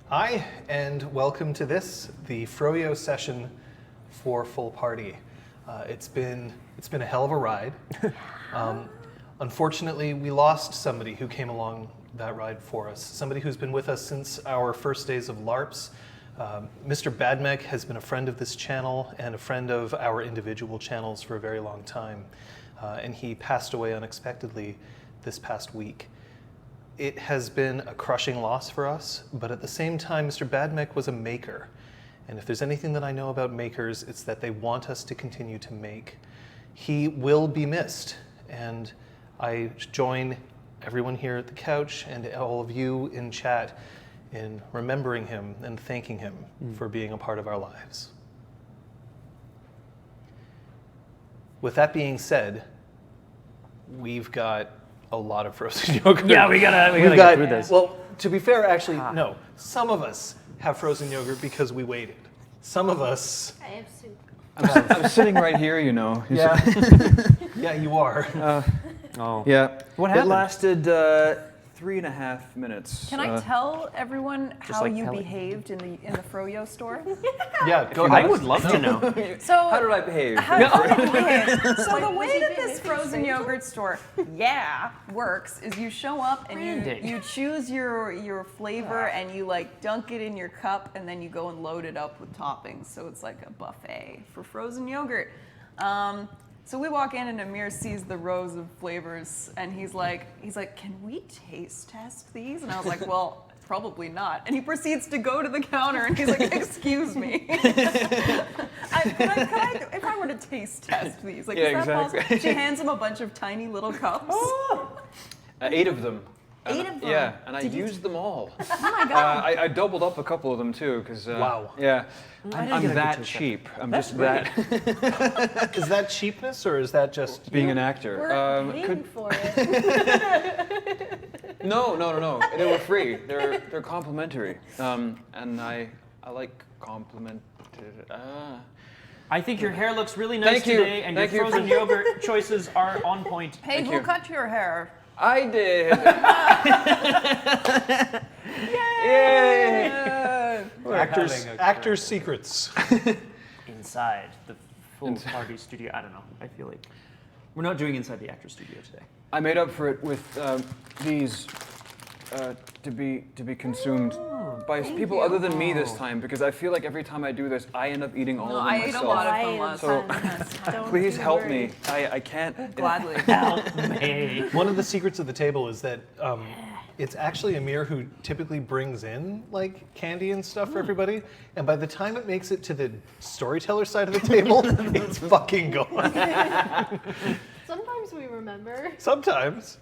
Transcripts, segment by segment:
Hi, and welcome to this, the FroYo session for Full Party. It's been a hell of a ride. Unfortunately, we lost somebody who came along that ride for us. Somebody who's been with us since our first days of LARPs. Mr. Badmek has been a friend of this channel and a friend of our individual channels for a very long time. And he passed away unexpectedly this past week. It has been a crushing loss for us, but at the same time, Mr. Badmek was a maker. And if there's anything that I know about makers, it's that they want us to continue to make. He will be missed, and I join everyone here at the couch and all of you in chat in remembering him and thanking him for being a part of our lives. With that being said, we've got a lot of frozen yogurt. Yeah, we gotta get through this. Well, to be fair, actually, no. Some of us have frozen yogurt because we waited. Some of us... I have soup. I'm sitting right here, you know. Yeah, yeah, you are. Yeah. What happened? It lasted 3.5 minutes. Can I tell everyone how like you Pellio. behaved in the FroYo store? Yeah, go I ahead. would love to know. So How did I behave? So the way that this frozen yogurt store, works is you show up and Branding. you choose your flavor and you like dunk it in your cup and then you go and load it up with toppings. So it's like a buffet for frozen yogurt. So we walk in and Amir sees the rows of flavors and he's like, can we taste test these? And I was like, well, probably not. And he proceeds to go to the counter and he's like, excuse me. Could I, if I were to taste test these, like, Yeah, is that exactly. possible? She hands him a bunch of tiny little cups. 8 of them. 8 of them? Yeah, and I used them all. Oh my God. I doubled up a couple of them too, because Wow. Yeah, didn't I'm get a good that taste cheap. I'm That's just great. that Is that cheapness or is that just... being an actor. We're paying for it. No. They were free. They're complimentary. And I like complimented. I think your hair looks really nice Thank you. today, and Thank your you. frozen yogurt choices are on point. Hey, Thank who you. cut your hair? I did. Yay! Actors' secrets. Inside the full party studio. I don't know. I feel like we're not doing inside the actor studio today. I made up for it with these to be consumed by people other than me this time, because I feel like every time I do this, I end up eating all No, of them I ate a myself. lot of I them am last So- fun. Don't Please you help worry. me. I can't. Gladly. Help me. One of the secrets of the table is that it's actually Amir who typically brings in like candy and stuff for everybody, and by the time it makes it to the storyteller side of the table, it's fucking gone. Sometimes we remember. Sometimes.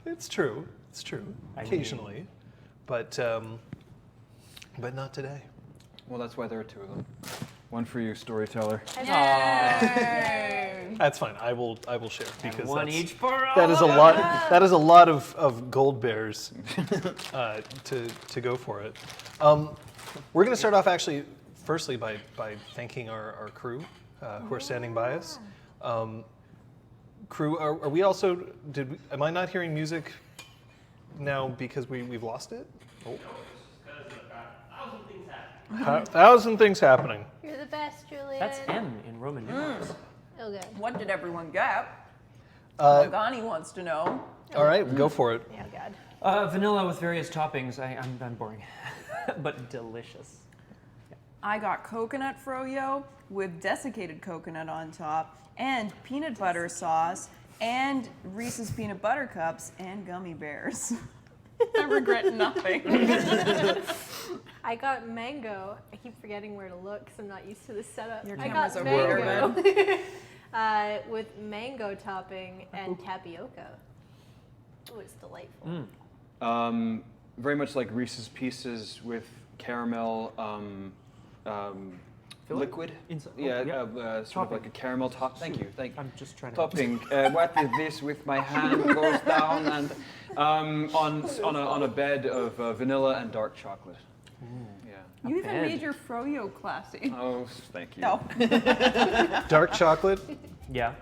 It's true. It's true. I mean- Occasionally. But not today. Well, that's why there are 2 of them. One for you, storyteller. Yay! That's fine. I will share because One that's- each for all. that is a lot. That is a lot of gold bears to go for it. We're going to start off actually, firstly by thanking our crew who are standing by us. Crew, are we also? Am I not hearing music now because we've lost it? Oh. Thousand things happening. You're the best, Julian. That's M in Roman numerals. Oh, good. What did everyone get? Uh, Magani wants to know. all right, go for it. Oh, God. Vanilla with various toppings. I'm boring, but delicious. I got coconut froyo with desiccated coconut on top, and peanut butter sauce, and Reese's peanut butter cups, and gummy bears. I regret nothing. I got mango. I keep forgetting where to look because I'm not used to this setup. Your I camera's got over there, mango with mango topping and tapioca. Oh, it's delightful. Very much like Reese's Pieces with caramel liquid. Inside- oh, Yeah, yeah. sort Topping. of like a caramel top. Thank you. I'm just trying to. Topping. What is this with my hand goes down and on a bed of vanilla and dark chocolate. Yeah. You even bed. made your froyo classy. Oh, thank you. No. Dark chocolate, Yeah.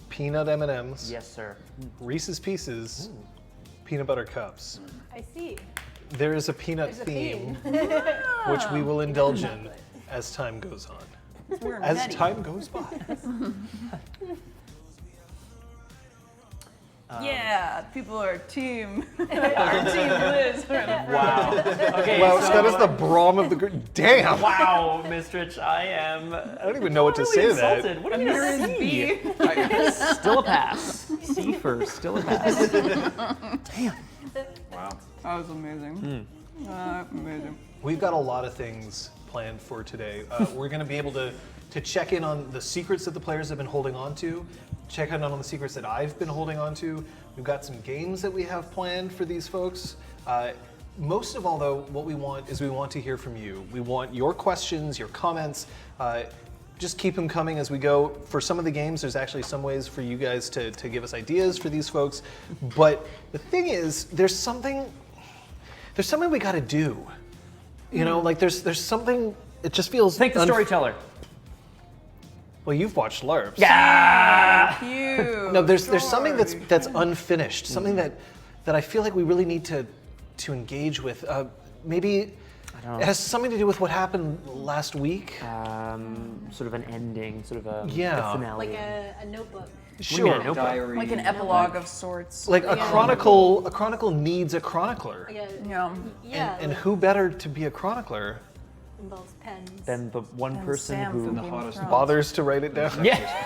peanut M&Ms, Yes, sir. Reese's Pieces, peanut butter cups. I see. there is a peanut There's a theme, theme. which we will indulge in as time goes on. We're As nutty. time goes by. Yeah, people are team. Our team Liz. Wow. Okay. Wow, so, Scott is the Brahm of the group. Damn! Wow, Mistrich, I am. I don't even know what to say to that. Insulted. What are you Amir gonna is see? B. Still a pass. C first. Still a pass. Damn. Wow. That was amazing. Amazing. We've got a lot of things planned for today. We're going to be able to check in on the secrets that the players have been holding on to, check in on the secrets that I've been holding on to. We've got some games that we have planned for these folks. Most of all, though, what we want is we want to hear from you. We want your questions, your comments. Just keep them coming as we go. For some of the games, there's actually some ways for you guys to give us ideas for these folks. But the thing is, there's something we got to do. You know, like there's something. It just feels. Thank the storyteller. Well, you've watched LARPs. Yeah. You. No, there's something that's unfinished. Something that I feel like we really need to engage with. Maybe it has something to do with what happened last week. Sort of an ending, sort of a finale. Like a notebook. Sure. Notebook? Diary. Like an epilogue of sorts. Like a chronicle. A chronicle needs a chronicler. Yeah. And who better to be a chronicler involves pens. Then the one And person Sam who from Game of hottest Thrones. bothers to write it down? Yeah.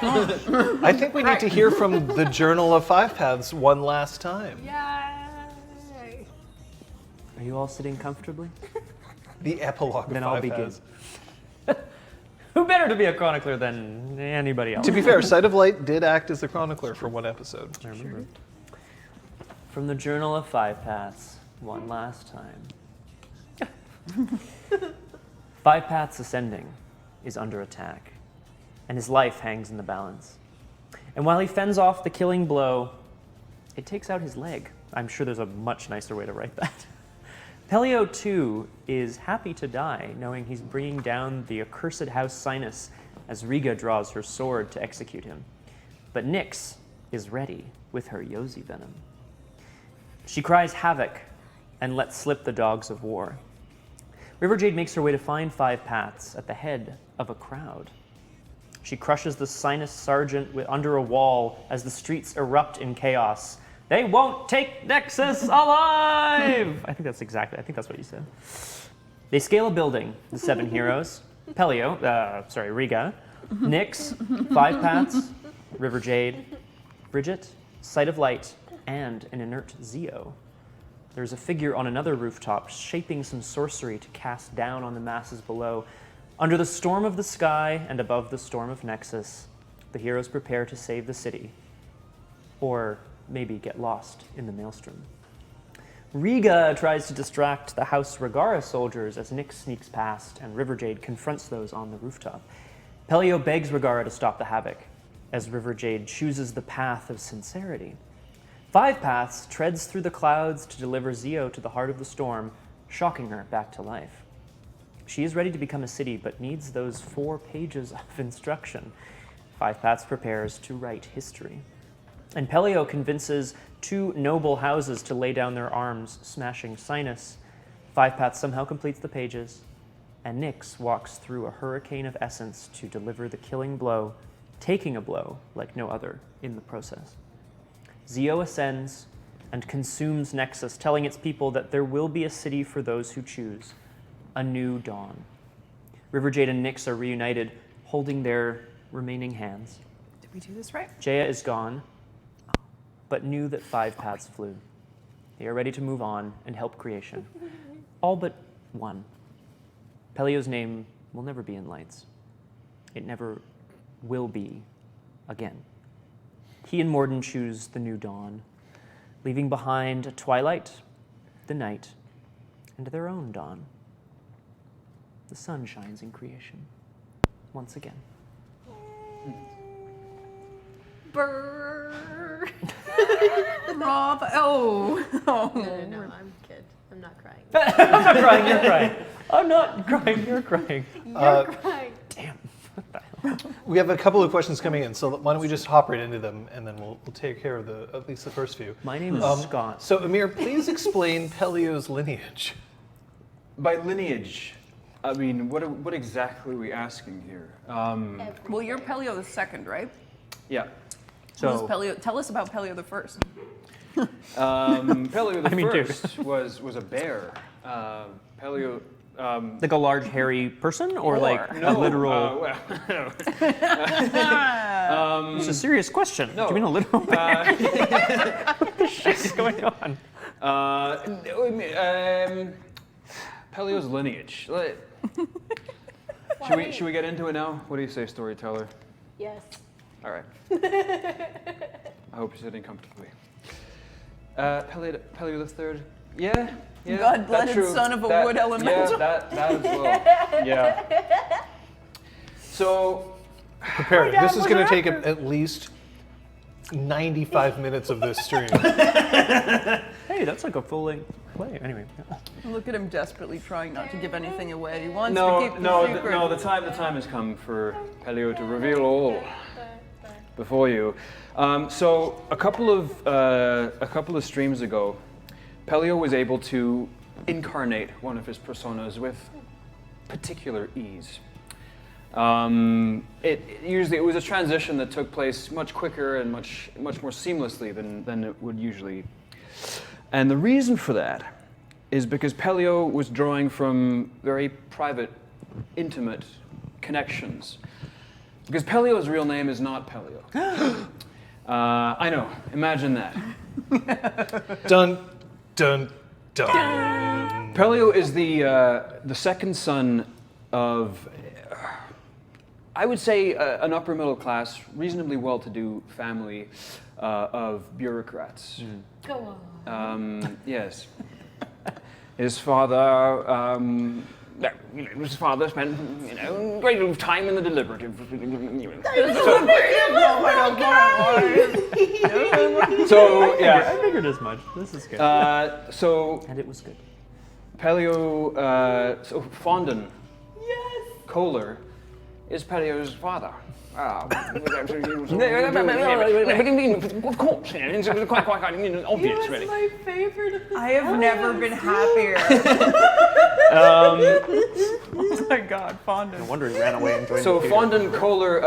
I think we need to hear from the Journal of Five Paths one last time. Yay! Are you all sitting comfortably? The epilogue Then of I'll Five begin. Paths. Who better to be a chronicler than anybody else? To be fair, Sight of Light did act as the chronicler for one episode. I remember. From the Journal of Five Paths, one last time. Five Paths Ascending is under attack, and his life hangs in the balance. And while he fends off the killing blow, it takes out his leg. I'm sure there's a much nicer way to write that. Pellio, too, is happy to die, knowing he's bringing down the accursed House Sinus as Riga draws her sword to execute him. But Nyx is ready with her Yozi venom. She cries havoc and lets slip the dogs of war. River Jade makes her way to find Five Paths at the head of a crowd. She crushes the Sinus Sergeant under a wall as the streets erupt in chaos. They won't take Nexus alive! I think that's what you said. They scale a building, the seven heroes. Riga, Nyx, Five Paths, River Jade, Bridget, Sight of Light, and an inert Zio. There's a figure on another rooftop shaping some sorcery to cast down on the masses below. Under the storm of the sky and above the storm of Nexus, the heroes prepare to save the city. Or maybe get lost in the maelstrom. Riga tries to distract the House Regara soldiers as Nyx sneaks past and River Jade confronts those on the rooftop. Pellio begs Regara to stop the havoc as River Jade chooses the path of sincerity. Five Paths treads through the clouds to deliver Zio to the heart of the storm, shocking her back to life. She is ready to become a city, but needs those 4 pages of instruction. Five Paths prepares to write history. And Pellio convinces 2 noble houses to lay down their arms, smashing Sinus. Five Paths somehow completes the pages, and Nyx walks through a hurricane of essence to deliver the killing blow, taking a blow like no other in the process. Zio ascends and consumes Nexus, telling its people that there will be a city for those who choose, a new dawn. River Jade and Nyx are reunited, holding their remaining hands. Did we do this right? Jaya is gone, but knew that Five Paths flew. They are ready to move on and help creation. All but one. Pellio's name will never be in lights. It never will be again. He and Morden choose the new dawn, leaving behind a twilight, the night, and their own dawn. The sun shines in creation once again. Brrr. Rob, oh. No, I'm a kid. I'm not crying. I'm not crying, you're crying. I'm not crying, you're crying. You're crying. Damn. What the hell? We have a couple of questions coming in, so why don't we just hop right into them, and then we'll take care of at least the first few. My name is Scott. So, Amir, please explain Pellio's lineage. By lineage, I mean, what exactly are we asking here? Well, you're Pellio the second, right? Yeah. Who's So, Pellio? Tell us about Pellio the first. Pellio the mean, dude. first was a bear. Pellio. like a large hairy person, or like No, a literal? well, It's a serious question. no. Do you mean a literal? What the shit is going on? Pellio's lineage. Should we get into it now? What do you say, Storyteller? Yes. All right. I hope you're sitting comfortably. Pellio the third. Yeah. God-blooded that's true. son of a That- wood elemental. Yeah, that as well. Yeah. So, Prepare. This is going to take at least 95 minutes of this stream. Hey, that's like a full-length play. Anyway. Yeah. Look at him desperately trying not to give anything away. He wants to no, keep no, the secret. no. The time has come for Pellio to reveal all before you. So a couple of streams ago, Pellio was able to incarnate one of his personas with particular ease. It was a transition that took place much quicker and much more seamlessly than it would usually. And the reason for that is because Pellio was drawing from very private, intimate connections. Because Pellio's real name is not Pellio. I know. Imagine that. Dun, dun, dun. Pellio is the second son of, I would say, an upper middle class, reasonably well-to-do family of bureaucrats. Go on. Yes. His father, his father spent, a great deal of time in the deliberative. So yeah. I figured as much. This is good. And it was good. Pellio, so Fondon Kohler is Pellio's father. Of course, it's quite obvious, really. My favorite of the I have never been happier. Oh my God, Fondon. No wonder he ran away and joined So the theater. Fondon Kohler,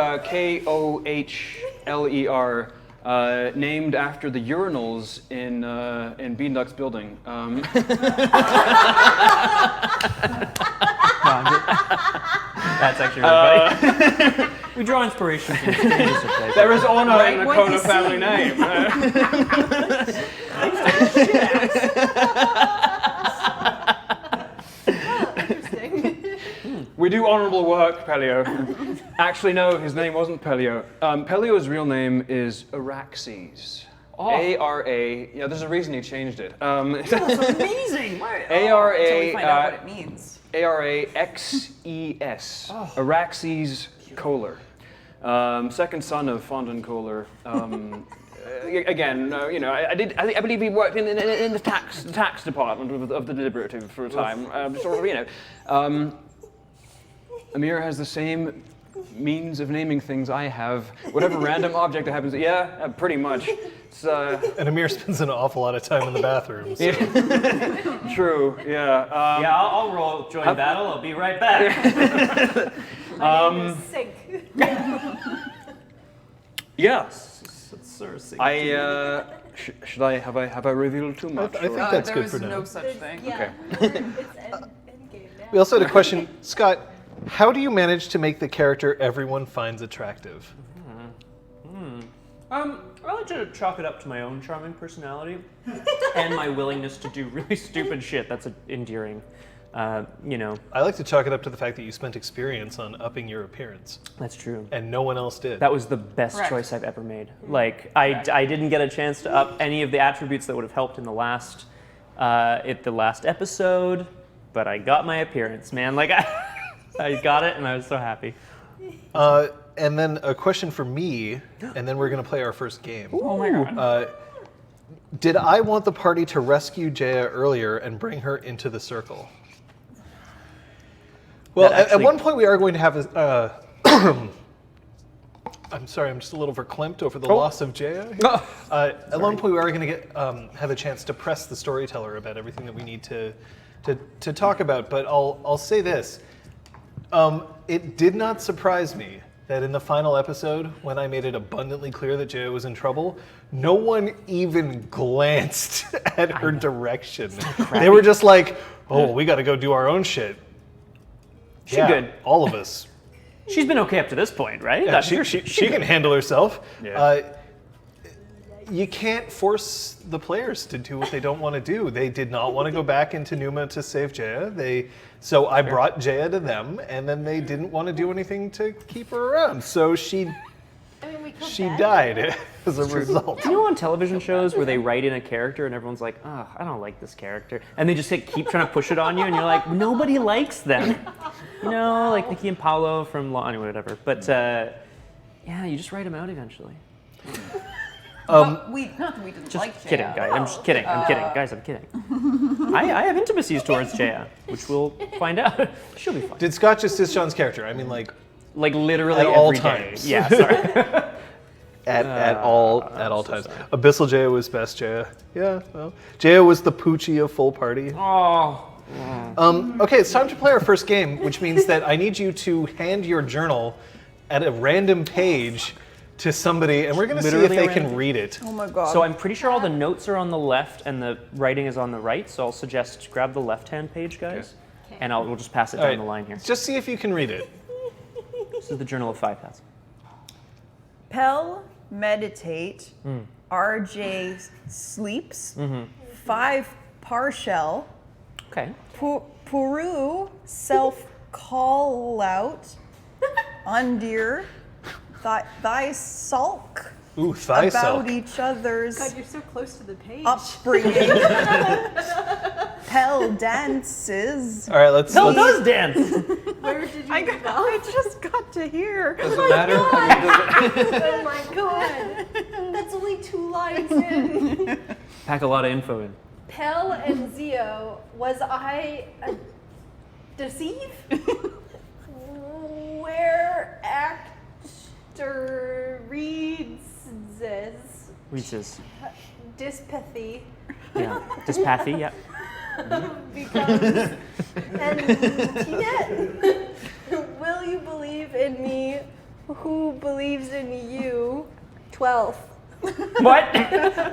Kohler, named after the urinals in Beanduck's building. That's actually really funny. We draw inspiration from strangers of place. There is honor Right, in the what Kohler you see. family name. interesting. We do honorable work, Pellio. Actually, no, his name wasn't Pellio. Pellio's real name is Araxes. A-R-A. Yeah, there's a reason he changed it. That's amazing. A-R-A, Until we find out what it means. A-R-A-X-E-S. Araxes Kohler. Second son of Fondon Kohler. Again, I believe he worked in the tax department of the deliberative for a time. Amir has the same means of naming things I have. Whatever random object that happens, pretty much. It's, And Amir spends an awful lot of time in the bathroom. So. true, yeah. Yeah, I'll roll join battle. I'll be right back. My name is Sink. Yeah. Sir, Should I have I revealed too much? I think or- that's there good is for now. no such thing. Yeah. Okay. It's endgame now. We also had a question, Scott. How do you manage to make the character everyone finds attractive? I like to chalk it up to my own charming personality and my willingness to do really stupid shit that's endearing. I like to chalk it up to the fact that you spent experience on upping your appearance, That's true. and no one else did. That was the best Correct. choice I've ever made. Like, I didn't get a chance to up any of the attributes that would have helped in the last episode, but I got my appearance, man. Like, I got it, and I was so happy. And then a question for me, and then we're going to play our first game. Oh my God. Did I want the party to rescue Jaya earlier and bring her into the circle? Well, That at actually- one point we are going to have I'm sorry, I'm just a little verklempt over the loss of Jaya. At one point, we are going to get have a chance to press the storyteller about everything that we need to talk about. But I'll say this: it did not surprise me that in the final episode, when I made it abundantly clear that Jaya was in trouble, no one even glanced at her direction. They were just like, "Oh, we got to go do our own shit." She good. All of us. She's been okay up to this point, right? Yeah, she can handle herself. Yeah. You can't force the players to do what they don't want to do. They did not want to go back into Numa to save Jaya. So I brought Jaya to them, and then they didn't want to do anything to keep her around. So she died as a result. You know on television shows where they write in a character and everyone's like, oh, I don't like this character. And they just keep trying to push it on you and you're like, nobody likes them. You know, like Nikki and Paolo from Law, anyway, whatever. But yeah, you just write them out eventually. Not that we didn't Just like Jaya. kidding, guys. I'm just kidding. I'm kidding. Guys, I'm kidding. I have intimacies towards Jaya, which we'll find out. She'll be fine. Did Scott just diss John's character? I mean, like literally at all every day. times. Yeah, sorry. at all times. sorry. Abyssal Jaya was best Jaya. Yeah, well, Jaya was the Poochie of full party. Oh. Okay, it's time to play our first game, which means that I need you to hand your journal at a random page to somebody, and we're going to see if Literally they a can random- read it. Oh my god. So I'm pretty sure all the notes are on the left and the writing is on the right. So I'll suggest grab the left-hand page, guys, and we'll just pass it All down right, the line here. just see if you can read it. This is the Journal of 5 Paths. Pell meditate. RJ sleeps. 5 partial. Okay. Puru self call out. Undir. Thy sulk Ooh, thigh about sulk. each other's God, you're so close to the page. upbringing. Pell dances. All right, let's. Pell does dance. Where did you I go? just got to here. Does it matter? Oh my god. That's only 2 lines in. Pack a lot of info in. Pell and Zio, was I deceive? Where actor reads this Reese's. dyspathy Yeah. Dyspathy, yeah. becomes and Tinette, will you believe in me? Who believes in you? 12. What?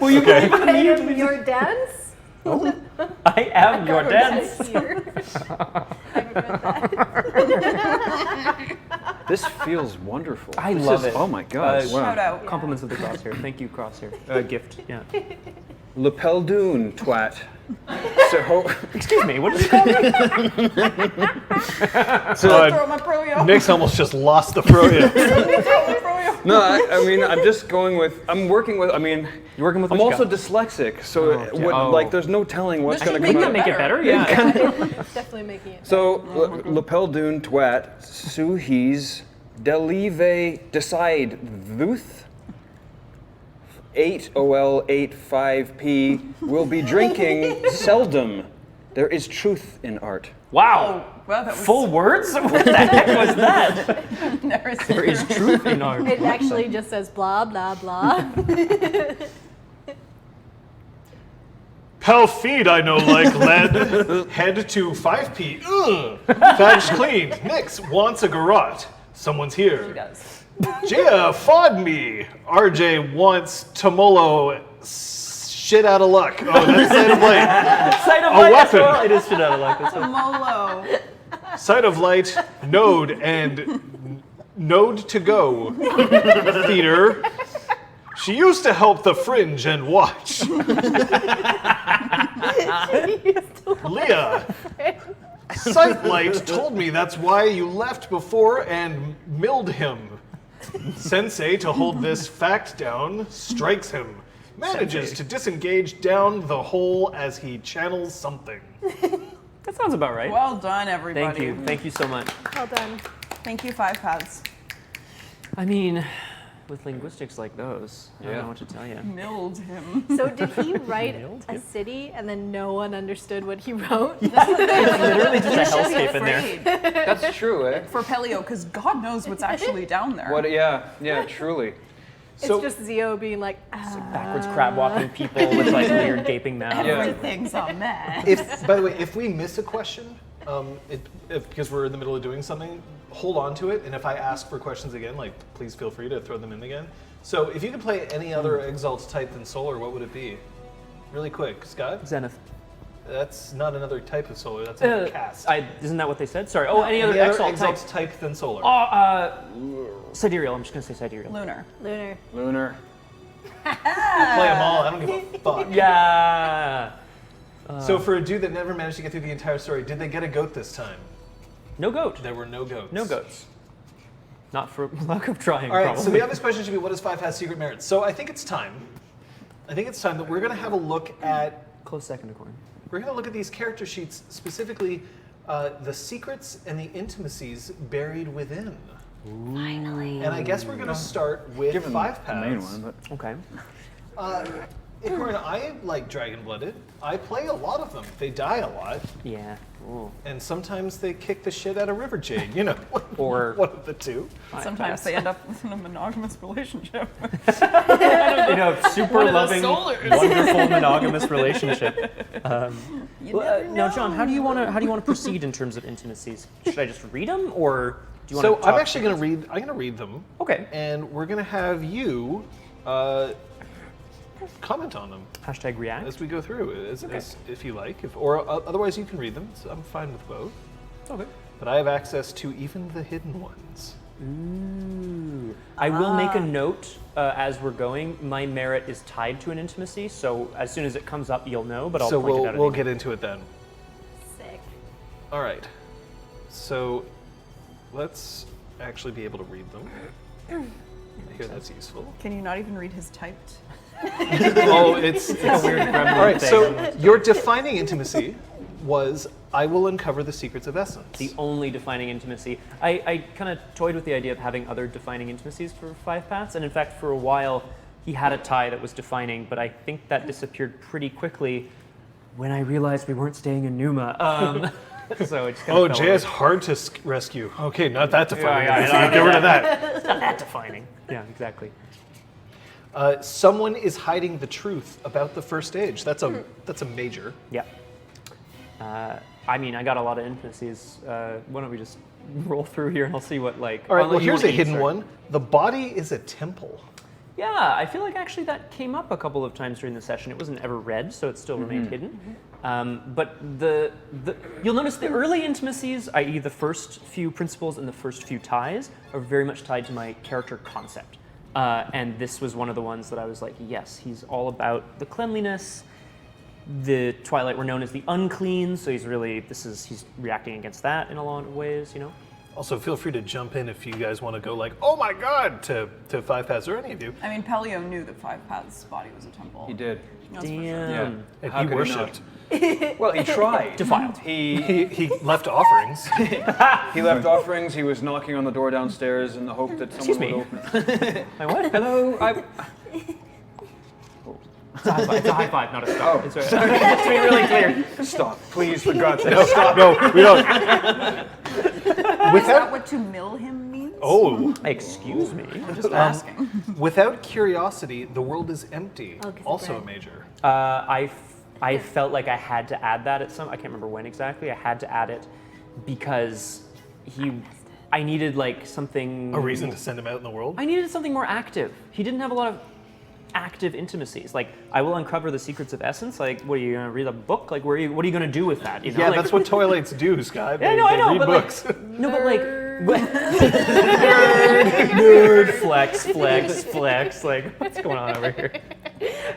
Will you believe in I me? am your dance? I am your dance. Here. I haven't read that. This feels wonderful. I This love is- it. Oh my god. wow. Shout out. Compliments of the crosshair. Thank you, crosshair. Gift, yeah. Lapel Dune, twat. So, Excuse me, what did you call me? Throw my FroYo. Nick's almost just lost the FroYo. no, I mean, I'm just going with, I'm working with, I mean, You're working with I'm what you also got. dyslexic, so Oh. like, there's no telling what's This going to should come make out. it Make it better, yeah. It's definitely making it. So, Lapel Dune, twat, Suhi's, Delive, decide, Vuth, 8OL85P, will be drinking seldom. There is truth in art. Wow. Wow, that was Full words? What the heck was that? never seen. There is truth in art. It actually just says blah, blah, blah. Pell feed I know like lead. Head to 5p. Ugh. Fadge cleaned. Nix wants a garrote. Someone's He here. does. Gia, fod me. RJ wants Tomolo shit out of luck. Oh, that's Sight of Light. Sight of A light as weapon. well. It is shit out of luck. That's what- Molo. Sight of Light, Node, and Node to Go. Theater. She used to help the Fringe and watch. Leah. Sightlight told me that's why you left before and milled him. Sensei, to hold this fact down, strikes him. Manages to disengage down the hole as he channels something. That sounds about right. Well done, everybody. Thank you. Thank you so much. Well done. Thank you, 5 Paths. I mean, With linguistics like those, I don't Yeah. know what to tell you. Milled him. So did he write a city and then no one understood what he wrote? Literally just a hellscape in there. Afraid That's true, eh? for Pellio, because God knows what's actually down there. What? Yeah, truly. So- It's just Zio being like, Backwards crab walking people with like weird gaping mouths. Yeah. Everything's a mess. By the way, if we miss a question, because we're in the middle of doing something, hold on to it. And if I ask for questions again, like please feel free to throw them in again. So if you could play any other Exalt type than Solar, what would it be? Really quick, Scott. Zenith. That's not another type of Solar. That's another cast. Isn't that what they said? Sorry. Oh, any other Any other Exalt Exalt type? type than Solar? Sidereal. I'm just gonna say sidereal. Lunar. Lunar. Lunar. Play them all. I don't give a fuck. Yeah. So for a dude that never managed to get through the entire story, did they get a goat this time? No goat. There were no goats. No goats. Not for lack of trying. All right, probably. so the obvious question should be, what does 5 has secret merits? So I think it's time. That we're going to have a look at Close second, according. We're going to look at these character sheets, specifically the secrets and the intimacies buried within. Finally. And I guess we're going to start with Given 5 the paths. main one, but Okay. Icarn, I like Dragon-Blooded. I play a lot of them. They die a lot, Yeah. Ooh. and sometimes they kick the shit out of River Jade, you know. Or- one of the two. Sometimes they end up in a monogamous relationship. In a super One of the loving, Solars. wonderful monogamous relationship. You never Now, know. John, how do you want to proceed in terms of intimacies? Should I just read them, or do you want So to? I'm actually going to read them. Okay. And we're going to have you comment on them Hashtag react. as we go through, if you like. Or otherwise you can read them. So I'm fine with both. Okay. But I have access to even the hidden ones. Ooh. I will make a note as we're going. My merit is tied to an intimacy, so as soon as it comes up, you'll know. But I'll So point it we'll out. we'll anyway. get into it then. Sick. All right. So let's actually be able to read them. I hear that's useful. Can you not even read his typed? Oh, it's a weird gremlin all right. thing. So your defining intimacy was, I will uncover the secrets of essence. The only defining intimacy. I kind of toyed with the idea of having other defining intimacies for 5 paths, and in fact, for a while, he had a tie that was defining, but I think that disappeared pretty quickly when I realized we weren't staying in Numa. So it just kind Oh, of fell Jay is away. hard to rescue. Okay, not that defining. Yeah, intimacy. Get rid of that. It's not that defining. Yeah, exactly. Someone is hiding the truth about the first stage. That's a major. Yeah. I mean, I got a lot of intimacies. Why don't we just roll through here and I'll see what like. All right. Well, what you here's want a to hidden insert. one. The body is a temple. Yeah, I feel like actually that came up a couple of times during the session. It wasn't ever read, so it still remained hidden. But you'll notice the early intimacies, i.e. the first few principles and the first few ties, are very much tied to my character concept. And this was one of the ones that I was like, yes, he's all about the cleanliness. The Twilight were known as the unclean, so he's reacting against that in a lot of ways, you know? Also, feel free to jump in if you guys want to go like, oh my god, to 5 paths, or any of you. I mean, Pellio knew that 5 Paths' body was a temple. he did. That's for sure. Damn. And How he could he worshipped. Well, he tried. Defiled. He left offerings. He left offerings. He was knocking on the door downstairs in the hope that someone Excuse would open it. My what? Hello. It's a high five. It's a high five, not a stop. It's to be really clear. Stop, please, for God's sake. No, stop. No, we don't. Is that what to mill him means? Oh, Excuse me. Just asking. without curiosity, the world is empty. Oh, 'cause of Also bread. a major. I felt like I had to add that I can't remember when exactly. I had to add it because I needed like something. A reason to send him out in the world. I needed something more active. He didn't have a lot of active intimacies. Like, I will uncover the secrets of essence. Like, what are you gonna read a book? Like, what are you gonna do with that? You know? Yeah, like, that's what Twilights do, Scott. Yeah, They, I they know, read but books. like, no, but like, nerd, flex. Like, what's going on over here?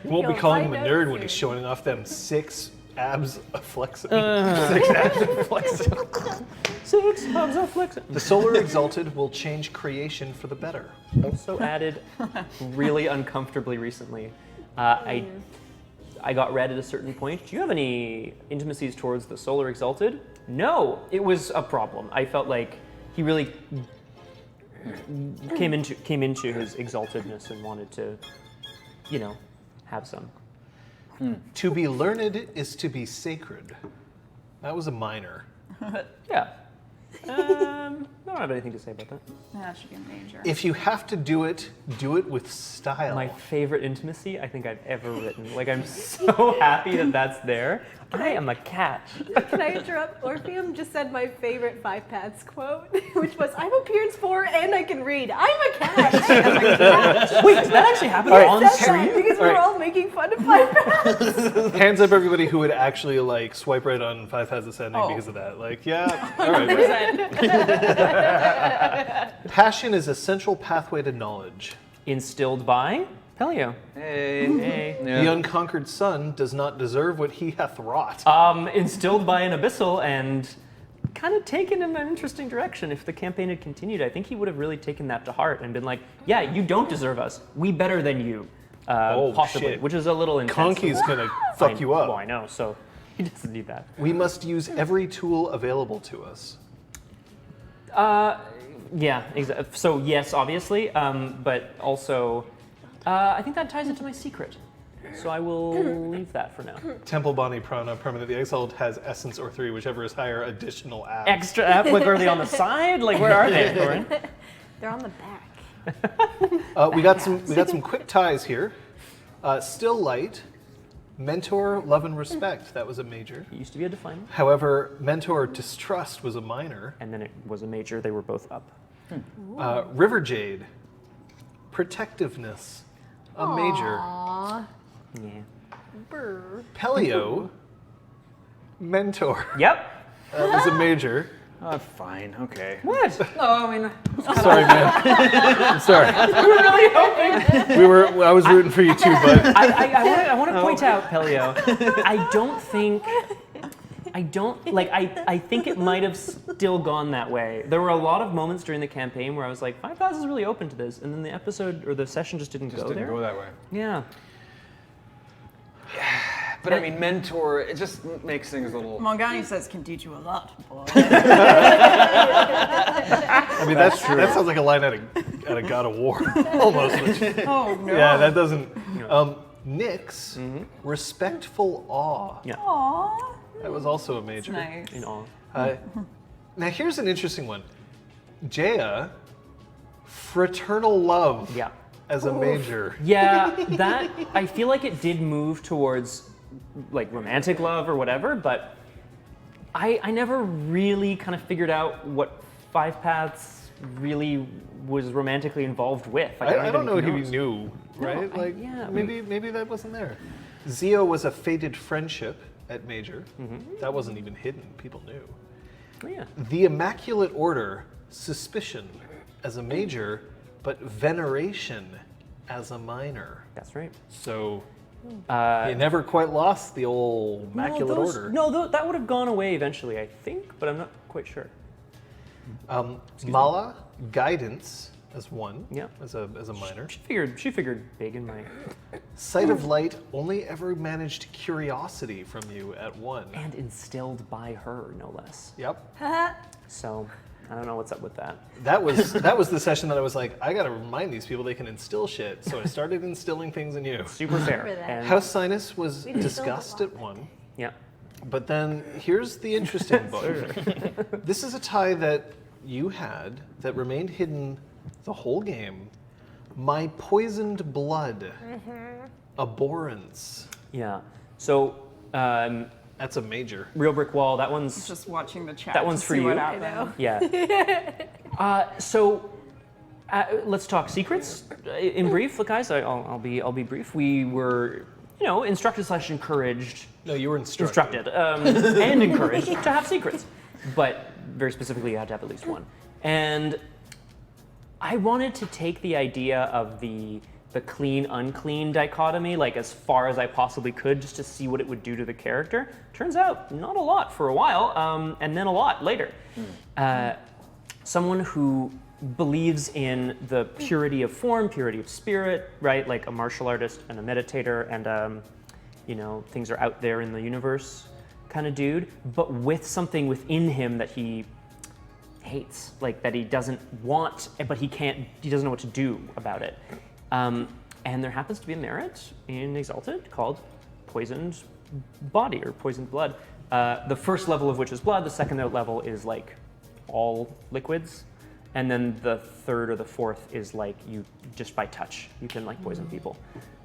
You won't be You'll calling him a find out nerd when he's showing off them 6 abs of flexing. 6 abs of flexing. 6 hubs of flexing. The Solar Exalted will change creation for the better. Also added really uncomfortably recently. I got read at a certain point. Do you have any intimacies towards the Solar Exalted? No, it was a problem. I felt like he really came into his exaltedness and wanted to, have some. To be learned is to be sacred. That was a minor. Yeah. I don't have anything to say about that. That should be a major. If you have to do it with style. My favorite intimacy I think I've ever written. Like, I'm so happy that that's there. I am a cat. Can I interrupt? Orpheum just said my favorite 5 Paths quote, which was, I'm appearance 4 and I can read. I'm a cat. I'm a cat. Wait, did that actually happen All right. on That's stream? right, because we were all making fun of 5 Paths. Hands up everybody who would actually like swipe right on 5 Paths Ascending Oh. because of that. Like, yeah, all right. Passion is a central pathway to knowledge. Instilled by Pellio. Hey. Hey. The unconquered sun does not deserve what he hath wrought. Instilled by an abyssal and kind of taken in an interesting direction. If the campaign had continued, I think he would have really taken that to heart and been like, yeah, you don't deserve us. We better than you. Possibly, shit. which is a little intense. Conky's gonna fuck you up. Well, I know, so he doesn't need that. We must use every tool available to us. Yeah, exactly. So yes, obviously, but also, I think that ties into my secret. So I will leave that for now. Temple Bonnie Prana Permanently Exiled has Essence or 3, whichever is higher, additional abs. Extra app, like are they on the side? Like where are they, Corin? They're on the back. We got some quick ties here. Still Light, Mentor, Love and Respect. That was a major. It used to be a define, However, Mentor Distrust was a minor. and then it was a major. They were both up. River Jade, Protectiveness, a major. Aww. Yeah. Brr. Pellio, Mentor. Yep. That was a major. Fine, okay. What? No, I mean, Sorry, man. I'm sorry. we were really hoping. I was rooting for you too, bud. I want to point out, Pellio. I think it might have still gone that way. There were a lot of moments during the campaign where I was like, 5 Paths is really open to this, and then the episode or the session just didn't go there. Go that way. Yeah. But I mean, mentor, it just makes things a little. Mongani says can teach you a lot, boy. I mean, that's true. That sounds like a line out of God of War, almost. Which, Oh no. yeah, that doesn't. Nyx, Respectful Awe. Yeah. Aww. That was also a major. Nice. In all. Now here's an interesting one. Jaya, Fraternal Love. Yeah. As a major. Yeah, that I feel like it did move towards like romantic love or whatever, but I never really kind of figured out what 5 Paths really was romantically involved with. Like, I don't know even if he knew, right? yeah. Maybe that wasn't there. Zio was a fated friendship at major. That wasn't even hidden. People knew. Oh, yeah. The Immaculate Order, Suspicion as a major, but Veneration as a minor. That's right. So you never quite lost the old Immaculate Order. No, that would have gone away eventually, I think, but I'm not quite sure. Mala, Guidance as one, Yeah. as a minor. She figured big in my. Sight of Light only ever managed curiosity from you at 1. And instilled by her, no less. Yep. So I don't know what's up with that. That was the session that I was like, I gotta remind these people they can instill shit. So I started instilling things in you. Super fair. Remember that. And House Sinus was We instilled discussed a at 1. yeah. But then here's the interesting book. This is a tie that you had that remained hidden the whole game. My Poisoned Blood. Abhorrence. Yeah. So That's a major. Real Brick Wall, that one's Just watching the chat. That one's to for see you. What I happened. know. yeah. Let's talk secrets in brief, guys. I'll be brief. We were, instructed / encouraged, No, you were instructed. and encouraged to have secrets, but very specifically, you had to have at least one. And I wanted to take the idea of the clean unclean dichotomy like as far as I possibly could, just to see what it would do to the character. Turns out not a lot for a while, and then a lot later. Someone who believes in the purity of form, purity of spirit, right? Like a martial artist and a meditator and things are out there in the universe kind of dude, but with something within him that he hates, like that he doesn't want, but he doesn't know what to do about it. And there happens to be a merit in Exalted called Poisoned Body or Poisoned Blood. The first level of which is blood, the second level is like all liquids. And then the third or the fourth is like you just by touch, you can like poison people.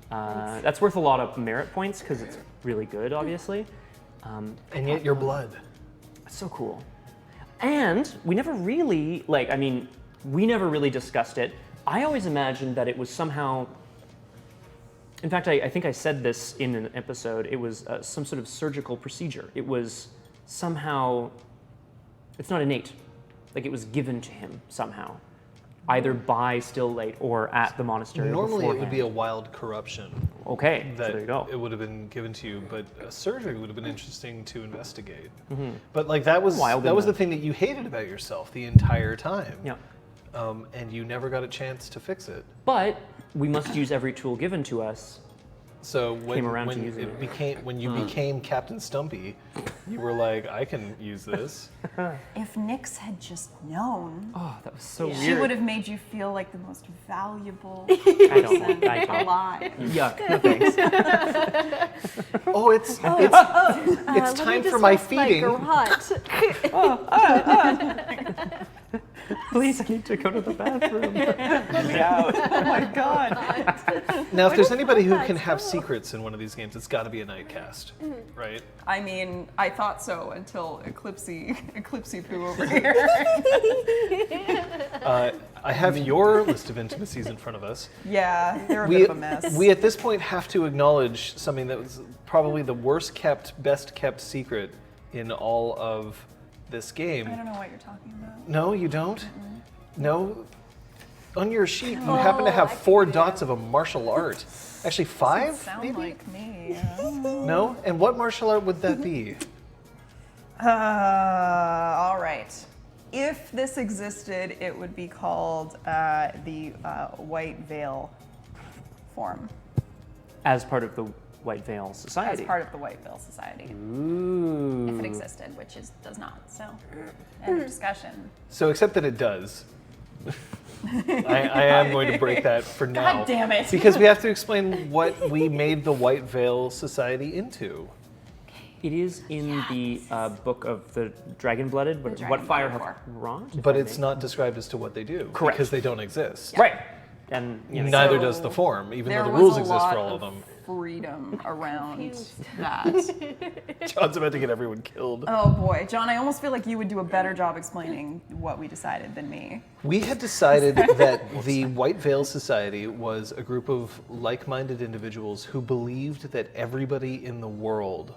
That's worth a lot of merit points because it's really good, obviously. And yet your blood. That's so cool. And we never really, we never really discussed it. I always imagined that it was somehow, in fact, I think I said this in an episode, it was some sort of surgical procedure. It was somehow, it's not innate. Like it was given to him somehow, either by Still Late or at the monastery. Normally it would be a beforehand. wild corruption. Okay, so That there you go. it would have been given to you, but a surgery would have been interesting to investigate. Mm-hmm. But like that was Wild the enough. thing that you hated about yourself the entire time. Yeah. And you never got a chance to fix it. But we must use every tool given to us. So when, Came around to when using it it. became when you became Captain Stumpy, you were like, I can use this. If Nyx had just known, Oh, that was so she weird. would have made you feel like the most valuable I person don't. alive. Yuck, no thanks. Oh, it's Let time me for my discuss feeding. garrote. Please, I need to go to the bathroom. Let me out. Oh my god. Now, if there's anybody who can have secrets in one of these games, it's got to be a Nightcast, right? I mean, I thought so until Eclipsey flew over here. I have your list of intimacies in front of us. Yeah, they're a bit of a mess. We at this point have to acknowledge something that was probably the worst kept, best kept secret in all of this game. I don't know what you're talking about. No, you don't? No? On your sheet, you happen to have 4 dots of a martial art. Actually, 5, Doesn't sound maybe? like me. No? And what martial art would that be? All right. If this existed, it would be called the White Veil form, As part of the White Veil Society. as part of the White Veil Society. Ooh. If it existed, which does not. So, end of discussion. So, except that it does. I am going to break that for now. God damn it. Because we have to explain what we made the White Veil Society into. It is in the book of the Dragon-Blooded, what fire Dragon-Blooded hath War. wrought. But it's not described as to what they do. Correct. Because they don't exist. Right. And Neither So does the form, even There though the was rules a exist lot for all of them. freedom around that. John's about to get everyone killed. Oh boy, John, I almost feel like you would do a better job explaining what we decided than me. We had decided that the White Veil Society was a group of like-minded individuals who believed that everybody in the world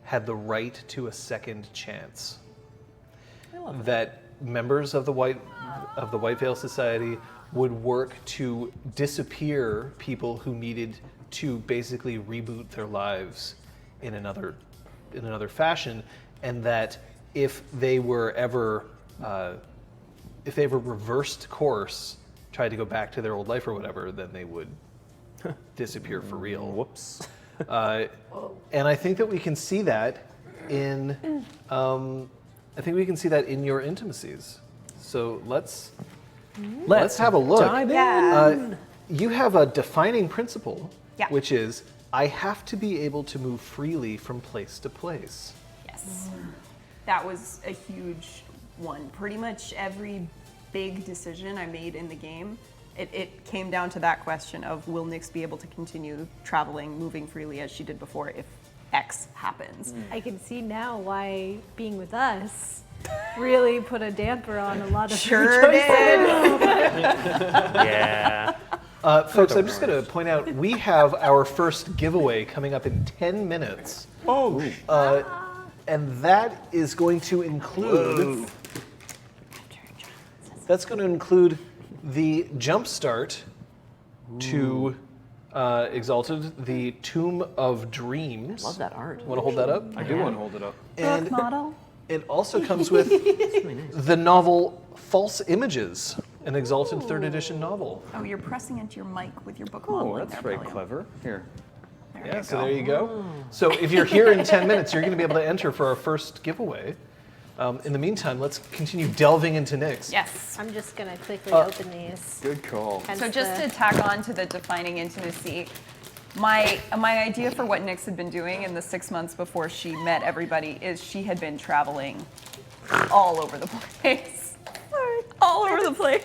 had the right to a second chance. That members of the White Veil Society would work to disappear people who needed to basically reboot their lives in another fashion, and that if they were ever reversed course, tried to go back to their old life or whatever, then they would disappear for real. Whoops. And I think that we can see that in your intimacies. So let's have a look. Dive in. Yeah. You have a defining principle, Yeah. which is I have to be able to move freely from place to place. Yes. That was a huge one. Pretty much every big decision I made in the game, it came down to that question of will Nyx be able to continue traveling, moving freely as she did before if X happens. I can see now why being with us really put a damper on a lot of Sure choices. did. Yeah. Folks, I'm just going to point out we have our first giveaway coming up in 10 minutes. Oh. And that is going to include the jump start to Exalted, the Tomb of Dreams. Love that art. Want to hold that up? I do want to hold it up. And Book model. it also comes with the novel False Images, an Exalted 3rd edition novel. Oh, you're pressing into your mic with your book Oh, modeling that's there, very Pellio. clever. Here. Yeah, so there you go. So if you're here in 10 minutes, you're going to be able to enter for our first giveaway. In the meantime, let's continue delving into Nyx. Yes. I'm just gonna quickly open these. Good call. Hence So just the- to tack on to the defining intimacy, my idea for what Nyx had been doing in the 6 months before she met everybody is she had been traveling all over the place. All over the place.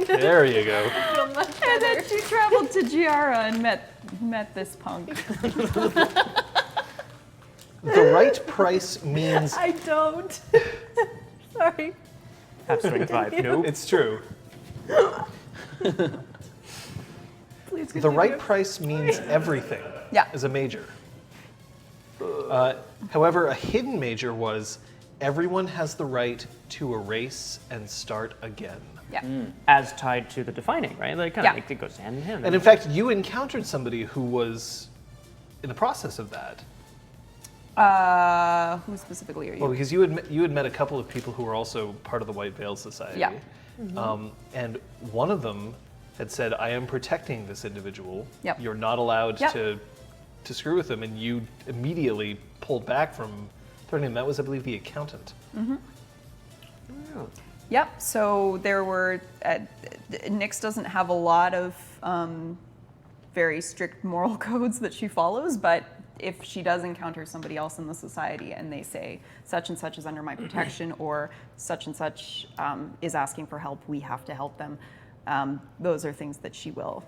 There you go. And then she traveled to Giara and met this punk. The right price means I don't. Sorry. Have strength 5. Nope. it's true. Please The right price means everything Yeah. as a major. However, a hidden major was everyone has the right to erase and start again. Yeah. As tied to the defining, right? Like kind Yeah. of like it goes hand in hand. And in fact, you encountered somebody who was in the process of that. Who specifically are you? Well, because you had met a couple of people who were also part of the White Veil Society. Yeah. And one of them had said, "I am protecting this individual. Yep. You're not allowed Yep. to screw with them." And you immediately pulled back from threatening him. That was, I believe, the accountant. Yep. So there were. Nyx doesn't have a lot of very strict moral codes that she follows, but if she does encounter somebody else in the society and they say such and such is under my protection or such and such is asking for help, we have to help them. Those are things that she will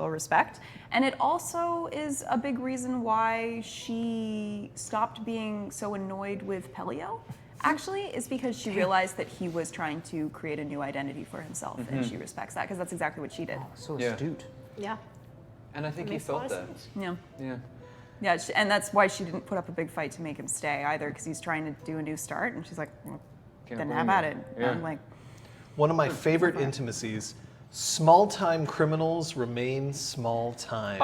respect. And it also is a big reason why she stopped being so annoyed with Pellio. Actually, is because she realized that he was trying to create a new identity for himself, and she respects that because that's exactly what she did. so Yeah. astute. Yeah. And I think he Makes a lot felt of that. sense. Yeah. Yeah. Yeah, and that's why she didn't put up a big fight to make him stay either, because he's trying to do a new start, and she's like, well, Can't then blame have at you. it. Yeah. I'm like, One of my favorite intimacies: small-time criminals remain small-time.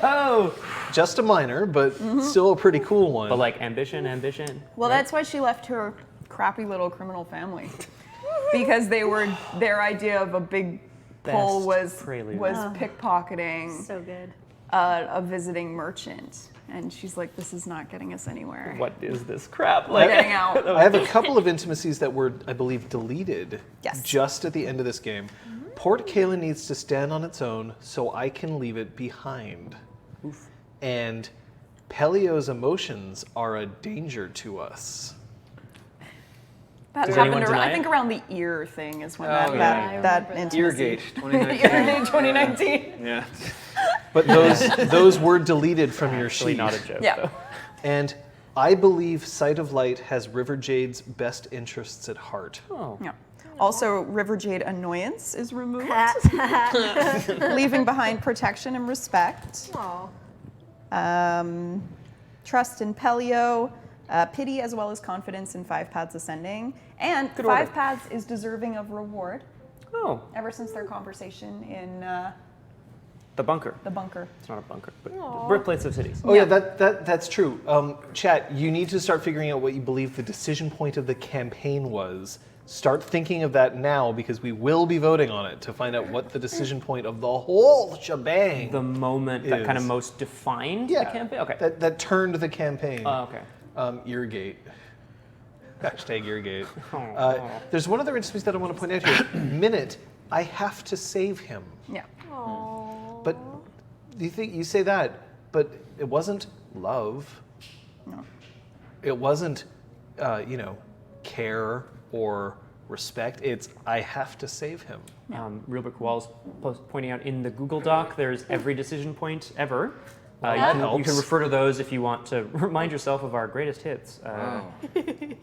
Oh! Just a minor, but still a pretty cool one. But like ambition. well, that's why she left her crappy little criminal family, because their idea of a big pull Best was prelude. pickpocketing So good. a visiting merchant, and she's like, this is not getting us anywhere. What is this crap? We're getting out. I have a couple of intimacies that were, I believe, deleted Yes. just at the end of this game. Port Kalen needs to stand on its own so I can leave it behind. And Pellio's emotions are a danger to us. That Does happened anyone around, deny I think it? around the ear thing is when Oh, that yeah. that I remember intimacy. Eargate 2019. Eargate 2019. Yeah. But those were deleted from your Actually sheet. not a joke. Yeah. Though. And I believe Sight of Light has River Jade's best interests at heart. Oh. Yeah. Also, River Jade annoyance is removed, leaving behind protection and respect. Aw. Trust in Pellio, pity as well as confidence in 5 Paths Ascending, and Good 5 order. Paths is deserving of reward Oh. ever since their conversation in The bunker. the bunker. It's not a bunker, but Aw. birthplace of cities. Oh yeah, Yeah. that's true. Chat, you need to start figuring out what you believe the decision point of the campaign was. Start thinking of that now, because we will be voting on it to find out what the decision point of the whole shebang. The moment that kind of Is. most defined yeah, the campaign. Okay. That turned the campaign. Okay. Eargate. Hashtag Eargate. Oh. There's one other instance that I want to point out here. Minute, I have to save him. Yeah. Aw. But you say that, but it wasn't love. No. It wasn't, care or respect. It's I have to save him. Real Brick Walls pointing out in the Google Doc, there's every decision point ever. That You can helps. refer to those if you want to remind yourself of our greatest hits. Wow.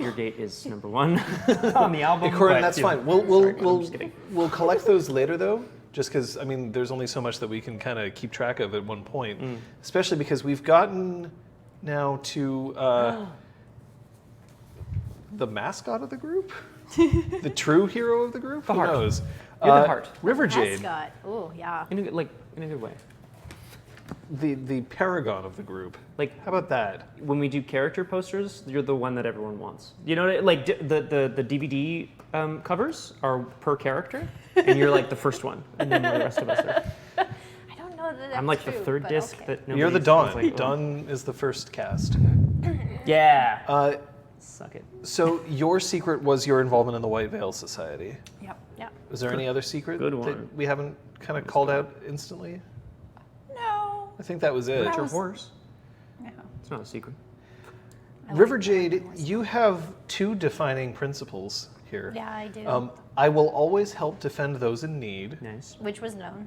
Your Gate is number 1 on the album. Hey, Corin, but, that's you know, fine. We'll I'm just kidding. we'll collect those later though. Just because there's only so much that we can kind of keep track of at one point, especially because we've gotten now to the mascot of the group, the true hero of the group. The Who heart. knows? You're the heart. River Jade, Mascot. Oh, yeah. In a good way. the paragon of the group. Like How about that? when we do character posters, you're the one that everyone wants. You know, like the DVD covers are per character, and you're like the first one, and then the rest of us are. I don't know. I'm like the true, third but disc okay. that You're the nobody's- Dawn. it's like, oh. Dawn is the first cast. Yeah. Suck it. So your secret was your involvement in the White Veil Society. Yep. Yeah. Was there any other secret Good that one. we haven't kind of called out instantly? No. I think that was it. That Your was- horse. Yeah. It's not a secret. River Jade, you have two defining principles here. Yeah, I do. I will always help defend those in need. Nice. Which was known.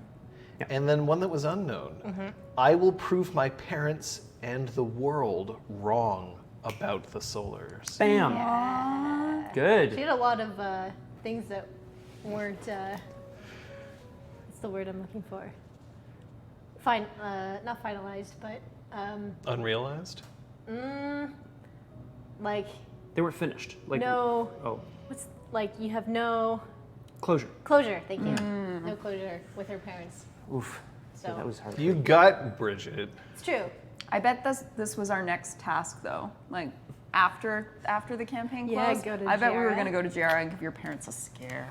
And then one that was unknown. I will prove my parents and the world wrong about the Solars. Bam. Yeah. Good. She had a lot of things that weren't. What's the word I'm looking for? Fine, not finalized, but Unrealized? like They weren't finished. Like no. Oh, What's like you have no closure. closure. Thank you. No closure with her parents. Oof. So Yeah, that was hard. You got Bridget. it's true. I bet this was our next task though. Like after the campaign Yeah, closed, go to I bet we were Jara. gonna go to Jara and give your parents a scare.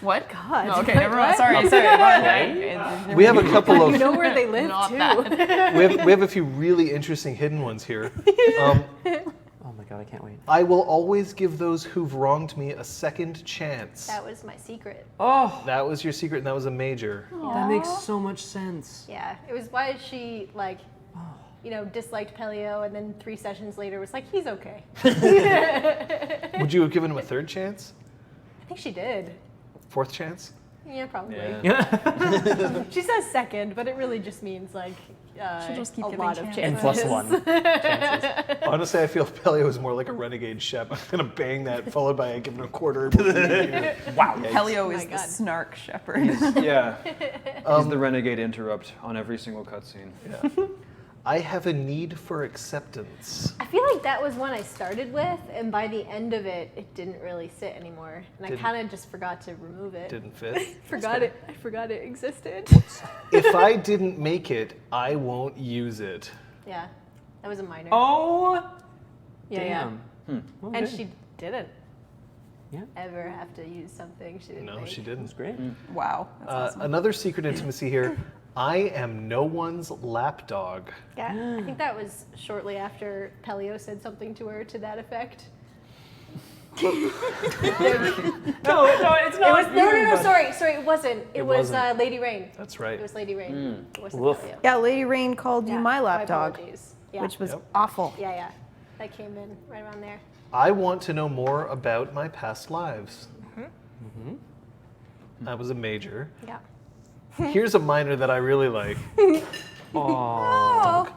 What? God. No, okay, never mind. What? Sorry. Go ahead. We have a couple of You know where they live Not too. that. we have a few really interesting hidden ones here. Oh my god, I can't wait. I will always give those who've wronged me a second chance. That was my secret. Oh, That was your secret, and that was a major. that makes so much sense. Yeah, it was why she like, disliked Pellio, and then 3 sessions later was like, he's okay. Would you have given him a third chance? I think she did. Fourth chance? Yeah, probably. Yeah. She says second, but it really just means like She'll just keep a giving lot of chances. And chances. plus 1 chances. Honestly, I feel Pellio is more like a renegade shep. I'm gonna bang that, followed by a give him a quarter. Wow. Helio Oh my is the God. snark shepherd. Yeah. He's the renegade interrupt on every single cutscene. I have a need for acceptance. I feel like that was one I started with, and by the end of it, it didn't really sit anymore, and I Didn't- kind of just forgot to remove it. Didn't fit. Forgot it. I forgot it existed. If I didn't make it, I won't use it. Yeah, that was a minor. Oh, yeah, damn. yeah. And she didn't Yeah. ever have to use something she didn't No, make. she That was didn't. great. Wow. That's awesome. Another secret intimacy here. I am no one's lapdog. Yeah, I think that was shortly after Pellio said something to her to that effect. No, it's It was, no, sorry, it wasn't. It was wasn't. Lady Rain. That's right. It was Lady Rain. It wasn't Woof. Pellio. Yeah, Lady Rain called you Yeah, my lapdog, apologies. Yeah. which was Yep. awful. yeah. That came in right around there. I want to know more about my past lives. That was a major. Yeah. Here's a minor that I really like. Oh.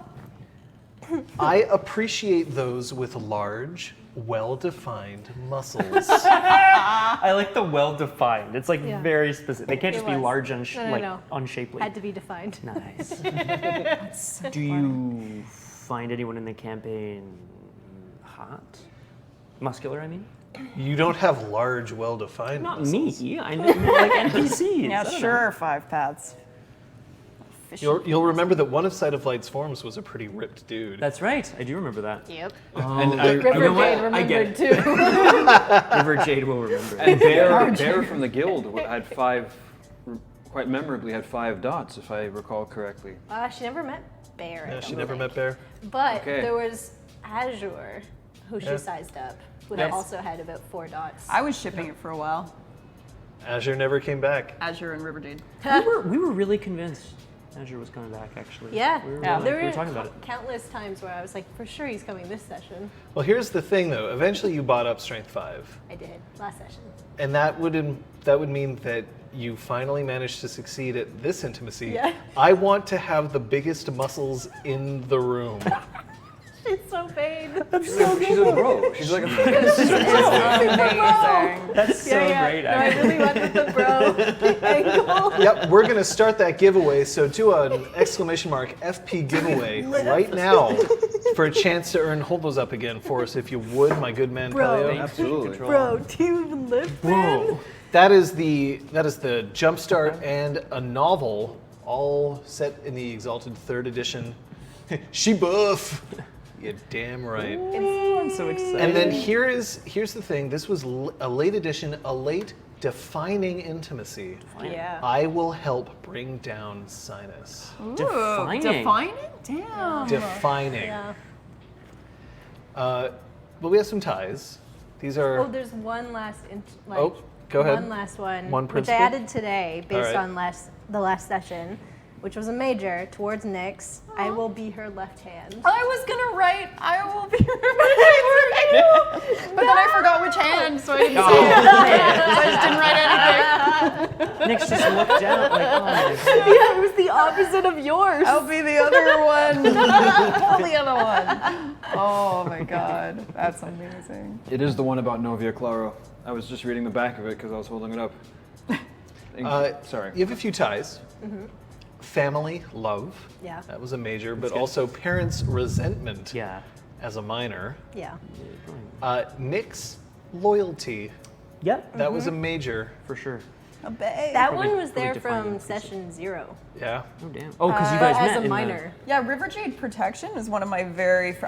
I appreciate those with large, well-defined muscles. I like the well-defined. It's like Yeah. very specific. They can't It just be was. large and No. unshapely. Had to be defined. Nice. Do you find anyone in the campaign hot? Muscular, I mean? You don't have large, well-defined Not muscles. me. I mean like NPCs. Yeah, I don't know. sure, 5 paths. You'll remember that one of Sight of Light's forms was a pretty ripped dude. That's right. I do remember that. Yep. And River you know what? Jade I get remembered too. River Jade will remember. And Bear from the guild had 5, quite memorably had 5 dots, if I recall correctly. She never met Bear. I Yeah, she don't never think. met Bear. But Okay. there was Azure, who Yeah. she sized up, who Yes. also had about 4 dots. I was shipping it for a while. Azure never came back. Azure and River Jade. we were really convinced Azure was coming back, actually. Yeah, We were, Yeah. really- there we were were talking about it. countless times where I was like, for sure he's coming this session. Well, here's the thing, though. Eventually, you bought up Strength 5, I did last session. and that would mean that you finally managed to succeed at this intimacy. Yeah. I want to have the biggest muscles in the room. She's so vain. She's a bro. She's like a Amazing. That's so great. No, I really went with the bro angle. Yep, we're gonna start that giveaway. So do an exclamation mark FP giveaway right now for a chance to earn. Hold those up again for us, if you would, my good man Bro. Pellio. Absolutely. Bro, do you even live, man? Whoa. That is the jumpstart and a novel, all set in the Exalted 3rd edition. She buff. You're damn right. I'm so excited. And then here's the thing. This was a late edition, a late Defining intimacy. Yeah. I will help bring down Sinus. Ooh, Defining. Defining? Damn. Defining. Yeah. But we have some ties. These are. Oh, there's one last. Oh, go ahead. One last one, One which I principle? added today based right. on the last session, which was a major towards Nyx. I will be her left hand. I was gonna write, I will be remembered. But then I forgot which hand, so I didn't say it. So I just didn't write anything. Nick's just looked down like, oh my God. Yeah, it was the opposite of yours. I'll be the other one. I'll the other one. Oh my god, that's amazing. It is the one about Novia Claro. I was just reading the back of it because I was holding it up. Sorry. You have a few ties. Family, love. Yeah. That was a major, but also parents' resentment Yeah. as a minor. Yeah. Nyx, loyalty. Yep. That was a major. For sure. A bae. That Probably- one was probably there defining from inclusive. session 0. Yeah. Oh, damn. Oh, because you But guys as met a in minor. Yeah, River Jade Protection is one of my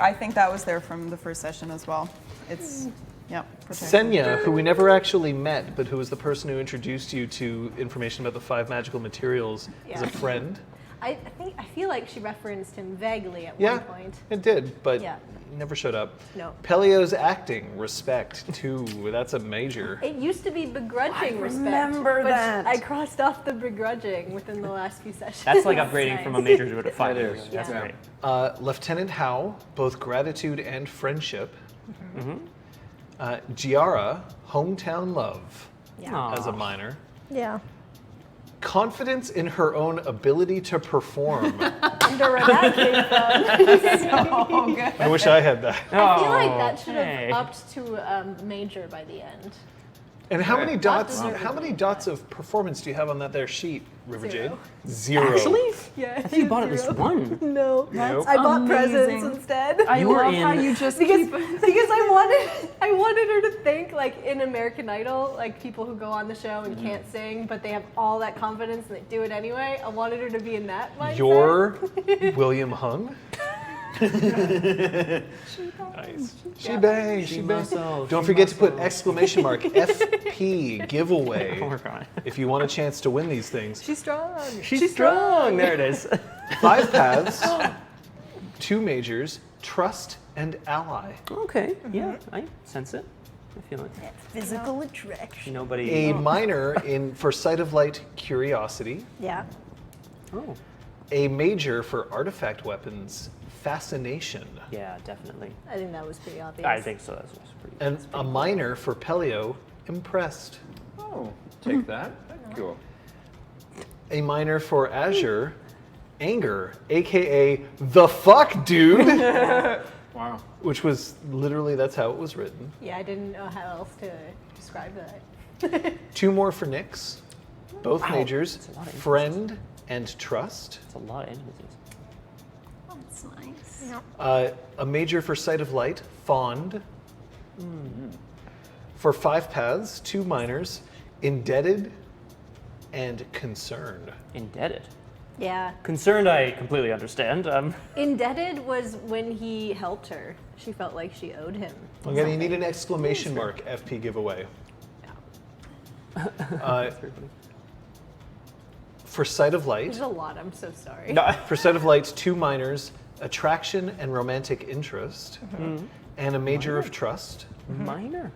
I think that was there from the first session as well. It's, yeah, Protection. Senya, who we never actually met, but who was the person who introduced you to information about the 5 magical materials as a Yeah. friend. I feel like she referenced him vaguely at Yeah, one point. it did, but Yeah. never showed up. No. Pellio's acting, respect, 2. That's a major. It used to be begrudging respect. remember but that. I crossed off the begrudging within the last few sessions. That's like upgrading from a major to a five. It is. That's Yeah. great. Lieutenant Howe, both gratitude and friendship. Giara, hometown love Yeah. as a minor. Yeah. Confidence in her own ability to perform. Wonder where that came from. Oh, good. I wish I had that. I feel like that should have Okay. upped to major by the end. And how many dots? deservedly, How many dots of performance do you have on that there sheet, River Jade? 0. 0. Actually? Yeah. I think you bought at least one. No. Nope. I bought amazing. presents instead. I You were love how in- you just because keep I wanted her to think like in American Idol, like people who go on the show and can't sing, but they have all that confidence and they do it anyway. I wanted her to be in that mindset. You're William Hung. Nice. She bang, she bang. muscle, Don't she forget to put muscle. exclamation mark FP giveaway I'll work on it. if you want a chance to win these things. She's strong. She's strong. There it is. 5 paths, 2 majors, trust and ally. Okay. Yeah, I sense it. I feel it. Physical attraction. Nobody. A minor for sight of light, curiosity. Yeah. Oh. A major for artifact weapons, fascination. Yeah, definitely. I think that was pretty obvious. I think so. That's pretty. And a minor for Pellio, impressed. Oh, take that. Cool. A minor for Azure, anger, aka the fuck dude, Wow. which was literally, that's how it was written. Yeah, I didn't know how else to describe that. 2 more for Nyx, both Wow, majors, that's a lot of friend and trust. It's a lot of intimacies. That's nice. A major for sight of light, fond. For 5 paths, 2 minors, indebted and concerned. Indebted. Yeah. Concerned, I completely understand. Indebted was when he helped her. She felt like she owed him. Again, you need an exclamation mark, FP giveaway. For sight of light, There's a lot. I'm so sorry. No. For sight of light, 2 minors, attraction and romantic interest, and a major of trust. Minor.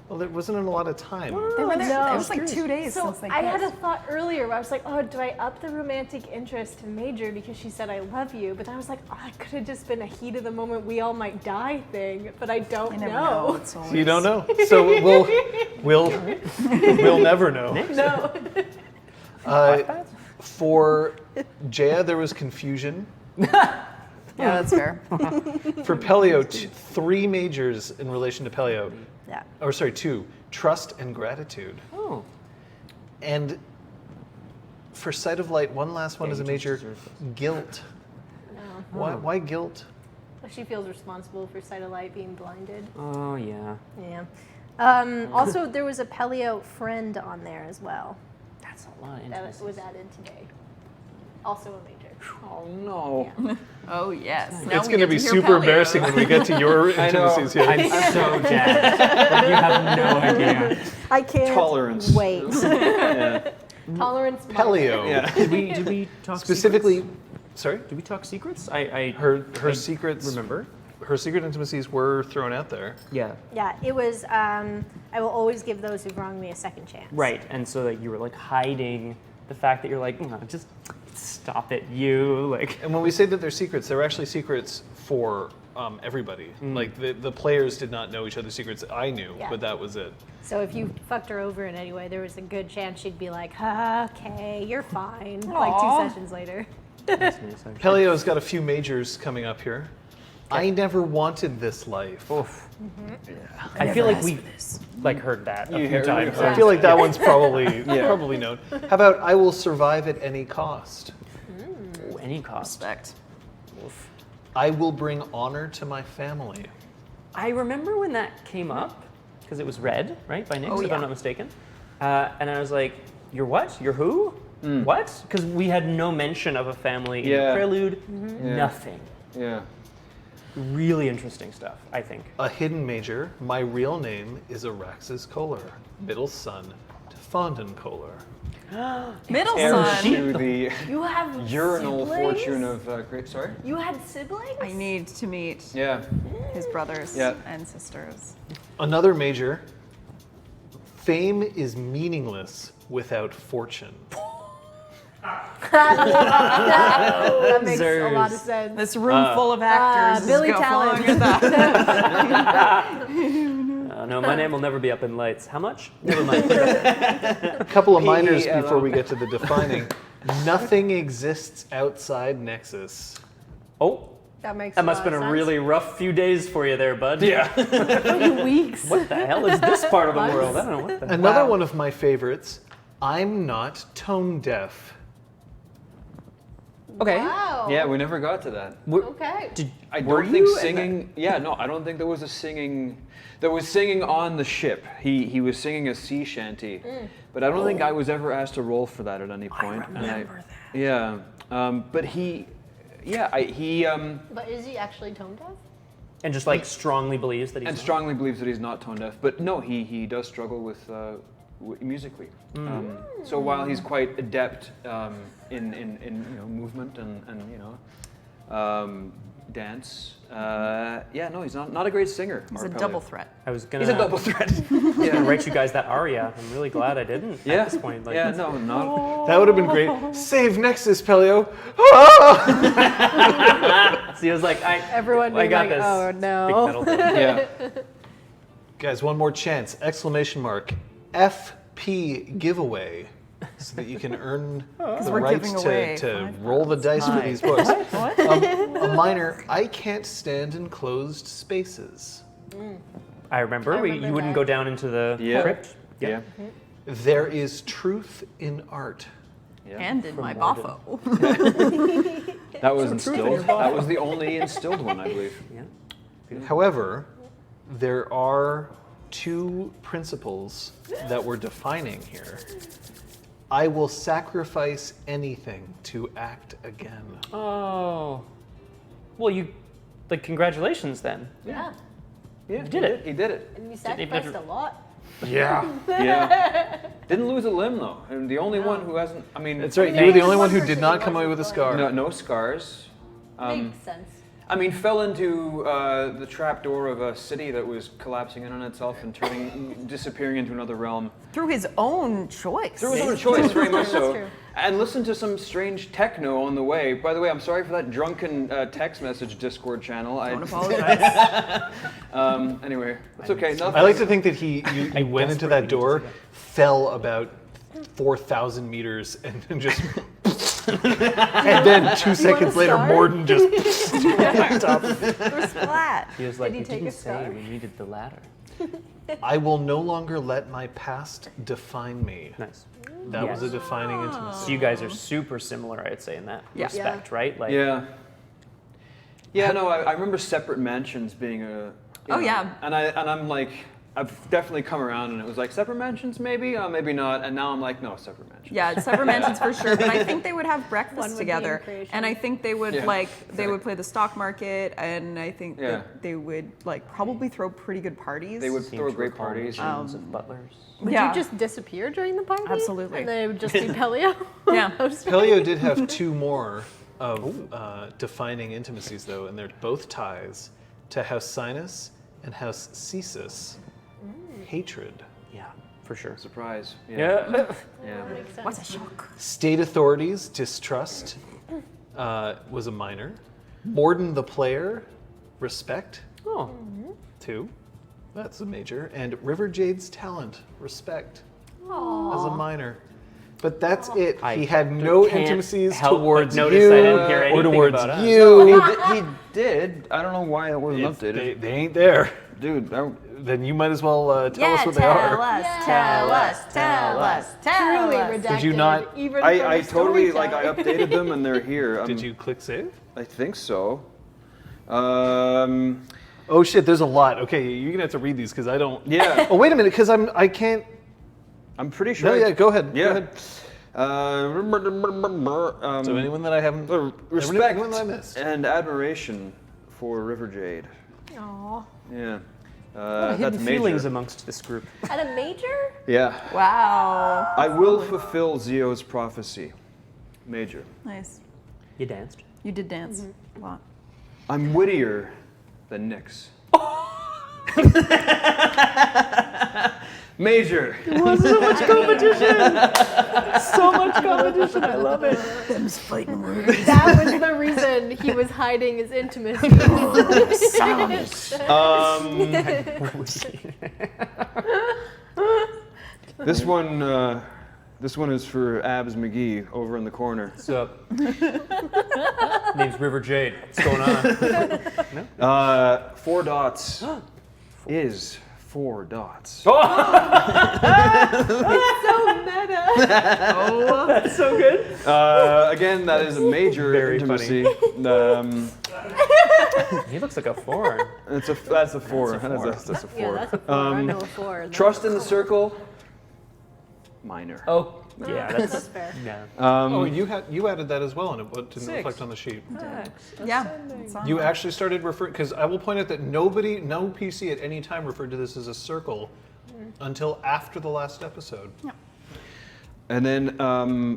Well, there wasn't a lot of time. They were there. No. It was like 2 days So since they I had a kissed. thought earlier where I was like, oh, do I up the romantic interest to major because she said I love you? But then I was like, oh, it could have just been a heat of the moment we all might die thing, but I don't I never know. know. It's always... You don't know, so we'll never know. No. For Jaya, there was confusion. Yeah, that's fair. For Pellio, 3 majors in relation to Pellio. Yeah. Or sorry, 2. Trust and gratitude. Oh. And for sight of light, one last one Yeah, is a you just major, deserve guilt. No. Why guilt? She feels responsible for sight of light being blinded. Oh yeah. Yeah. Also, there was a Pellio friend on there as well. That's a lot of That intimacies. was added today. Also a major. Oh no. Oh yes. It's going to be super embarrassing when we get to your I know. intimacies here. I'm so jazzed. Like, you have no idea. I can't Tolerance. wait. Yeah. Tolerance. Pellio. Yeah. Did we talk Specifically, secrets? sorry? Did we talk secrets? Her I secrets, remember. her secret intimacies were thrown out there. Yeah. Yeah, it was. I will always give those who've wronged me a second chance. Right, and so like you were like hiding the fact that you're like, no, just stop it, you like. And when we say that they're secrets, they're actually secrets for everybody. Like the players did not know each other's secrets. I knew, Yeah. but that was it. So if you fucked her over in any way, there was a good chance she'd be like, okay, you're fine. Like Aw. 2 sessions later. That's nice, actually. Pellio's got a few majors coming up here. I never wanted this life. Oof. I feel like we like heard that a You few heard- times. I feel like that one's probably probably known. How about I will survive at any cost? Ooh, any cost. Respect. Oof. I will bring honor to my family. I remember when that came up because it was read, right, by Nix, Oh, if yeah. I'm not mistaken. And I was like, "You're what? You're who? What?" Because we had no mention of a family in Yeah. the prelude. Yeah. Nothing. Yeah. Really interesting stuff, I think. A hidden major. My real name is Araxes Kohler, middle son to Fondon Kohler. Middle Heir son. to the You have urinal siblings? fortune of great. Sorry. You had siblings? I need to meet Yeah. his brothers Yeah. and sisters. Another major. Fame is meaningless without fortune. That makes a lot of Zers. sense. This room full of actors Billy is Talent. falling at that. No, my name will never be up in lights. How much? Never mind. A couple of minors P.E.L.O. before we get to the defining. Nothing exists outside Nexus. Oh, That makes that must have been a really rough few days for you there, bud. Yeah. weeks. What the hell is this part of the world? I don't know what the Another Wow. one of my favorites. I'm not tone deaf. Okay. Wow. Yeah, we never got to that. Okay. I Were don't think you? singing. Yeah, no, I don't think there was a singing. There was singing on the ship. He was singing a sea shanty, but I don't think I was ever asked to roll for that at any point. remember that. Yeah, but he. Yeah, he But is he actually tone deaf? And just like strongly believes that he's and not. strongly believes that he's not tone deaf. But no, he does struggle with musically. So while he's quite adept in movement and dance, no, he's not a great singer. He's a Mark double Pellio. threat. I was gonna. He's a double threat. I'm gonna write you guys that aria. I'm really glad I didn't Yeah. at this point. Like, Yeah, no, not. That would have been great. Save Nexus, Pellio. See, I was like, Everyone I being got like, this. oh, Big no. metal thing. Yeah. Guys, one more chance. Exclamation mark. FP giveaway. So that you can earn the we're rights giving away to roll the dice for Hi. these books. What? A minor, I can't stand in closed spaces. I remember. I You remember wouldn't that. go down into the Yeah. crypt. Yeah. There is truth in art. Yeah. And in my Morgan. boffo. That was Some truth in instilled. your bottle. That was the only instilled one, I believe. Yeah. However, there are two principles that we're defining here. I will sacrifice anything to act again. Oh. Well, like, congratulations then. Yeah. Yeah, did it. He did it. And you even sacrificed have a lot. Yeah. Yeah. Didn't lose a limb though, and the only one who hasn't. I mean, That's right. Yeah, You were the one only one who person did not who come away wasn't with a blind. scar. No scars. Makes sense. I mean, fell into the trap door of a city that was collapsing in on itself and disappearing into another realm. Through his own choice. Through his own choice, very much That's so. true. And listened to some strange techno on the way. By the way, I'm sorry for that drunken text message Discord channel. Don't apologize. Anyway, it's okay. Nothing. I like to think that he went into that desperately door, need to see fell about 4,000 meters, and then just. And then 2 seconds later, scar? Morden just. Splat. He was like, he "You take a didn't say scar?" we needed the ladder." I will no longer let my past define me. Nice. That was a Yes. defining intimacy. So you guys are super similar, I'd say, in that Yeah. respect, right? Like, Yeah. Yeah, no, I remember separate mansions being a. Oh, yeah. And I'm like, I've definitely come around and it was like separate mansions, maybe, maybe not, and now I'm like, no, separate mansions. Yeah, separate mansions for sure. But I think they would have One breakfast would be together, in creation. and I think they would they would play the stock market, and I think Yeah. that they would like probably throw pretty good parties. They would Seem throw to great recall parties. mentions of butlers. Would Yeah. you just disappear during the party? Absolutely. And then it would just be Pellio? Yeah. Pellio did have 2 more of defining intimacies, though, and they're both ties to House Sinus and House Cesis. Hatred. Yeah, for sure. Surprise. Yeah. Yeah. Makes sense. What a shock. State authorities, distrust, was a minor. Morden the player, respect, Oh, 2. That's a major. And River Jade's talent, respect, Aw. as a minor. But that's it. I He had no can't intimacies help but towards notice you I didn't hear or anything towards about us. you. He did. I don't know why it wasn't updated. They ain't there. Dude, Then you might as well tell us what they are. Tell us, tell Truly us. redacted. Did you not- Even I for totally, like, I Storyteller. updated them and they're here. Did you click save? I think so. Oh shit, there's a lot. Okay, you're gonna have to read these because I don't. Yeah. Oh wait a minute, because I can't. I'm pretty sure. No, yeah, go ahead. Yeah. Go ahead. So So anyone that I haven't. respect Anyone that I missed. and admiration for River Jade. Aw. Yeah. hidden That's major. feelings amongst this group. At a major? Yeah. Wow. I will fulfill Zio's prophecy. Major. Nice. You danced. You did dance a lot. I'm wittier than Nyx. Major. So much competition. I love it. Them's fighting words. That was the reason he was hiding his intimacy. This one is for Abs McGee over in the corner. What's up? Name's River Jade. What's going on? 4 dots is 4 dots. So meta. That's so good. Again, that is a major Very intimacy. He looks like a foreign. That's a 4. That's a 4. Yeah, that's a 4. I know a 4. Trust in the circle. Minor. Oh, yeah, That's that's fair. yeah. Oh, you added that as well, and it didn't 6. reflect on the sheet. Yeah. it's on You there. actually started referring, because I will point out that no PC at any time referred to this as a circle until after the last episode. And then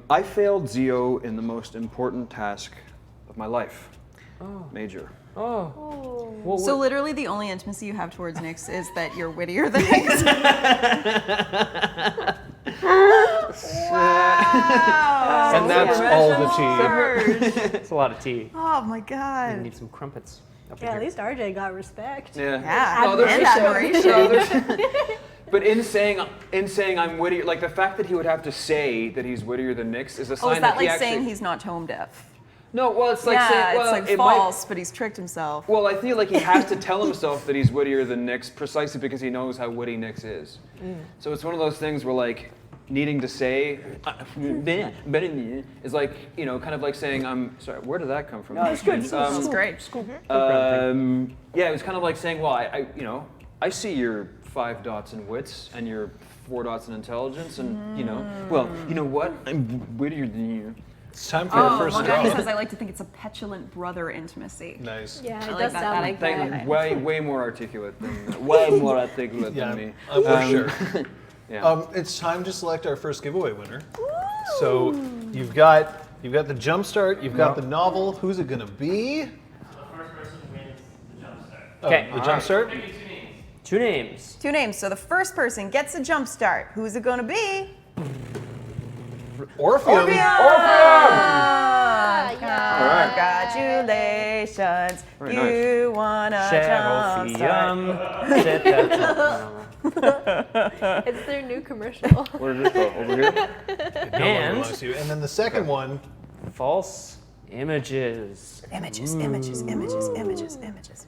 I failed Zio in the most important task of my life. Major. Oh. Oh. Well, So literally the only intimacy you have towards Nyx is that you're wittier than Nyx. Wow. And that's all the tea. it's a lot of tea. Oh my We god. need some crumpets. Up in Yeah, at here. least RJ got respect. Yeah. Yeah. No, there's and just- admiration. no, there's- but in saying I'm wittier, like the fact that he would have to say that he's wittier than Nyx is a sign Oh, is that he like actually. saying he's not tone deaf? No, well, it's like yeah, saying, well, it's like it might- false, but he's tricked himself. Well, I feel like he has to tell himself that he's wittier than Nyx precisely because he knows how witty Nyx is. So it's one of those things where like needing to say is like, you know, kind of like saying I'm sorry, where did that come from? No, it's good. That's great. Yeah, it was kind of like saying, well, I you know, I see your 5 dots in wits and your 4 dots in intelligence, and you know, well, you know what? I'm wittier than you. It's time for our first One draw. guy says I like to think it's a petulant brother intimacy. Nice. Yeah, it I like does that. sound That like Thank that. you. Way more articulate than Yeah, me. for sure. Yeah. It's time to select our first giveaway winner. So you've got the jumpstart, you've got the novel. Who's it gonna be? The first person wins the jump start. Okay. The jumpstart. Maybe 2 names. 2 names. 2 names. So the first person gets a jump start. Who's it going to be? Orpheum. Congratulations. Very You won a jump start. It's their new commercial. Where did it go? Over here? No one And belongs to you. And then the second one. false images. Images, images, images, images, images.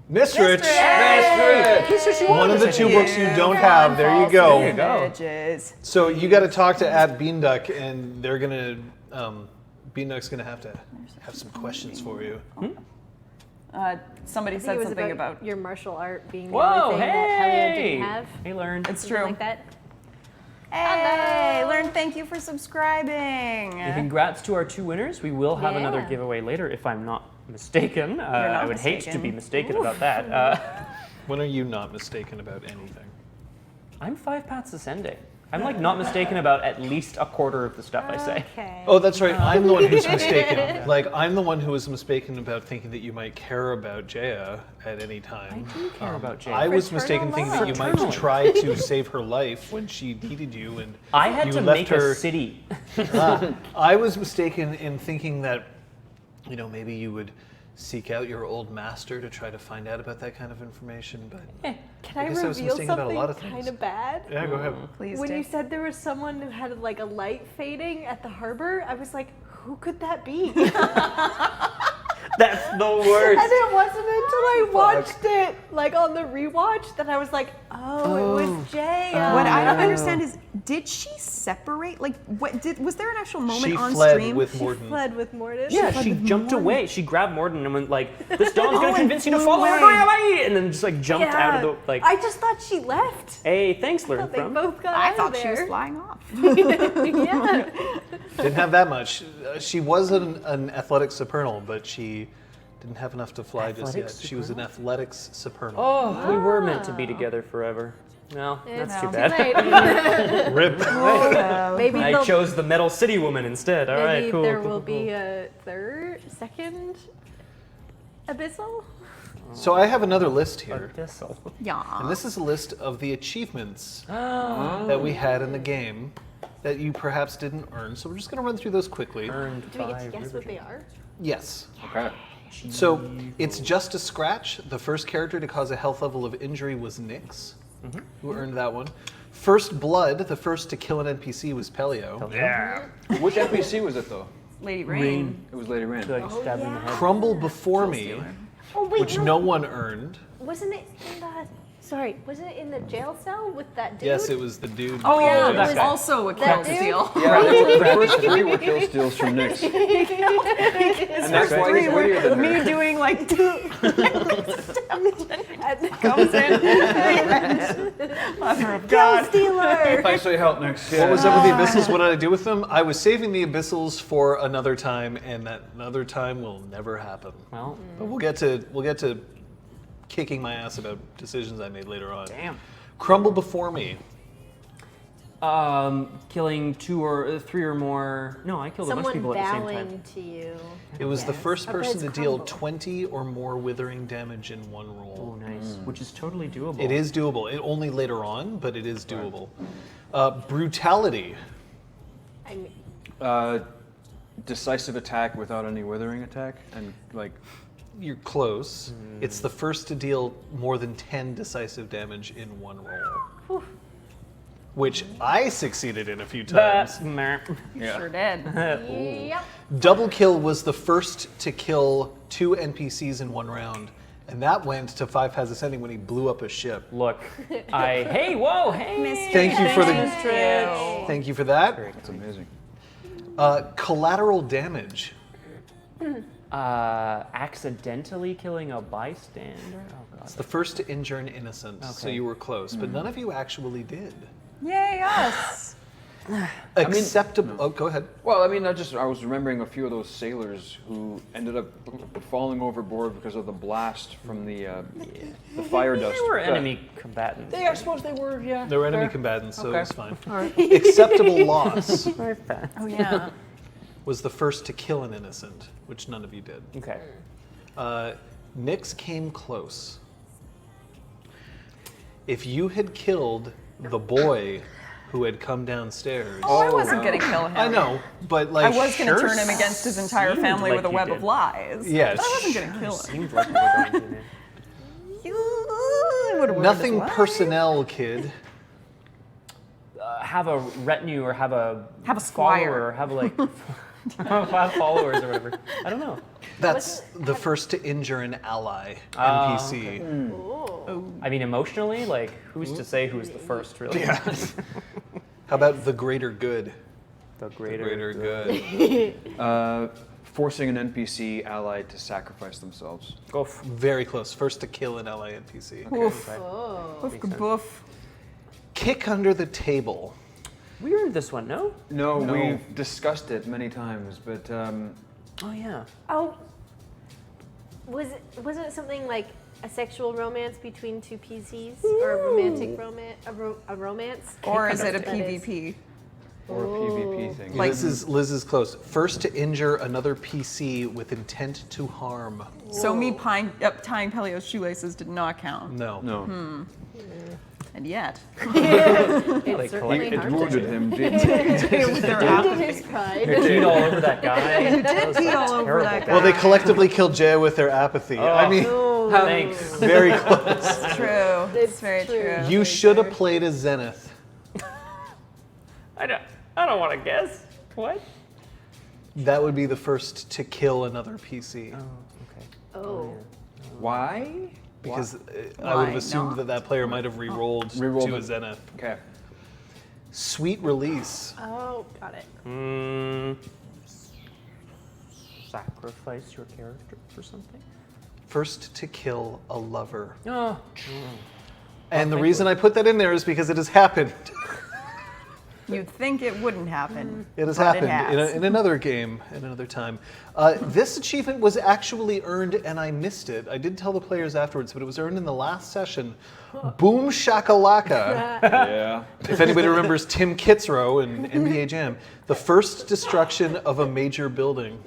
Miss Rich. Miss One of the 2 books you don't have. There you go. There you go. Images. So you got to talk to Beanduck, and they're gonna. Beanduck's gonna have to have some questions for you. Somebody I think said it was something about your martial art being the Whoa, only thing that Pellio hey! didn't have. He learned. It's Something true. like that. Hey, Learn, thank you for subscribing. And congrats to our 2 winners. We will have another Yeah. giveaway later, if I'm not mistaken. I would hate to be mistaken about that. When are you not mistaken about anything? I'm 5 paths ascending. I'm like not mistaken about at least a quarter of the stuff I say. Okay. Oh, that's right. I'm the one who's mistaken. Like, I'm the one who was mistaken about thinking that you might care about Jaya at any time. I do care about Jaya. I was Fraternal mistaken thinking that you might love. try to save her life when she needed you, and I had you to left make her. a city. I was mistaken in thinking that, you know, maybe you would seek out your old master to try to find out about that kind of information, but Can I guess I was reveal mistaken about a lot of something things. kind of bad? yeah, go ahead. Please When do. you said there was someone who had like a light fading at the harbor, I was like, who could that be? That's the And worst. it wasn't until I watched it, like on the rewatch, that I was like, oh, it was Jaya. What I don't understand is, did she separate? Like, was there an actual moment She on fled stream? with She Morden. fled with Morden. Yeah, she jumped away. She grabbed Morden and went like, "This dawn's gonna and convince you to flew follow her, away. go away!" And then just like jumped out of the like. I just thought she left. Hey, thanks, learn They from. both got I out thought of she was there. flying off. Yeah. Didn't have that much. She was an athletics supernal, but she didn't have enough to fly just yet. Athletics She was an athletics supernal. Oh, we were meant to be together forever. No, that's too Too bad. late. Rip. Maybe I they'll- chose the Metal City woman instead. All right, maybe cool. there cool, will cool. be a second abyssal. So I have another list here, Abyssal. Yeah. and this is a list of the achievements that we had in the game that you perhaps didn't earn. So we're just going to run through those quickly. Earned Do we get to by guess River what they are? Yes. Okay. So it's just a scratch. The first character to cause a health level of injury was Nyx, who earned that one. First blood, the first to kill an NPC was Pellio. Yeah. Which NPC was it though? Lady Rain. It was Lady Rain. Like stabbed in the head. Crumble before me, Oh wait, which no one earnred. Wasn't it in the? Sorry, wasn't it in the jail cell with that dude? Yes, it was the dude. Oh yeah, that that was guy. also a That kill dude? steal. Yeah, the first 3 were kill steals from Nyx. And that's why he's wittier than her. Me doing like 2 And comes in. Mother of God. Stealer. Thanks for your help, Nyx. What was up with the abyssals? What did I do with them? I was saving the abyssals for another time, and that another time will never happen. Well, But we'll get to kicking my ass about decisions I made later on. damn. Crumble before me. Killing 2 or 3 or more. No, I killed a bunch of Someone people at the same time. bowing to you. It was the first I bet person it's to deal crumble. 20 or more withering damage in one Oh, roll. nice. Which is totally doable. It is doable. It only later on, but it is doable. Brutality. I mean, Decisive attack without any withering attack, and like You're close. It's the first to deal more than 10 decisive damage in one roll. Which I succeeded in a few times. Sure did. yep. Double kill was the first to kill 2 NPCs in one round. And that went to 5 Has Ascending when he blew up a ship. Look, hey, whoa, hey. Thank you for the. Thank Thank you for that. that's amazing. Collateral damage. Accidentally killing a bystander. Oh god. It's the first to injure an innocent, so Okay. you were close, but none of you actually did. Yay, us. Acceptable. Oh, go ahead. Well, I mean, I was remembering a few of those sailors who ended up falling overboard because of the blast from the fire dust. They were enemy combatants. I suppose they were, yeah. They were enemy Fair. combatants, so Okay. it's fine. Acceptable loss Oh yeah. was the first to kill an innocent, which none of you did. Okay. Nyx came close. If you had killed the boy who had come downstairs, Oh, I wasn't gonna kill him. I know, but like I was gonna sure turn him against his entire seemed family like with a you web did. of lies. Yeah, But I wasn't gonna kill him. Seemed like we were going to, man. I would've ruined nothing his life. personnel, kid. Have a retinue or have a squire. follower or have like 5 followers or whatever. I don't know. That's the first to injure an ally NPC. I mean, emotionally, like who's to say who's the first, really? Yeah. How about the greater good? The The greater. greater good. forcing an NPC ally to sacrifice themselves. Goof. Very close. First to kill an ally NPC. Oof. Oh. Boof, boof. Kick under the table. We earned this one, no? No, No. we've discussed it many times, but Oh, yeah. Oh. Wasn't it something like a sexual romance between two PCs or a romantic romance? A romance? Or is it a That is. PvP? or a PvP thing. Like- Liz is close. First to injure another PC with intent to harm. So me tying Pellio's shoelaces did not count. No. No, And yet. It certainly it harmed wounded him. him deeply. With their It apathy. did his pride. Peed all over that guy. You did pee all over that guy. Well, they collectively killed Jay with their apathy. I mean, Thanks. very close. It's true. It's very true. You should have played as Zenith. I don't want to guess. What? That would be the first to kill another PC. Oh, okay. Oh. Why? Because I Why would have assumed not? that player might have re-rolled Re-rolled to a it. Zenith. Okay. Sweet release. Oh, got it. Sacrifice your character for something? First to kill a lover. Oh. And the reason I put that in there is because it has happened. You'd think it wouldn't happen. It has but happened has. in another game, at another time. This achievement was actually earned, and I missed it. I did tell the players afterwards, but it was earned in the last session. Boom shakalaka. Yeah. If anybody remembers Tim Kitzrow in NBA Jam, the first destruction of a major building.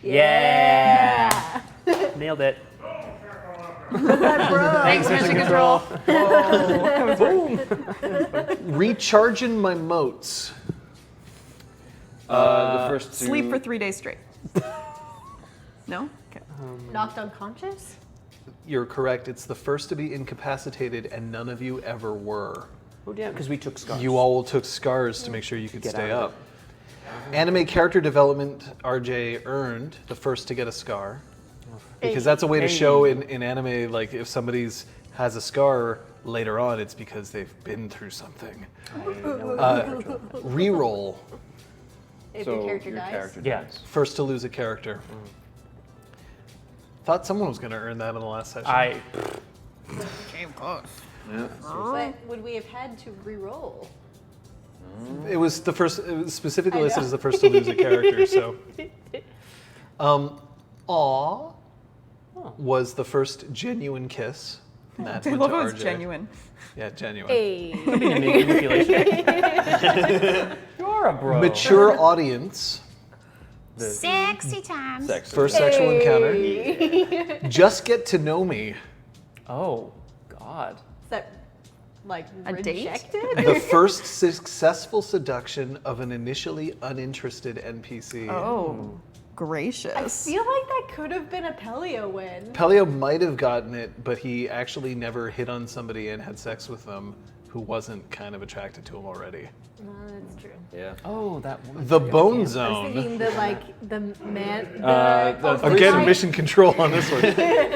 Yeah. Nailed it. Thanks, Mission Control. Recharging my moats. The first two. Sleep for 3 days straight. No? Okay. Knocked unconscious? You're correct. It's the first to be incapacitated, and none of you ever were. Oh, damn, because we took scars. You all took scars to make sure you could Get stay out of up. Anime character development, RJ earned the first to get a scar. Because that's a way to show in anime, like if somebody's has a scar later on, it's because they've been through something. Reroll, If So your character your dies? character Yeah. dies. first to lose a character. Thought someone was going to earn that in the last session. Yeah. But would we have had to re-roll? It was the first, it was specifically I listed know. as the first to lose a character, so. Aw was the first genuine kiss. That I went love to it was RJ. genuine. Yeah, genuine. Hey. You're a bro. Mature audience, Sexy times. Sex. first sexual encounter. Just get to know me. Oh, God. Is that like A date? rejected? The first successful seduction of an initially uninterested NPC. Oh, gracious. I feel like that could have been a Pellio win. Pellio might have gotten it, but he actually never hit on somebody and had sex with them who wasn't kind of attracted to him already. No, that's true. Yeah. Oh, that woman. The Bone I was Zone. thinking the man. Again, mission control on this one.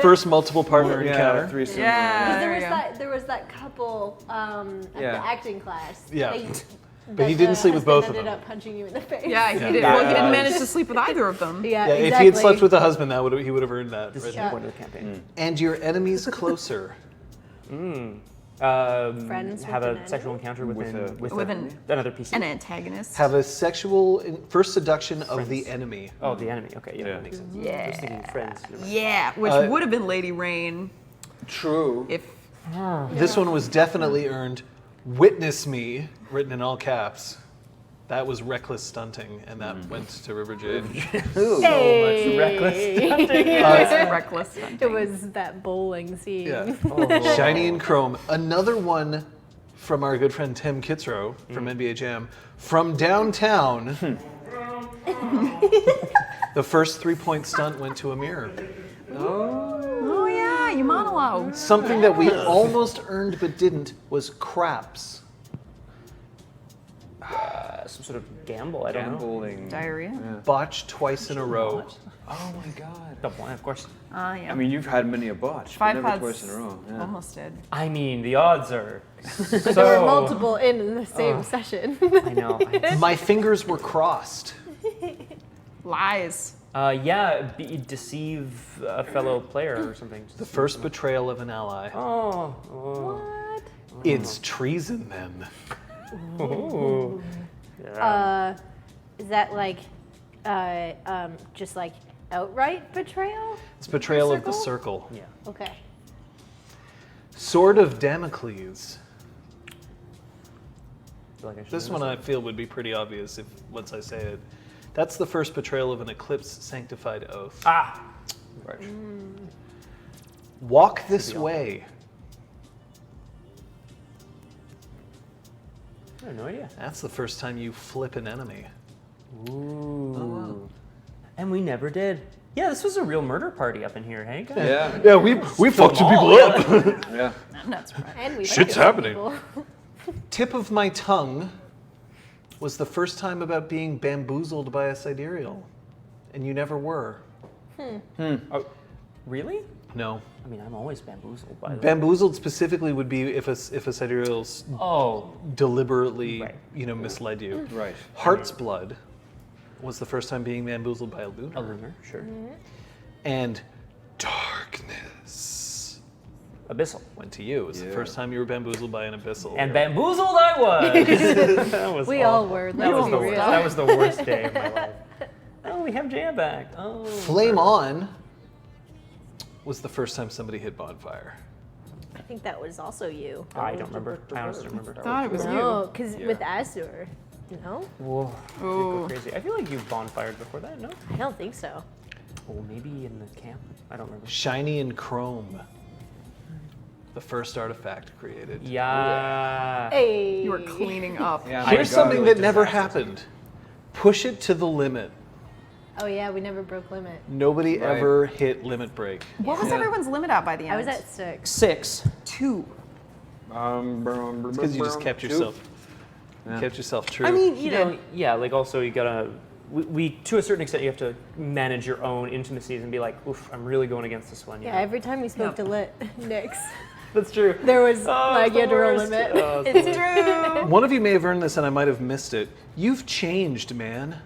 First multiple partner Yeah, encounter. threesome. Yeah. There was that couple at Yeah. the acting class. Yeah. But he didn't sleep with both of ended them. up punching you in the face. Yeah, he Yeah. did. Well, he didn't manage to sleep with either of them. Yeah, Yeah, exactly. if he had slept with a husband, he would have earned that. This right is there. the point of the campaign. And your enemies closer. Friends have with a an sexual enemy? encounter with With another PC. An antagonist. Have a first seduction of the enemy. Oh, the enemy. Okay, yeah, Yeah. that makes sense. Yeah. I was thinking friends. Never mind. Yeah, which would have been Lady Rain True. if. This one was definitely earned. Witness me, written in all caps. That was reckless stunting, and that went to River Jade. Hey. It's reckless. It was that bowling scene. Yeah. Shiny and Chrome. Another one from our good friend Tim Kitzrow from NBA Jam. From downtown, the first 3-point stunt went to Amir. Oh yeah, you monologue. Something that we almost earned but didn't was craps. Some sort of gamble. I don't know. Gambling. Diarrhea. Botched twice in a row. Oh my god. Double, of course. Yeah. I mean, you've had many a botch, but Five never pads twice in a row. Yeah. almost did. I mean, the odds are so. There were multiple in the same session. I know. My fingers were crossed. Lies. Deceive a fellow player or something. The first betrayal of an ally. What? It's treason then. Oh. Is that like, just like outright betrayal? It's betrayal of the circle. Yeah. Okay. Sword of Damocles. Feel like I should This know one I feel would be pretty obvious if once I say it. That's the first betrayal of an eclipse sanctified oath. Ah. Right. Walk this way. I have no idea. That's the first time you flip an enemy. Ooh. And we never did. Yeah, this was a real murder party up in here, hey guys? Yeah. Yeah, we fucked two people up. Yeah. I'm not surprised. And we Shit's fucked happening. people. Tip of my tongue was the first time about being bamboozled by a sidereal. And you never were. Oh, really? No. I mean, I'm always bamboozled by them. Bamboozled specifically would be if a sidereal's Oh. deliberately, Right. misled you. Right. Heart's Blood was the first time being bamboozled by a lunar. A lunar, sure. And darkness Abyssal. went to you. It was the first time you were bamboozled by an abyssal. And bamboozled I was. That was We all awful. were. That Let's was be the real. worst. That was the worst day of my life. Oh, we have Jam back. Oh. Flame On was the first time somebody hit bonfire. I think that was also you. I don't remember. I honestly don't remember. Thought it was No, because Yeah. with Azure, no? Whoa. Did go crazy. I feel like you've bonfired before that, no? I don't think so. Oh, maybe in the camp. I don't remember. Shiny and Chrome. The first artifact created. Yeah. Hey. You were cleaning up. Yeah, my Here's God, something it that was never disastrous. happened. Push it to the limit. Oh yeah, we never broke limit. Nobody Right. ever hit limit break. What was Yeah. everyone's limit at by the end? I was at 6. 6. 2. It's because you just kept yourself. You kept yourself true. I mean, you know, yeah, like also you gotta, we to a certain extent, you have to manage your own intimacies and be like, oof, I'm really going against this one. you Yeah, know? every time we spoke to Nyx, That's true. there was Oh, like it's you had the to roll worst. limit. Oh, it's It's true. one of you may have earned this, and I might have missed it. You've changed, man.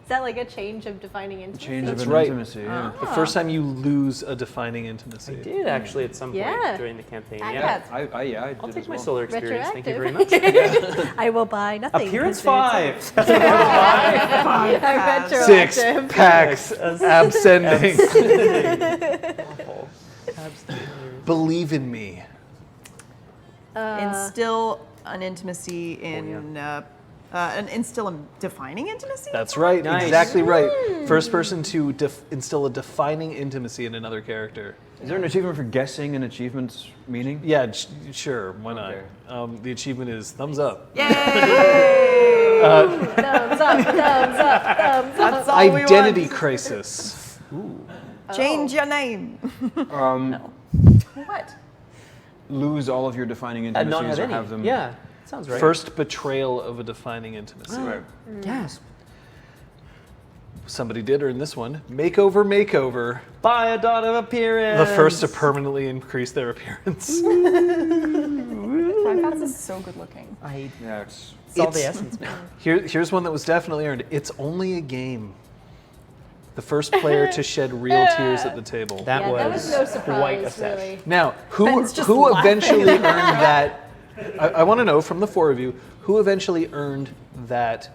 Is that like a change of defining intimacy? Change That's of an right. intimacy. Yeah. The first time you lose a defining intimacy. I did actually at some point Yeah. during the campaign. I Yeah. have. I did I'll take as my well. solar experience. Thank you very Retroactive. much. I will buy nothing. Appearance 'cause 5. it's Five. 6 retroactive. packs absending. Awful. Absolutely. Believe in me. Instill an intimacy in. Instill a defining intimacy? That's right. Nice. Exactly right. First person to instill a defining intimacy in another character. Is there an achievement for guessing an achievement's meaning? Yeah, sure. Why not? Okay. The achievement is thumbs up. Yay! Thumbs up, thumbs up, thumbs up. That's all we Identity want. crisis. Change your name. Um, What? Lose all of your defining Not intimacies have or any. have them. Yeah, sounds right. First betrayal of a defining intimacy. Right. Yes. Somebody did earn this one. Makeover. Buy a dot of appearance. The first to permanently increase their appearance. Podcast is so good looking. Yeah, it's It's all the It's- essence, man. Here's one that was definitely earned. It's only a game. The first player to shed real tears at the table. That Yeah, was, that was no quite a surprise, sesh. really. Now, who Ben's just who laughing. eventually earned that? I want to know from the four of you who eventually earned that.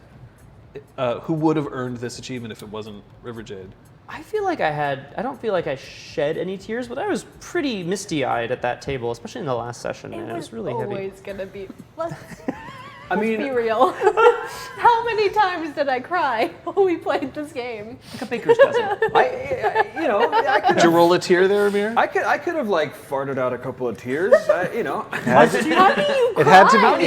Who would have earned this achievement if it wasn't River Jade? I feel like I don't feel like I shed any tears, but I was pretty misty-eyed at that table, especially in the last session, man. It was really heavy. always gonna be. Let's I mean, be real. How many times did I cry when we played this game? Like a baker's dozen. I Did you roll a tear there, Amir? I could have like farted out a couple of tears. It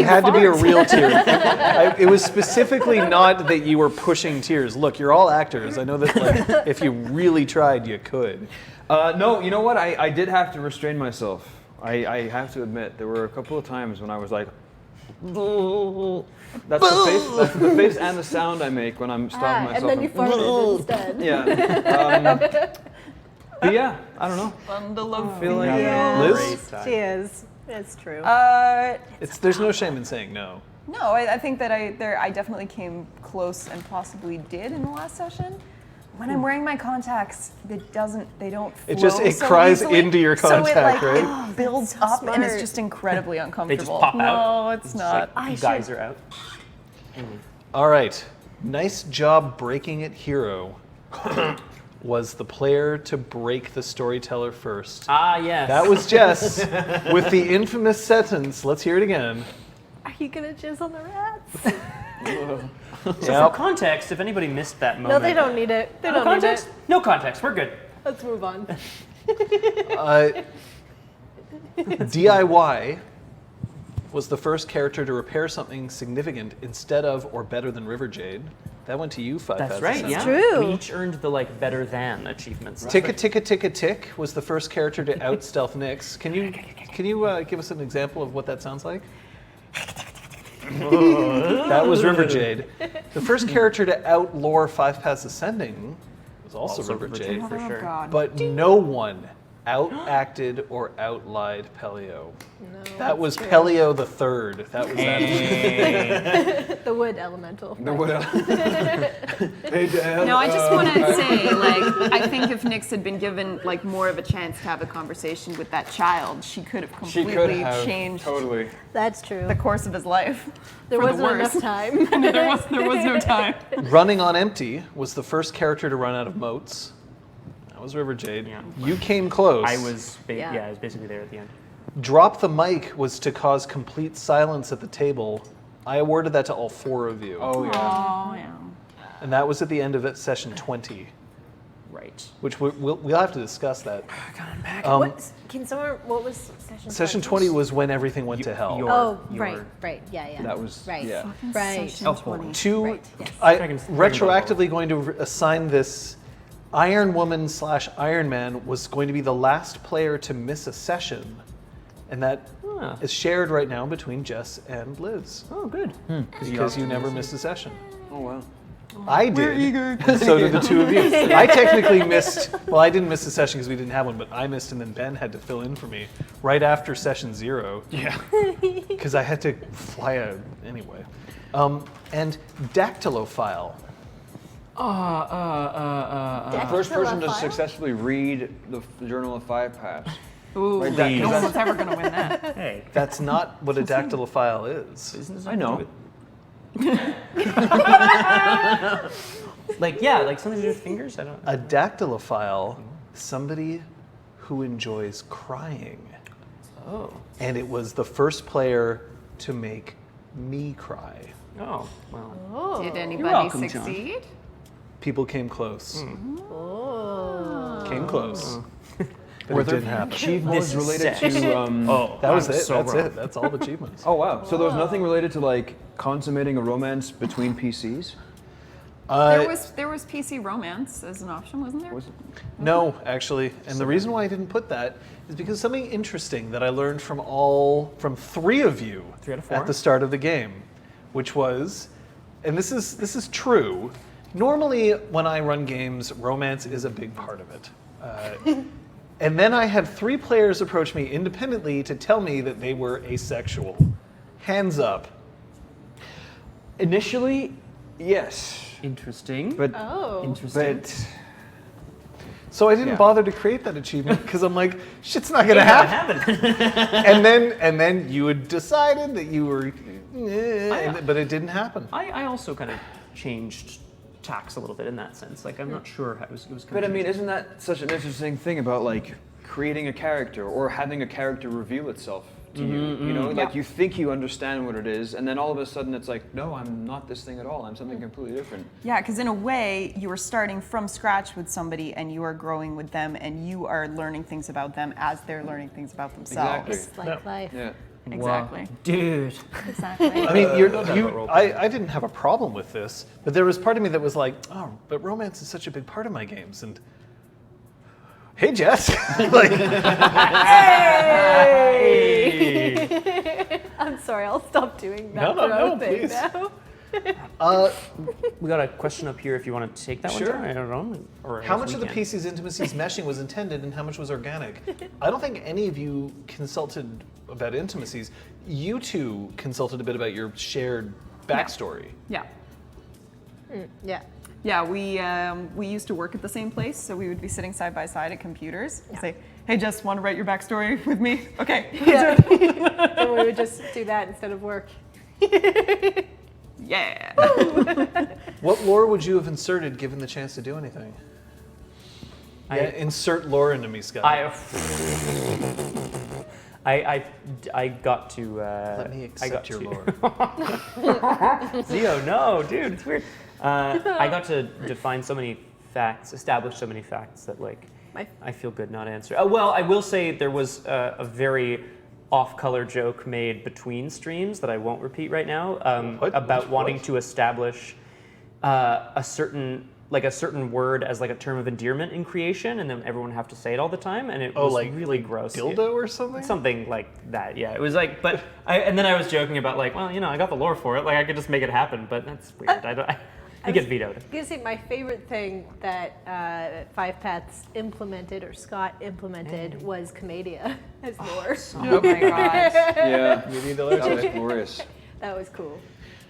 had to be a real tear. It was specifically not that you were pushing tears. Look, you're all actors. I know that like, if you really tried, you could. No, you know what? I did have to restrain myself. I have to admit, there were a couple of times when I was like, that's the face and the sound I make when I'm stopping and myself. then you farted instead. Yeah. But yeah, I don't know. Bundle of Feel like Liz? She is. It's true. There's no shame in saying no. No, I think that I definitely came close and possibly did in the last session. When I'm wearing my contacts, they don't flow It so cries easily. into your So it, contact, like, right? it builds so up and it's smart. just incredibly uncomfortable. pop out. No, it's not. You guys are out. All right. Nice job breaking it, hero. Was the player to break the storyteller first. Ah, yes. That was Jess with the infamous sentence. Let's hear it again. Are you gonna jizz on the rats? So Yep. for context, if anybody missed that moment. No, they don't need it. They No don't need context? it. No context. We're good. Let's move on. DIY was the first character to repair something significant instead of or better than River Jade. That went to you, 5 That's Thousand right. Cents. Yeah. true. We each earned the better than achievements. Ticka Ticka Ticka Tick was the first character to out stealth Nyx. Can you give us an example of what that sounds like? That was River Jade. The first character to out lore 5 Paths Ascending was also River Jade. for sure. God. But no one out-acted or out-lied Pellio. That was Pellio the Third. That was that. The wood elemental. No, what else? Hey, Dad. No, I just want to say, I think if Nyx had been given more of a chance to have a conversation with that child, she could have She completely could have changed totally. That's true. the course of his life. There for the wasn't enough worse. time. there was no time. Running on Empty was the first character to run out of moats. That was River Jade. Yeah. You came close. I was, Yeah. I was basically there at the end. Drop the mic was to cause complete silence at the table. I awarded that to all 4 of you. Oh yeah. Oh, yeah. And that was at the end of it, session 20, Right. which we'll have to discuss that. What was session? Session 20 was when everything went to hell. Oh, your- right, yeah. That was right, yeah. right. Session Elf 20. Two, Right, yes. I Dragon's- retroactively going to assign this Iron Woman / Iron Man was going to be the last player to miss a session, and that is shared right now between Jess and Liz Oh, good. because you never missed a session. Oh wow. I did. So did the 2 of you. I technically missed. Well, I didn't miss a session because we didn't have one, but I missed, and then Ben had to fill in for me right after session 0. Yeah. Because I had to fly out anyway. And Dactylophile. First person to Dactylophile? successfully read the Journal of 5 Paths. Ooh, Right, that- no one's ever going to win that. Hey. That's not what a dactylophile is. I know. Like something to do with fingers? I don't know. A dactylophile, somebody who enjoys crying. Oh. And it was the first player to make me cry. Oh, well. Oh. Did anybody welcome, John. succeed? People came close. Oh. Came close. But Were it there didn't happen. achievements related to? Oh, That was I'm it. so That's wrong. it. That's all the achievements. Oh wow. So there was nothing related to consummating a romance between PCs? There was PC romance as an option, wasn't there? Was it? No, actually. And the reason why I didn't put that is because something interesting that I learned from 3 of you 3 out of 4? at the start of the game, which was, and this is true. Normally, when I run games, romance is a big part of it. And then I had 3 players approach me independently to tell me that they were asexual. Hands up. Initially, yes. Interesting. But Oh. Interesting. but So I didn't Yeah. bother to create that achievement because I'm like, shit's not gonna happen. and then you had decided that you were, but it didn't happen. I also kind of changed tacks a little bit in that sense. I'm not sure how it was kind But I of mean, isn't that such an interesting thing about creating a character or having a character reveal itself to you? You know, you think you understand what it is, and then all of a sudden it's like, no, I'm not this thing at all. I'm something completely different. Yeah, because in a way, you are starting from scratch with somebody and you are growing with them and you are learning things about them as they're learning things about themselves. Exactly. It's like life. Yeah. Exactly. dude. Exactly. I mean, role I didn't have a problem with this, but there was part of me that was like, oh, but romance is such a big part of my games, and hey, Jess, I'm sorry, I'll stop doing that No, thing please. now. We got a question up here if you want to take that Sure. one, John. I don't know. Or I how guess much we of the can. PC's intimacies meshing was intended, and how much was organic? I don't think any of you consulted about intimacies. You 2 consulted a bit about your shared backstory. Yeah. Yeah. Yeah, we used to work at the same place, so we would be sitting side by side at computers. And say, hey, Jess, want to write your backstory with me? Okay. Yeah. And we would just do that instead of work. Yeah. What lore would you have inserted given the chance to do anything? Insert lore into me, Scott. I got to. Let me accept your lore. Zio, no, dude, it's weird. I got to define so many facts, establish so many facts that I feel good not answering. Well, I will say there was a very off-color joke made between streams that I won't repeat right now about wanting to establish a certain word as like a term of endearment in creation, and then everyone have to say it all the time, and it was like really gross. Dildo or something? Something like that, yeah. It was like, and then I was joking about like, well, I got the lore for it, like I could just make it happen, but that's weird. I get vetoed. I'm gonna say my favorite thing that Five Paths implemented or Scott implemented was Commedia as lore. Oh my gosh. Yeah, You need to that was glorious. That was cool.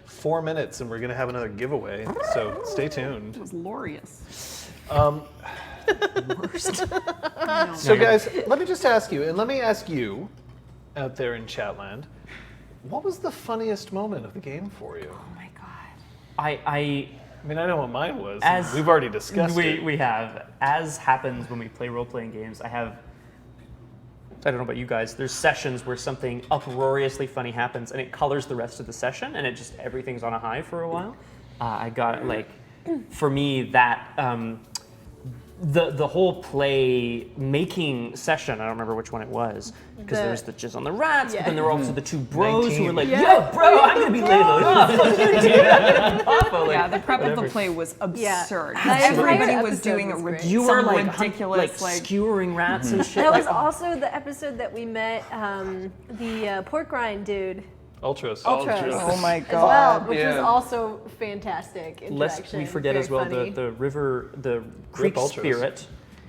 4 minutes, and we're gonna have another giveaway. So stay tuned. It was glorious. Worst. So guys, let me just ask you, and let me ask you, out there in Chatland, what was the funniest moment of the game for you? Oh my god. I mean, I know what mine was. As We've already discussed it. We have. As happens when we play role-playing games, I don't know about you guys, there's sessions where something uproariously funny happens and it colors the rest of the session and everything's on a high for a while. I got for me that the whole play making session, I don't remember which one it was, because there was the jizz on the rats, but then there were also the two bros who were like, yo, bro, I'm gonna be Layla. Oh, fuck you, dude. Yeah, the prep of the play was absurd. That Everybody entire was doing episode was great. You were like ridiculous, skewering rats and shit. That was also the episode that we met the pork rind dude. Ultras. Ultras. Oh my As well, god. which was Yeah. also fantastic interaction. Lest we forget Very as well funny. the creek Ultras. spirit,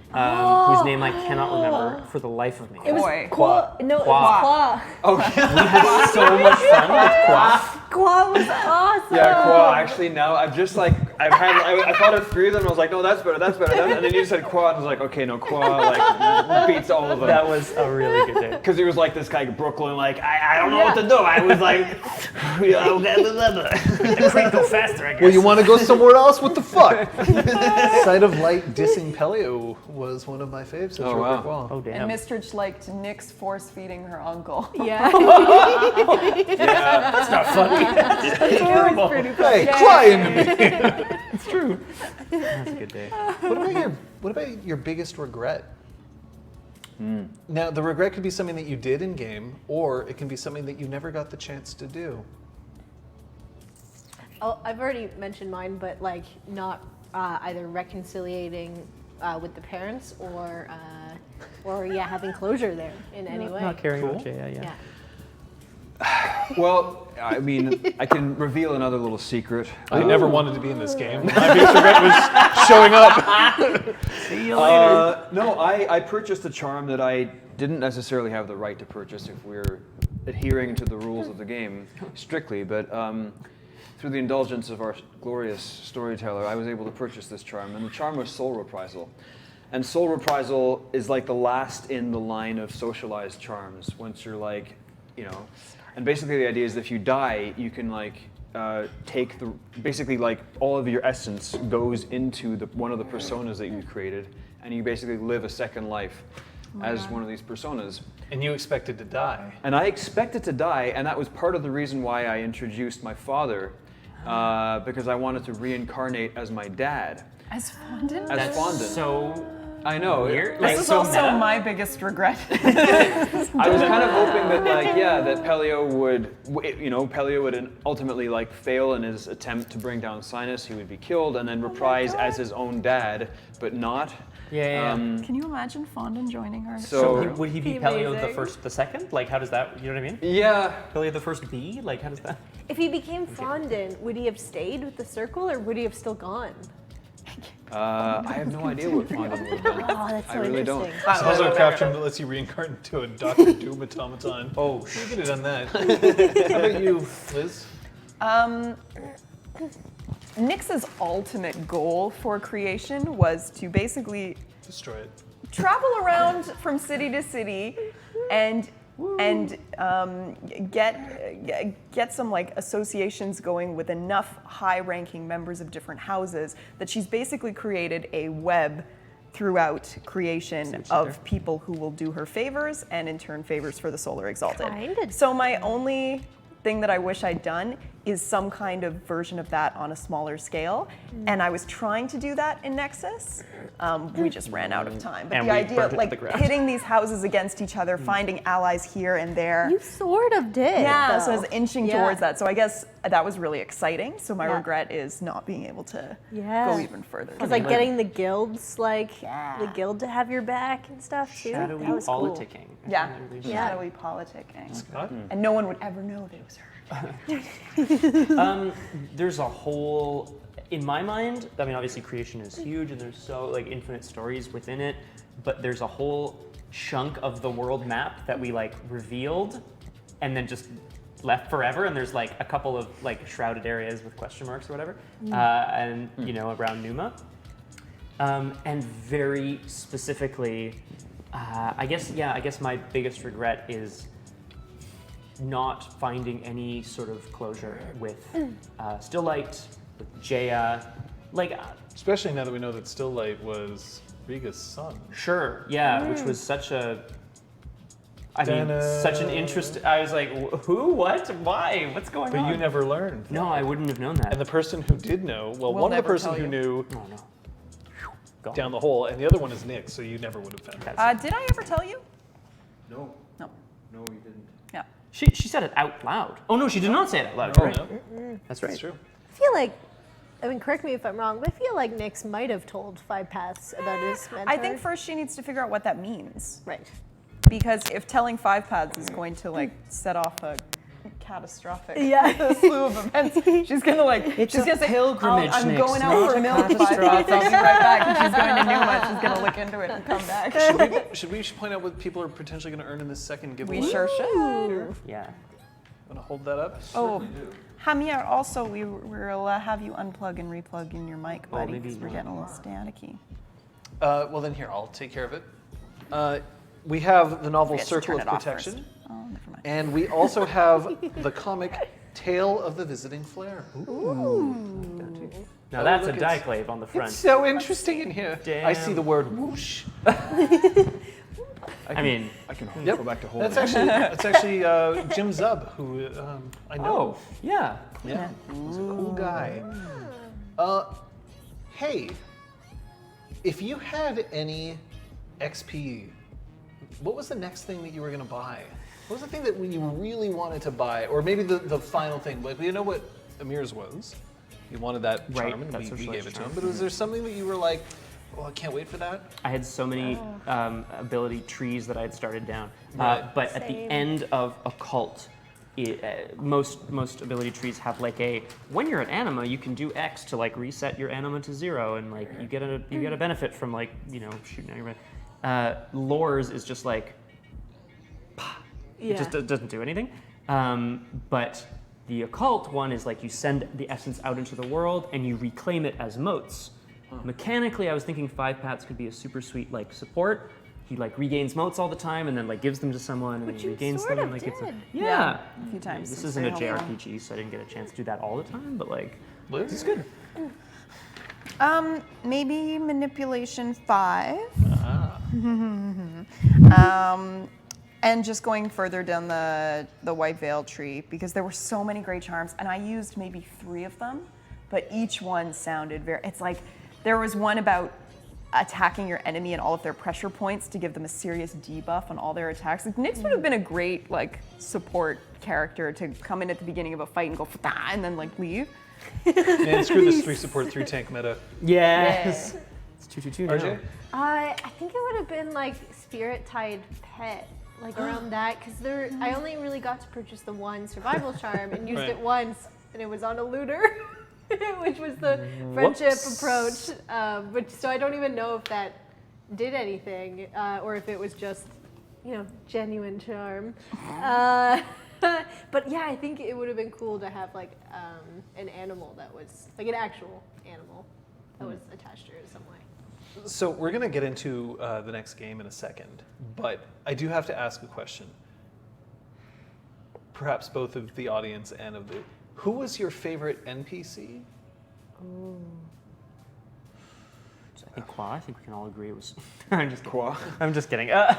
whose name I cannot remember for the life of me. It was Boy. Qua. No, it Qua. was Qua. We had so much fun with Quaff. Qua was awesome. Yeah, Qua. Actually, now I thought of three of them. And I was like, no, that's better. And then you said Qua, and I was like, okay, no, Qua beats all of them. That was a really good day. Because he was like this guy Brooklyn, like I don't know what to do. I was like, The creek go faster, I guess. Well, you want to go somewhere else? What the fuck? Sight of Light dissing Pellio was one of my faves. Oh, wow. Well. Oh damn. And Mistrich liked Nyx force feeding her uncle. Yeah. That's not funny. It was pretty Hey, funny. cry into me. It's true. That's a good day. What about your biggest regret? Now, the regret could be something that you did in game, or it can be something that you never got the chance to do. I've already mentioned mine, but like not either reconciliating with the parents or having closure there in any way. Not caring Cool. about Jaya, yeah. Yeah. Well, I mean, I can reveal another little secret. I never wanted to be in this game. My biggest regret was showing up. See you later. No, I purchased a charm that I didn't necessarily have the right to purchase if we're adhering to the rules of the game strictly, but through the indulgence of our glorious storyteller, I was able to purchase this charm, and the charm was Soul Reprisal. And Soul Reprisal is like the last in the line of socialized charms. Once you're like, and basically the idea is if you die, you can take basically all of your essence goes into one of the personas that you created, and you basically live a second life as one of these personas. And you expected to die. And I expected to die, and that was part of the reason why I introduced my father, because I wanted to reincarnate as my dad. As fondant? As fondant. So I know. weird. This is so also meta. my biggest regret. I was kind of hoping that, that Pellio would ultimately fail in his attempt to bring down Sinus. He would be killed and then reprise as his own dad, but not. Yeah. Can you imagine Fondant joining our So So would he be Be Pellio the amazing. first, the second? Like, how does that? You know what I mean? yeah, Pellio the first B? Like, how does that? If he became fondant, would he have stayed with the circle or would he have still gone? I have no idea what fondant would have done. Oh, that's so I really don't. interesting. There's also a caption that lets you reincarnate into a Dr. Doom automaton. Oh, You could have done that. How about you, Liz? Nix's ultimate goal for creation was to basically Destroy it. travel around from city to city and get some like associations going with enough high-ranking members of different houses that she's basically created a web throughout creation of people who will do her favors and in turn favors for the Solar Exalted. Kinda. So my only thing that I wish I'd done is some kind of version of that on a smaller scale, and I was trying to do that in Nexus. We just ran out of time. But And the we idea burned of it to like the ground. hitting these houses against each other, finding allies here and there. You sort of did. Yeah, so I though. was inching Yeah. towards that. So I guess that was really exciting. So my Yeah. regret is not being able to Yeah. go even further. Because like getting the guilds, like the guild to have your back and stuff too. Shadowy That was cool. politicking. I Yeah, find that really Yeah. shadowy politicking. Scott? And no one would ever know that it was her. There's a whole, in my mind, I mean, obviously creation is huge and there's so like infinite stories within it, but there's a whole chunk of the world map that we like revealed and then just left forever, and there's like a couple of like shrouded areas with question marks or whatever, and you know, around Numa. And very specifically, I guess my biggest regret is not finding any sort of closure with Still Light, with Jaya, like Especially now that we know that Still Light was Riga's son. sure, yeah, which was such a, I mean, such an interest. I was like, who, what, why, what's going on? But you never learned. No, I wouldn't have known that. And the person who did know, well, We'll one of the never person tell who you. knew Oh no. Gone. down the hole, and the other one is Nick, so you never would have found it. Did I ever tell you? No, No. no, you didn't. Yeah. She said it out loud. Oh no, she did not say it out loud. Oh, right? no? That's right. That's true. I feel like, I mean, correct me if I'm wrong, but I feel like Nyx might have told Five Paths about his mentor. I think first she needs to figure out what that means. Right. Because if telling Five Paths is going to like set off a catastrophic Yeah. slew of events, she's gonna like, It's she's a gonna say, pilgrimage, I'm Nyx, going out not for a milk, Five Paths, I'll be right back. And she's going to Numa, she's gonna look into it and come back. Should we point out what people are potentially going to earn in this second giveaway? We sure should. Yeah. Want to hold that up? Oh, Amir, also we'll have you unplug and replug in your mic, Oh, buddy, maybe because we're not. getting a little staticky. Well, then here, I'll take care of it. We have the novel Forget to Circle turn of it off Protection, first. Oh, never mind. and we also have the comic Tale of the Visiting Flare. Now that's a look, it's- diclave on the front. It's so interesting in here. I see Damn. the word whoosh. I mean, I can Yep. go back to holding. That's actually Jim Zub, who I know. oh yeah. Yeah, he's a cool guy. Hey, if you had any XP, what was the next thing that you were gonna buy? What was the thing that you really wanted to buy, or maybe the final thing? Like, you know what Amir's was? He wanted that Right, charm, and that we socialized gave it to him. charm. But was there something that you were like, "Oh, I can't wait for that"? I had so many ability trees that I had started down. Right. But at the Same. end of Occult, most ability trees have like a, when you're at anima, you can do X to like reset your anima to 0, and like you get a benefit from like, you know, shooting at your Lores is just like, Yeah. it just doesn't do anything. But the Occult one is like you send the essence out into the world and you reclaim it as motes. Mechanically, I was thinking Five Paths could be a super sweet like support. He like regains motes all the time and then like gives them to someone and Which then you regains sort them. of And, like, did. yeah. A few times. This It's isn't a very helpful. JRPG, so I didn't get a chance to do that all the time. But like, Liz? it's good. Maybe manipulation 5. And just going further down the White Veil tree, because there were so many great charms, and I used maybe 3 of them, but each one sounded very, it's like, there was one about attacking your enemy and all of their pressure points to give them a serious debuff on all their attacks. Like, Nyx would have been a great like support character to come in at the beginning of a fight and go "Fah," and then like leave. Man, screw this 3 support 3 tank meta. Yes. It's 2/2/2 now. RJ? I think it would have been like Spirit Tide Pet, like around that, because I only really got to purchase the one survival charm and used Right. it once, and it was on a looter, which was the friendship Whoops. approach. So I don't even know if that did anything, or if it was just, genuine charm. But yeah, I think it would have been cool to have like an animal that was like an actual animal that was attached to her in some way. So we're going to get into the next game in a second, but I do have to ask a question. Perhaps both of the audience and of the... Who was your favorite NPC? I think Qua. I think we can all agree it was. I'm just kidding. Qua? I'm just kidding. It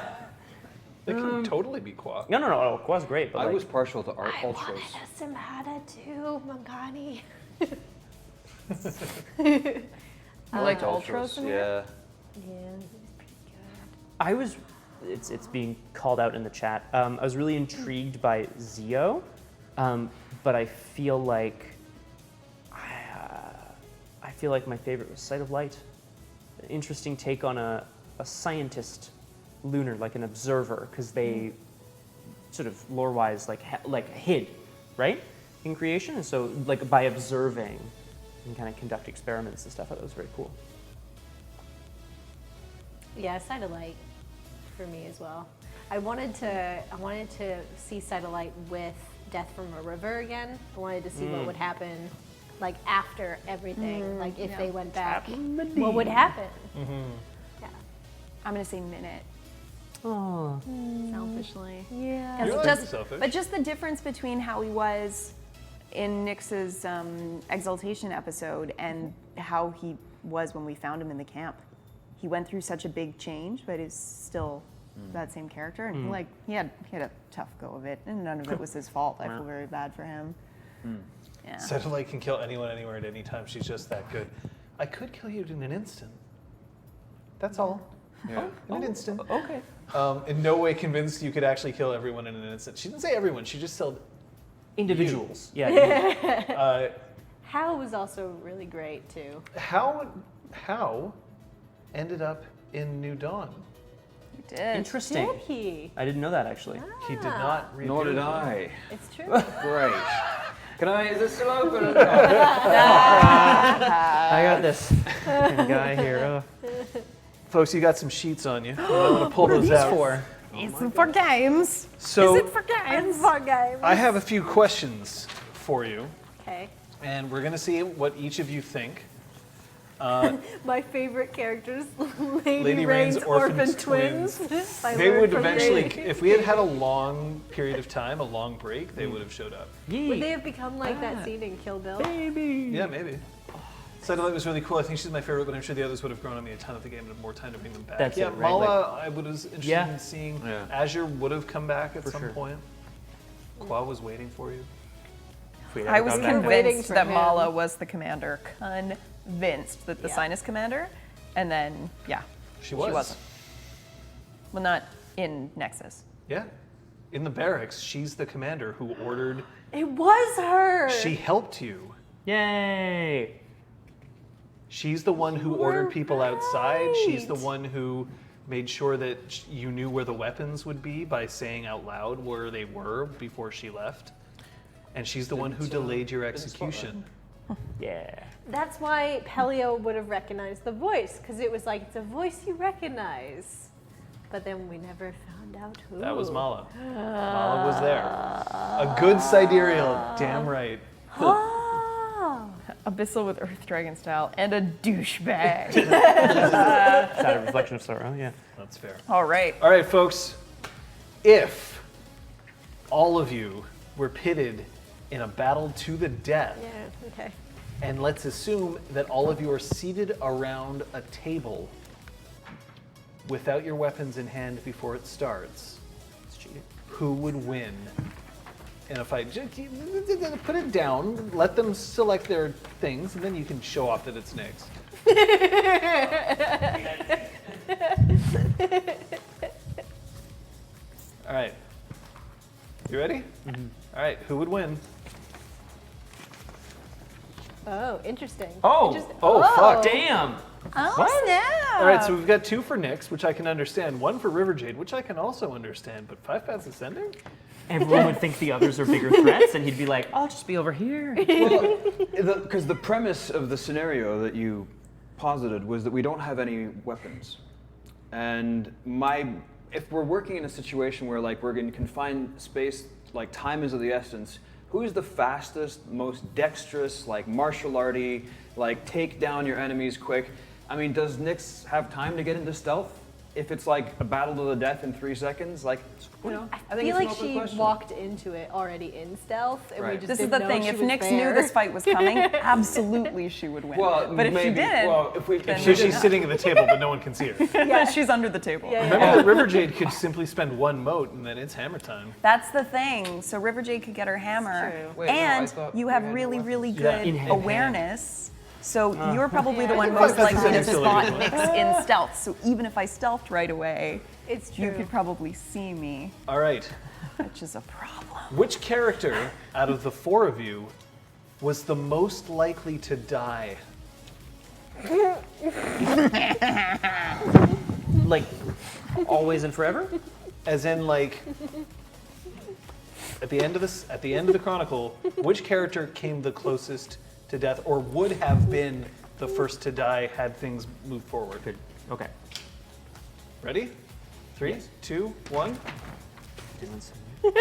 can totally be Qua. No. Qua's great, but I like, was partial to art I ultras. wanted a Samada too, Mangani. I liked Ultros. Yeah. Yeah, he was pretty good. I was. It's being called out in the chat. I was really intrigued by Zio, but I feel like my favorite was Sight of Light. An interesting take on a scientist lunar, like an observer, because they sort of lore-wise like hid, right, in creation, and so like by observing and kind of conduct experiments and stuff. I thought that was very cool. Yeah, Side of Light for me as well. I wanted to see Side of Light with Death from a River again. I wanted to see what would happen, like after everything, like if they went back, what would happen? Yeah. I'm gonna say Minute. Oh. Selfishly. Yeah. 'Cause You're like just, selfish. but just the difference between how he was in Nyx's Exaltation episode and how he was when we found him in the camp. He went through such a big change, but is still that same character. And he had a tough go of it, and none of it was his fault. I feel very bad for him. Yeah. Satellite can kill anyone, anywhere, at any time. She's just that good. I could kill you in an instant. That's all. Yeah. In an instant. Okay. In no way convinced you could actually kill everyone in an instant. She didn't say everyone. She just said Individuals. Yeah. Hal was also really great too. How ended up in New Dawn? He did. Interesting. Did he? I didn't know that actually. He did not read Nor New did Dawn. I. It's true. Great. Can I? Is this still open? I got this guy here. Folks, you got some sheets on you. I want to pull those out. It's for games. So Is it for games? Fun guy. I have a few questions for you, Okay. and we're going to see what each of you think. My favorite characters, Lady, Lady Rain's Rain's orphan Orphan twins. I They learned would from eventually, Lady. if we had had a long period of time, a long break, they would have showed up. Would they have become like that scene in Kill Bill? Yeah, maybe. Satellite was really cool. I think she's my favorite, but I'm sure the others would have grown on me a ton if the game had more time to bring them back. That's yeah, it, right? Mala, I was interested Yeah. in seeing. Yeah. Azure would have come back at For some sure. point. Qua was waiting for you. If we I ever was got back there. waiting convinced for that him. Mala was the commander. Convinced that the Yeah. Sinus commander, and then She was. She wasn't. Well, not in Nexus. Yeah. In the barracks, she's the commander who ordered. It was her. She helped you. Yay! She's the one who ordered people outside. She's the right. one who made sure that you knew where the weapons would be by saying out loud where they were before she left. And she's the one who delayed your execution. Yeah. That's why Pellio would have recognized the voice, because it was like, it's a voice you recognize. But then we never found out who. That was Mala. Mala was there. A good sidereal, damn right. Oh. Abyssal with Earth Dragon style and a douchebag. Is that a reflection of sorrow? Yeah. That's fair. All right. All right, folks. If all of you were pitted in a battle to the death, Yeah, okay. and let's assume that all of you are seated around a table without your weapons in hand before it starts, It's cheating. who would win in a fight? Just put it down, let them select their things, and then you can show off that it's Nyx. All right. You ready? All right, who would win? Oh, interesting. Oh. Interesting. Oh, fuck. Damn! Oh, snap. All right, so we've got 2 for Nyx, which I can understand. 1 for River Jade, which I can also understand. But 5 Paths Ascending? Everyone would think the others are bigger threats, and he'd be like, "I'll just be over here." Well, because the premise of the scenario that you posited was that we don't have any weapons, and if we're working in a situation where like we're in confined space like time is of the essence, who is the fastest, most dexterous, like martial arty, like take down your enemies quick? I mean, does Nyx have time to get into stealth? If it's like a battle to the death in 3 seconds, like, you know, I think feel it's an like open she question. walked into it already in stealth, and we Right. just This is didn't the know thing. she If was Nyx there. knew this fight was coming, absolutely she would win. Well, but if she maybe. didn't, Well, if then So she's sitting at the table, but no one can see her. yeah, she's under the table. Yeah, yeah. Remember that River Jade could simply spend 1 mote, and then it's hammer time. That's the thing. So River Jade could get her hammer, true. Wait, no, I and thought you we have had really, weapons. really Yeah. good In hand. awareness. So you're probably the Yeah. one I most think that's likely a to silly spot one. Nyx in stealth. So even if I stealthed right away, It's you true. could probably see me, All right. which is a problem. Which character out of the 4 of you was the most likely to die? Like, always and forever? As in, like, at the end of the chronicle, which character came the closest to death, or would have been the first to die had things moved forward? Good. Okay. Ready? 3, 2, 1. Dylan's- All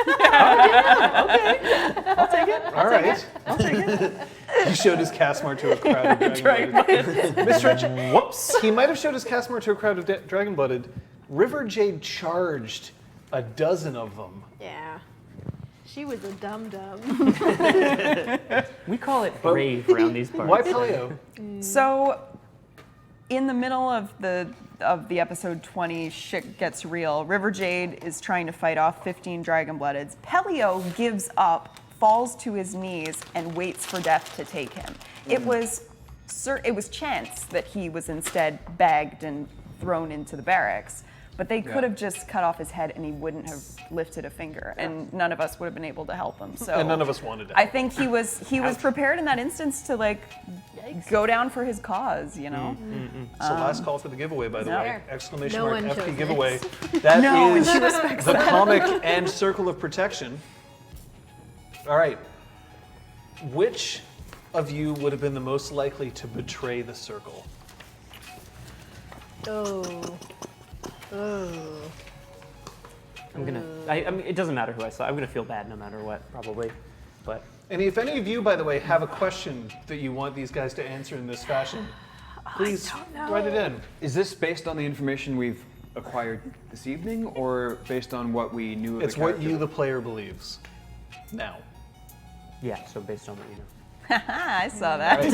right. I'll take it. He showed his Casmar to a crowd of dragon-blooded. Mr. Rich, whoops. He might have showed his Casmar to a crowd of dragon-blooded. River Jade charged a dozen of them. Yeah. She was a dum-dum. We call it brave around these parts. Why Pellio? So, in the middle of the episode 20, shit gets real. River Jade is trying to fight off 15 dragon-bloodeds. Pellio gives up, falls to his knees, and waits for death to take him. It was chance that he was instead bagged and thrown into the barracks. But they could have just cut off his head and he wouldn't have lifted a finger, and none of us would have been able to help him. So And none of us wanted to. I think he was prepared in that instance to like go down for his cause, you know. So last call for the giveaway, by the way. Yeah. Exclamation No mark one chose FP this. giveaway. That No, and is she respects the comic and Circle of Protection. All right. Which of you would have been the most likely to betray the circle? Oh. Oh. I'm gonna. I mean, it doesn't matter who I saw. I'm gonna feel bad no matter what, probably. But And if any of you, by the way, have a question that you want these guys to answer in this fashion, please write it in. Is this based on the information we've acquired this evening, or based on what we knew of It's the what character? you, the player, believes. Now. yeah, so based on what you know. I saw that.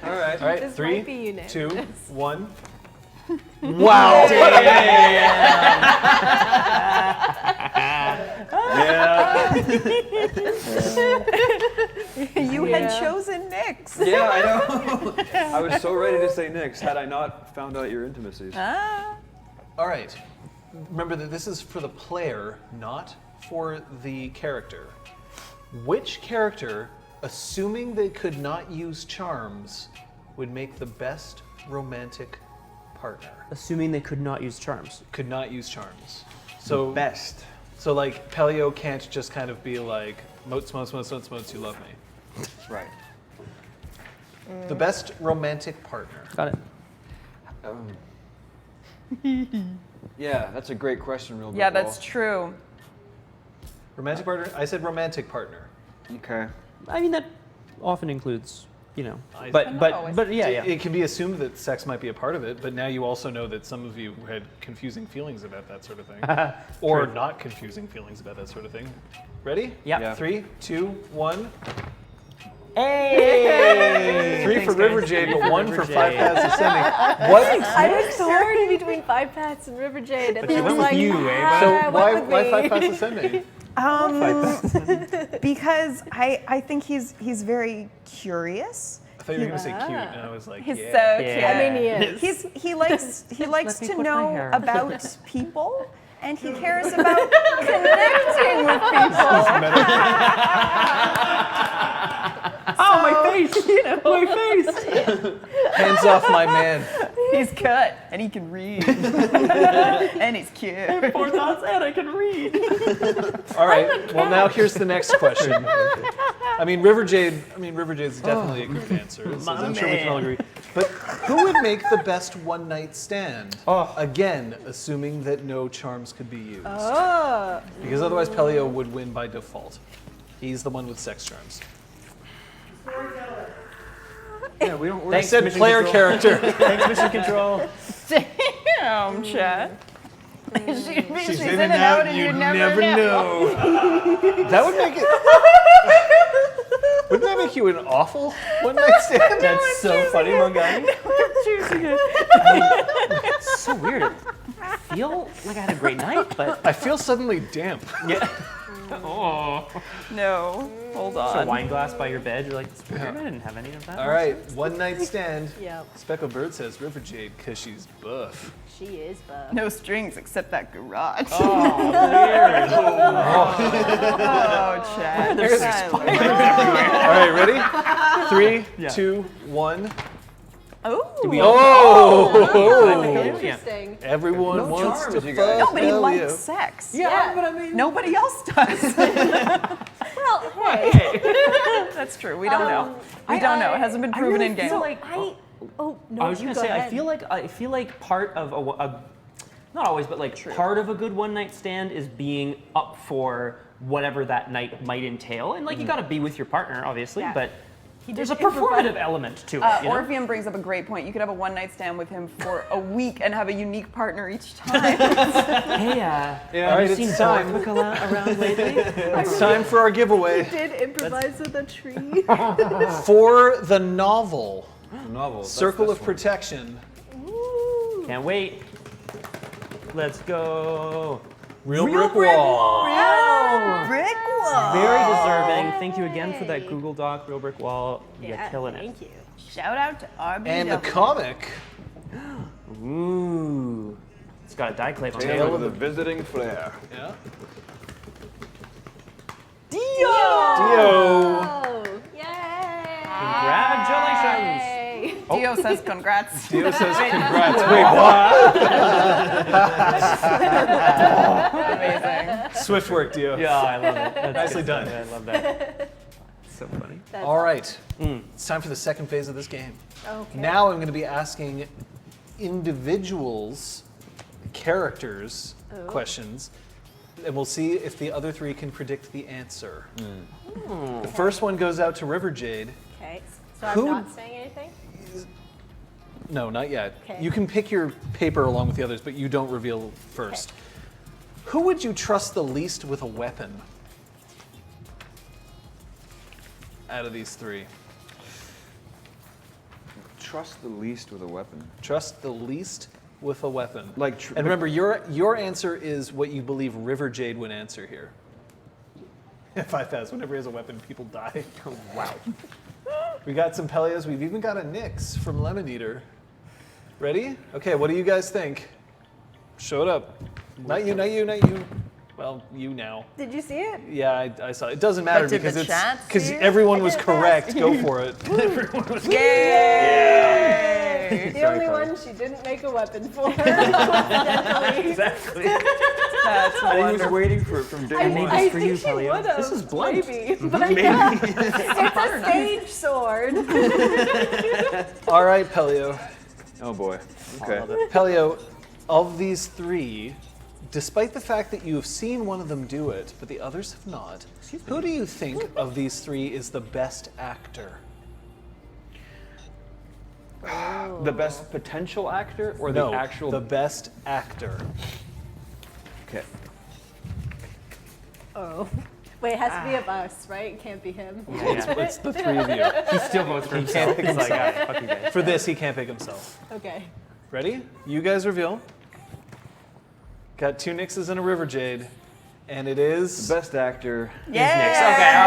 All right. This 3, might be unanimous. 2, 1. Wow. Yeah. You had chosen Nyx. Yeah, I know. I was so ready to say Nyx had I not found out your intimacies. All right. Remember that this is for the player, not for the character. Which character, assuming they could not use charms, would make the best romantic partner? Assuming they could not use charms. Could not use charms. So Best. So like Pellio can't just kind of be like, motes, motes, motes, motes, motes, you love me. Right. The best romantic partner. Got it. Yeah, that's a great question, real Yeah, that's true. Romantic partner? I said romantic partner. Okay. I mean, that often includes, you know. I- But yeah, yeah. It can be assumed that sex might be a part of it, but now you also know that some of you had confusing feelings about that sort of thing. Or True. not confusing feelings about that sort of thing. Ready? Yeah. Yeah. 3, 2, 1. Hey! 3 for River Jade, but 1 for 5 paths ascending. What? I was torn between 5 Paths and River Jade. And But she I was went with like, you, eh, "Ah, So went why with 5 me." paths ascending? Because I think he's very curious. I thought you were going to say cute, and I was like, He's yeah. so cute. Yeah. I mean, he is. He likes Let me to put my know hair. about people, and he cares about connecting with people. Oh, my face! You know, my face! Hands off my man. He's cut, and he can read, and he's cute. 4 thoughts and I can read. All right. Well, now here's the next question. River Jade's definitely a good answer. As I'm sure we can all agree. But who would make the best one-night stand? Oh. Again, assuming that no charms could be used. Oh. Because otherwise Pellio would win by default. He's the one with sex charms. Yeah, we don't. I said player character. Thanks, Mission Control. Damn, Chad. She's in and out, and you never know. That would make it. Wouldn't that make you an awful one-night stand? That's so funny, Mongani. Choosing it. It's so weird. I feel like I had a great night, but I feel suddenly damp. yeah. Oh. No, hold There's a on. wine glass by your bed. You're like, it's weird. I didn't have any of that. All right, one-night stand. Yep. Speckled Bird says River Jade because she's buff. She is buff. No strings except that garage. Oh, weird. Oh, Chad. There's Tyler. All right, ready? 3, Yeah. 2, 1. Oh. Oh! Interesting. Everyone No wants charms, to you guys. fuck Nobody Pellio. likes sex. Yeah. but I mean, Nobody else does. Well, hey. That's true. We don't know. We don't know. It hasn't been proven in game. feel like Oh no. I was you gonna go say, ahead. I feel like part of a not always, but like part of a good one night stand is being up for whatever that night might entail, and like you got to be with your partner, obviously, Yeah. but He there's did a performative element to it. You know? Orpheum brings up a great point. You could have a one-night stand with him for a week and have a unique partner each time. Hey, All have right, you seen it's time. Dorothy around lately? It's time for our giveaway. did improvise with a tree. For the novel, Novel. Circle of Protection, Can't wait. Let's go. Real Brick Wall. Brick wall. Very deserving. Thank you again for that Google Doc, Real Brick Wall. You're killing it. Thank you. Shout out to RBW. And the comic, Ooh. It's got a die-clave on Tale it. of the Visiting Flare. yeah. Dio. Oh, yay! Congratulations. Yay. Dio says congrats. Dio says congrats. Wait, what? Amazing. Swift work, Dio. Yeah, I love it. That's Nicely good. done. Yeah, I love that. So funny. That's All right, it's time for the second phase of this game. Okay. Now I'm going to be asking individuals, characters, questions, and we'll see if the other three can predict the answer. The first one goes out to River Jade. Okay. So I'm Who- not saying anything? No, not yet. Okay. You can pick your paper along with the others, but you don't reveal first. Who would you trust the least with a weapon out of these three? Trust the least with a weapon. Trust the least with a weapon. Like, And remember, your answer is what you believe River Jade would answer here. If I pass, whenever he has a weapon, people die. Wow. We got some Pellios. We've even got a Nyx from Lemon Eater. Ready? Okay, what do you guys think? Show it up. Not you, not you, not you. Well, you now. Did you see it? Yeah, I saw it. It doesn't matter But did because the it's chat because see it? everyone was correct. Go for it. Yay! The only one she didn't make a weapon for. Coincidentally. Exactly. That's I was wonderful. waiting for it from day I one. made I this for think you, she Pellio. would've, This is blunt. Maybe, but it's a stage sword. All right, Pellio. Oh boy. Okay. Pellio, of these three, despite the fact that you have seen one of them do it, but the others have not, who do you think of these three is the best actor? The best potential actor or No, the actual? the best actor. Okay. Oh. Wait, it has to be of us, right? It can't be him. It's the three of you. He still votes for He himself. can't pick He's like, himself. "Ah, fuck you guys." For this, he can't pick himself. Okay. Ready? You guys reveal. Got two Nyxes and a River Jade, and it is The best actor. Yeah. Okay, all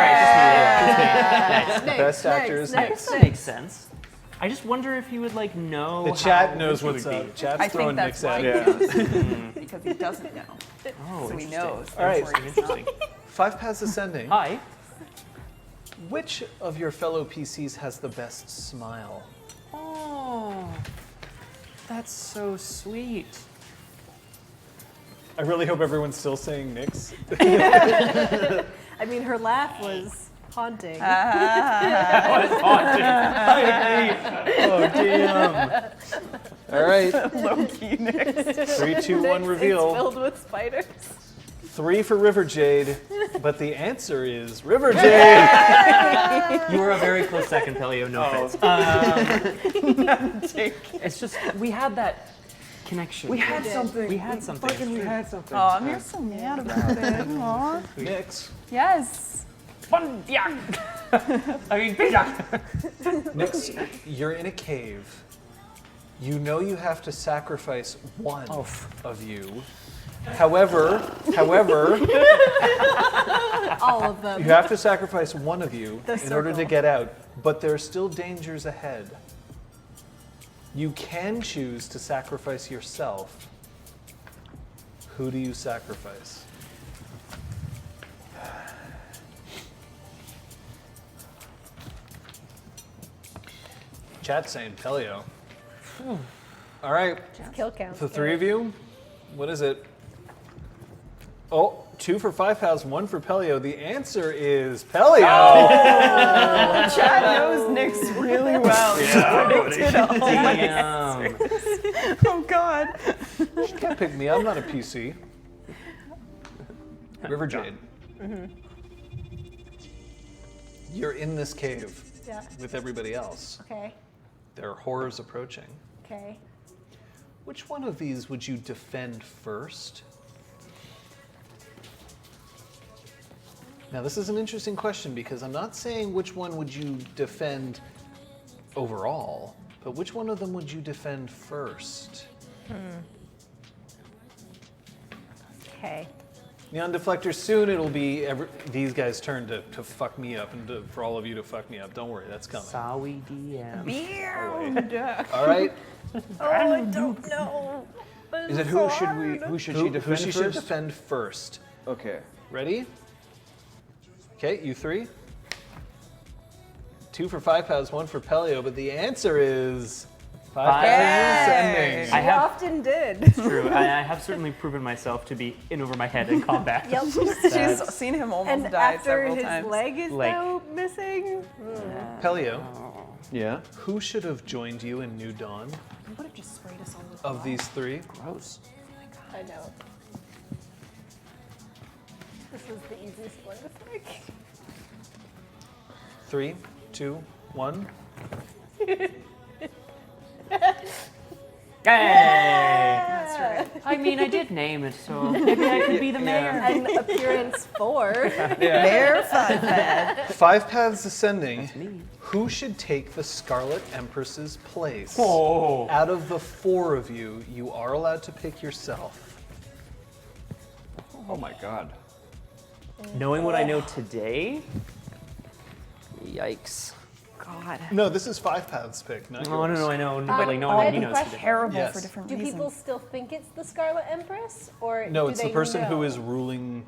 right, just me. Next, best actor is next. That makes sense. I just wonder if he would like know. the chat how knows this would what's be. up. Chat's I throwing think that's Nyx why at he you. knows. Because he doesn't know. Oh, So he interesting. knows. All right. therefore he's not. Interesting. 5 paths ascending. Hi. Which of your fellow PCs has the best smile? Oh, that's so sweet. I really hope everyone's still saying Nyx. I mean, her laugh was haunting. What is haunting? Oh, damn. All right. Low-key next. 3, 2, 1, It's reveal. filled with spiders. 3 for River Jade, but the answer is River Jade. You were a very close second, Pellio. No offense. It's just we had that connection. We had something. We had something. Fucking we had something. Oh, I'm so mad about it. Aw. Nix. Yes. Yeah. I mean, Beanduck. Nix, you're in a cave. You know you have to sacrifice one of you. However, All of them. you have to sacrifice one of you The in order to circle. get out, but there are still dangers ahead. You can choose to sacrifice yourself. Who do you sacrifice? Chat's saying Pellio. All right, Kill count. the 3 of you, what is it? Oh, 2 for 5 pounds, 1 for Pellio. The answer is Pellio. Chad knows Nyx really well. Damn. Oh God. She can't pick me. I'm not a PC. River Jade. You're in this cave Yeah. with everybody else. Okay. There are horrors approaching. Okay. Which one of these would you defend first? Now, this is an interesting question because I'm not saying which one would you defend overall, but which one of them would you defend first? Okay. Neon Deflector, soon it'll be these guys' turn to fuck me up and for all of you to fuck me up. Don't worry, that's coming. Sorry, DM. Beanduck. All right? I don't know. Is it who should she Who defend she first? should defend first? Okay. Ready? Okay, you 3. 2 for 5 pounds, 1 for Pellio, but the answer is 5 pounds Yay! ascending. I have often did. true. I have certainly proven myself to be in over my head in combat. Yep. She's seen him almost And die after several his times. leg is Like- now missing. Pellio, Yeah. who should have joined you in New Dawn You would have just sprayed us all with of these 3? Gross. I know. This was the easiest one to pick. 3, 2, 1. Hey! That's right. I mean, I did name it, so maybe I could be the mayor. And appearance 4. Mayor Funhead. 5 paths ascending. Me. Who should take the Scarlet Empress's place? Oh. Out of the 4 of you, you are allowed to pick yourself. Oh my God. Knowing what I know today, yikes. God. No, this is 5 paths pick, not No, yours. I know. I Like, no have one a he knows question. today. Terrible Yes. for different Do reasons. people still think it's the Scarlet Empress? Or No, do it's the they person who know? is ruling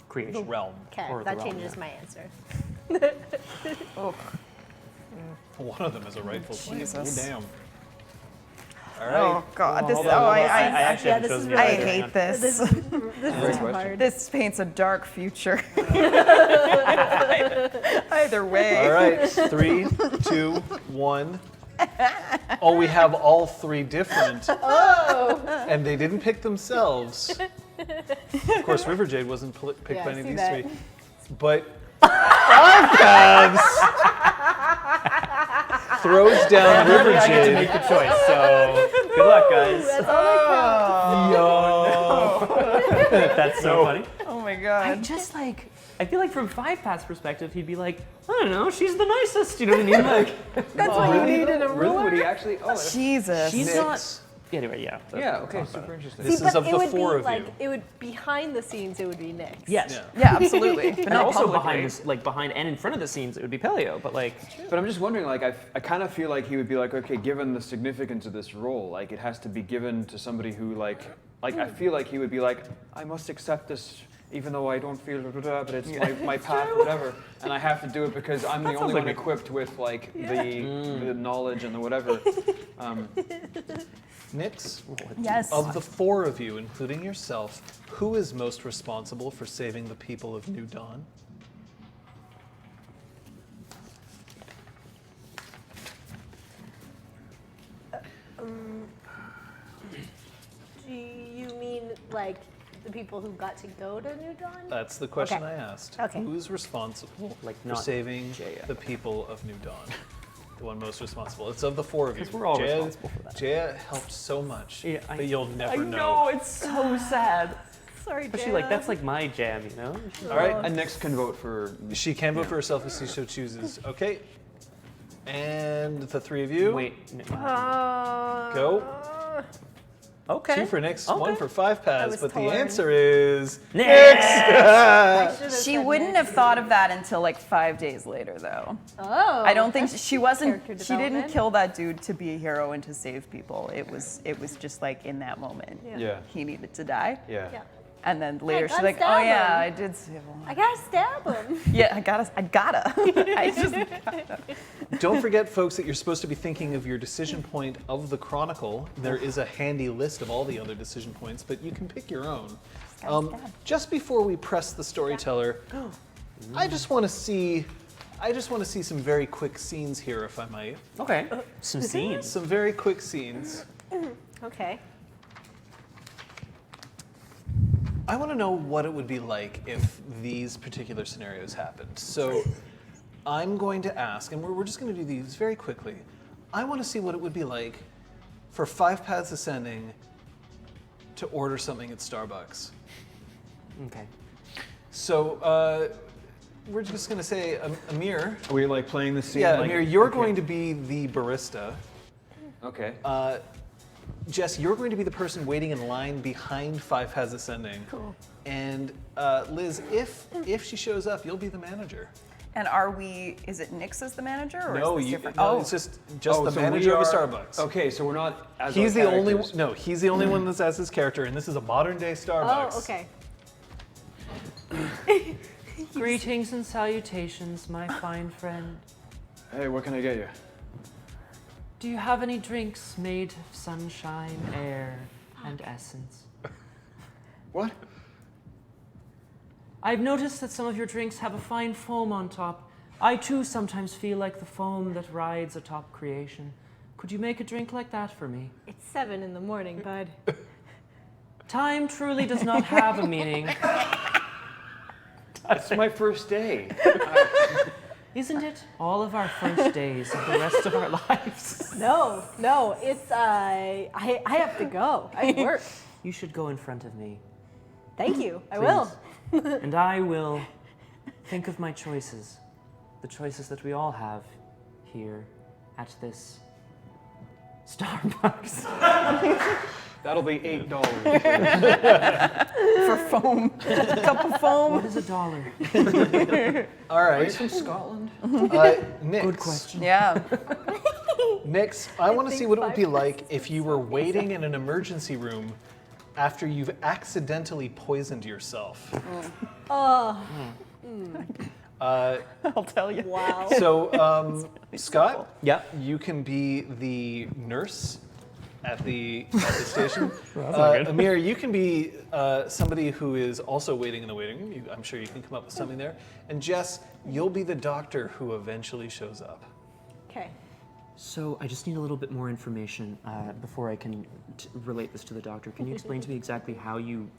Creation. the realm. Okay, or the that realm, changes yeah. my answer. Ugh. One of them is a rightful place. Jesus. Oh, damn. All right. Oh God. This. Hold Oh, on, hold on. I actually yeah, haven't this chosen is yet. I really Hang hate on. this. This is too hard. This paints a dark future. Either way. All right. 3, 2, 1. Oh, we have all 3 different. Oh! And they didn't pick themselves. Of course, River Jade wasn't picked Yeah, by I any of see these that. 3. But 5 paths throws down River I get to make Jade. the choice, so good luck, guys. That's all I That's so funny. Oh my I God. just like, I feel like from 5 Path's perspective, he'd be like, I don't know, she's the nicest, you know what I mean? Like, That's what you need in a Really? ruler. Would he actually? Oh, Jesus. she's Six. not. Anyway, yeah. yeah. Okay. Super interesting. This See, is but of it the would 4 be of like you. it would behind the scenes. It would be Nick. Yes. Yeah. Yeah, absolutely. But And not also publicly. behind this, like behind and in front of the scenes, it would be Pellio. But like, But I'm just wondering, like, I kind of feel like he would be like, okay, given the significance of this role, like, it has to be given to somebody who, like I feel like he would be like, I must accept this, even though I don't feel, but it's my path, whatever, and I have to do it because I'm the only like one equipped with, like, the knowledge and the whatever. Nix, Yes. of the 4 of you, including yourself, who is most responsible for saving the people of New Dawn? Do you mean like the people who got to go to New Dawn? That's the question Okay. I asked. Okay. Who's responsible Like for not saving Jaya. the people of New Dawn? The one most responsible. It's of the four of you. 'Cause we're all Jaya, responsible for that. Jaya helped so much Yeah, that you'll never I know, it's so sad. Sorry, Especially like that's like my jam, you know? All right. And next can vote for. She can vote for herself if she so chooses. Okay. And the three of you. Wait. No. Go. Okay. 2 for Nyx, Okay. 1 for 5 paths, was but torn. the answer is She wouldn't have thought of that until like 5 days later, though. Oh. I don't think she wasn't. character She didn't development. kill that dude to be a hero and to save people. It was just like in that moment. Yeah. He needed to die, Yeah. Yeah. and then later she's gotta like, "Oh stab yeah, him. I did save him." I gotta stab him. Yeah, I gotta. I just. Don't forget, folks, that you're supposed to be thinking of your decision point of the Chronicle. There is a handy list of all the other decision points, but you can pick your own. Just before we press the Storyteller, I just want to see some very quick scenes here, if I might. Okay. Some scenes. Some very quick scenes. Okay. I want to know what it would be like if these particular scenarios happened. So I'm going to ask, and we're just going to do these very quickly. I want to see what it would be like for 5 Paths Ascending to order something at Starbucks. Okay. So we're just going to say, Amir. Are we like playing the scene? Yeah, like, Amir, you're okay. going to be the barista. Okay. Jess, you're going to be the person waiting in line behind 5 Paths Ascending. Cool. And Liz, if she shows up, you'll be the manager. And are we? Is it Nyx as the manager, or No, is this you, different? no, it's just the so we manager of a are- Starbucks. Okay, so we're not as He's our the only characters. no. He's the only one that's as his character, and this is a modern day Starbucks. Oh, okay. Greetings and salutations, my fine friend. Hey, what can I get you? Do you have any drinks made of sunshine, air, and essence? What? I've noticed that some of your drinks have a fine foam on top. I too sometimes feel like the foam that rides atop creation. Could you make a drink like that for me? It's 7 in the morning, bud. Time truly does not have a meaning. It's my first day. Isn't it? All of our first days of the rest of our lives. No, it's I have to go. I work. You should go in front of me. Thank you. I Please. will. And I will think of my choices. The choices that we all have here at this Starbucks. That'll be $8. For foam, a cup of foam. What is $1? All Are you right, from Scotland? Nyx. Good question. Yeah. Nyx, I want to see what it would be 5 like if you were waiting in an emergency room after you've accidentally poisoned yourself. Oh, I'll tell you. wow. So, Scott, Yeah. you can be the nurse at the station. not good. Amir, you can be somebody who is also waiting in the waiting room. I'm sure you can come up with something there. And Jess, you'll be the doctor who eventually shows up. Okay. So I just need a little bit more information before I can relate this to the doctor. Can you explain to me exactly how you,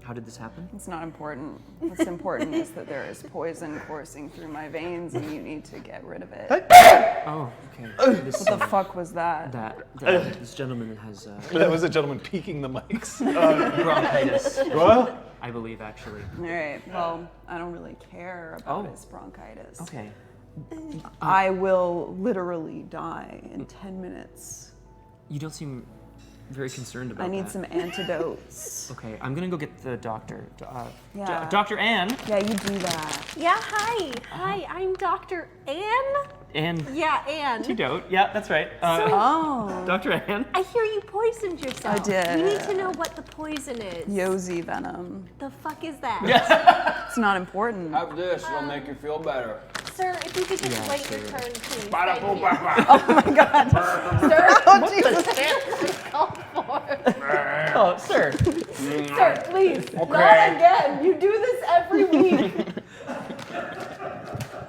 how did this happen? It's not important. What's important is that there is poison coursing through my veins, and you need to get rid of it. Oh, okay. This, What the fuck was that? this gentleman has That was a gentleman peeking the mics. bronchitis, What? I believe, actually. All right. Well, I don't really care about Oh. his bronchitis. Okay. I will literally die in 10 minutes. You don't seem very concerned about I need that. some antidotes. Okay, I'm gonna go get the doctor. Yeah. Dr. Ann. Yeah, you do that. Yeah, hi. Hi, I'm Dr. Ann. Ann. Yeah, Ann. Antidote. Yeah, that's right. Oh. Dr. Ann. I hear you poisoned yourself. I did. We need to know what the poison is. Yozi venom. The fuck is that? It's not important. Have this, it'll make you feel better. Sir, if you could just Yeah, wait your sir. turn, please. Bada Thank boom, you. ba, ba. Sir, Oh, Jesus. called for. Oh, sir. Sir, please. Not again. You do this every week.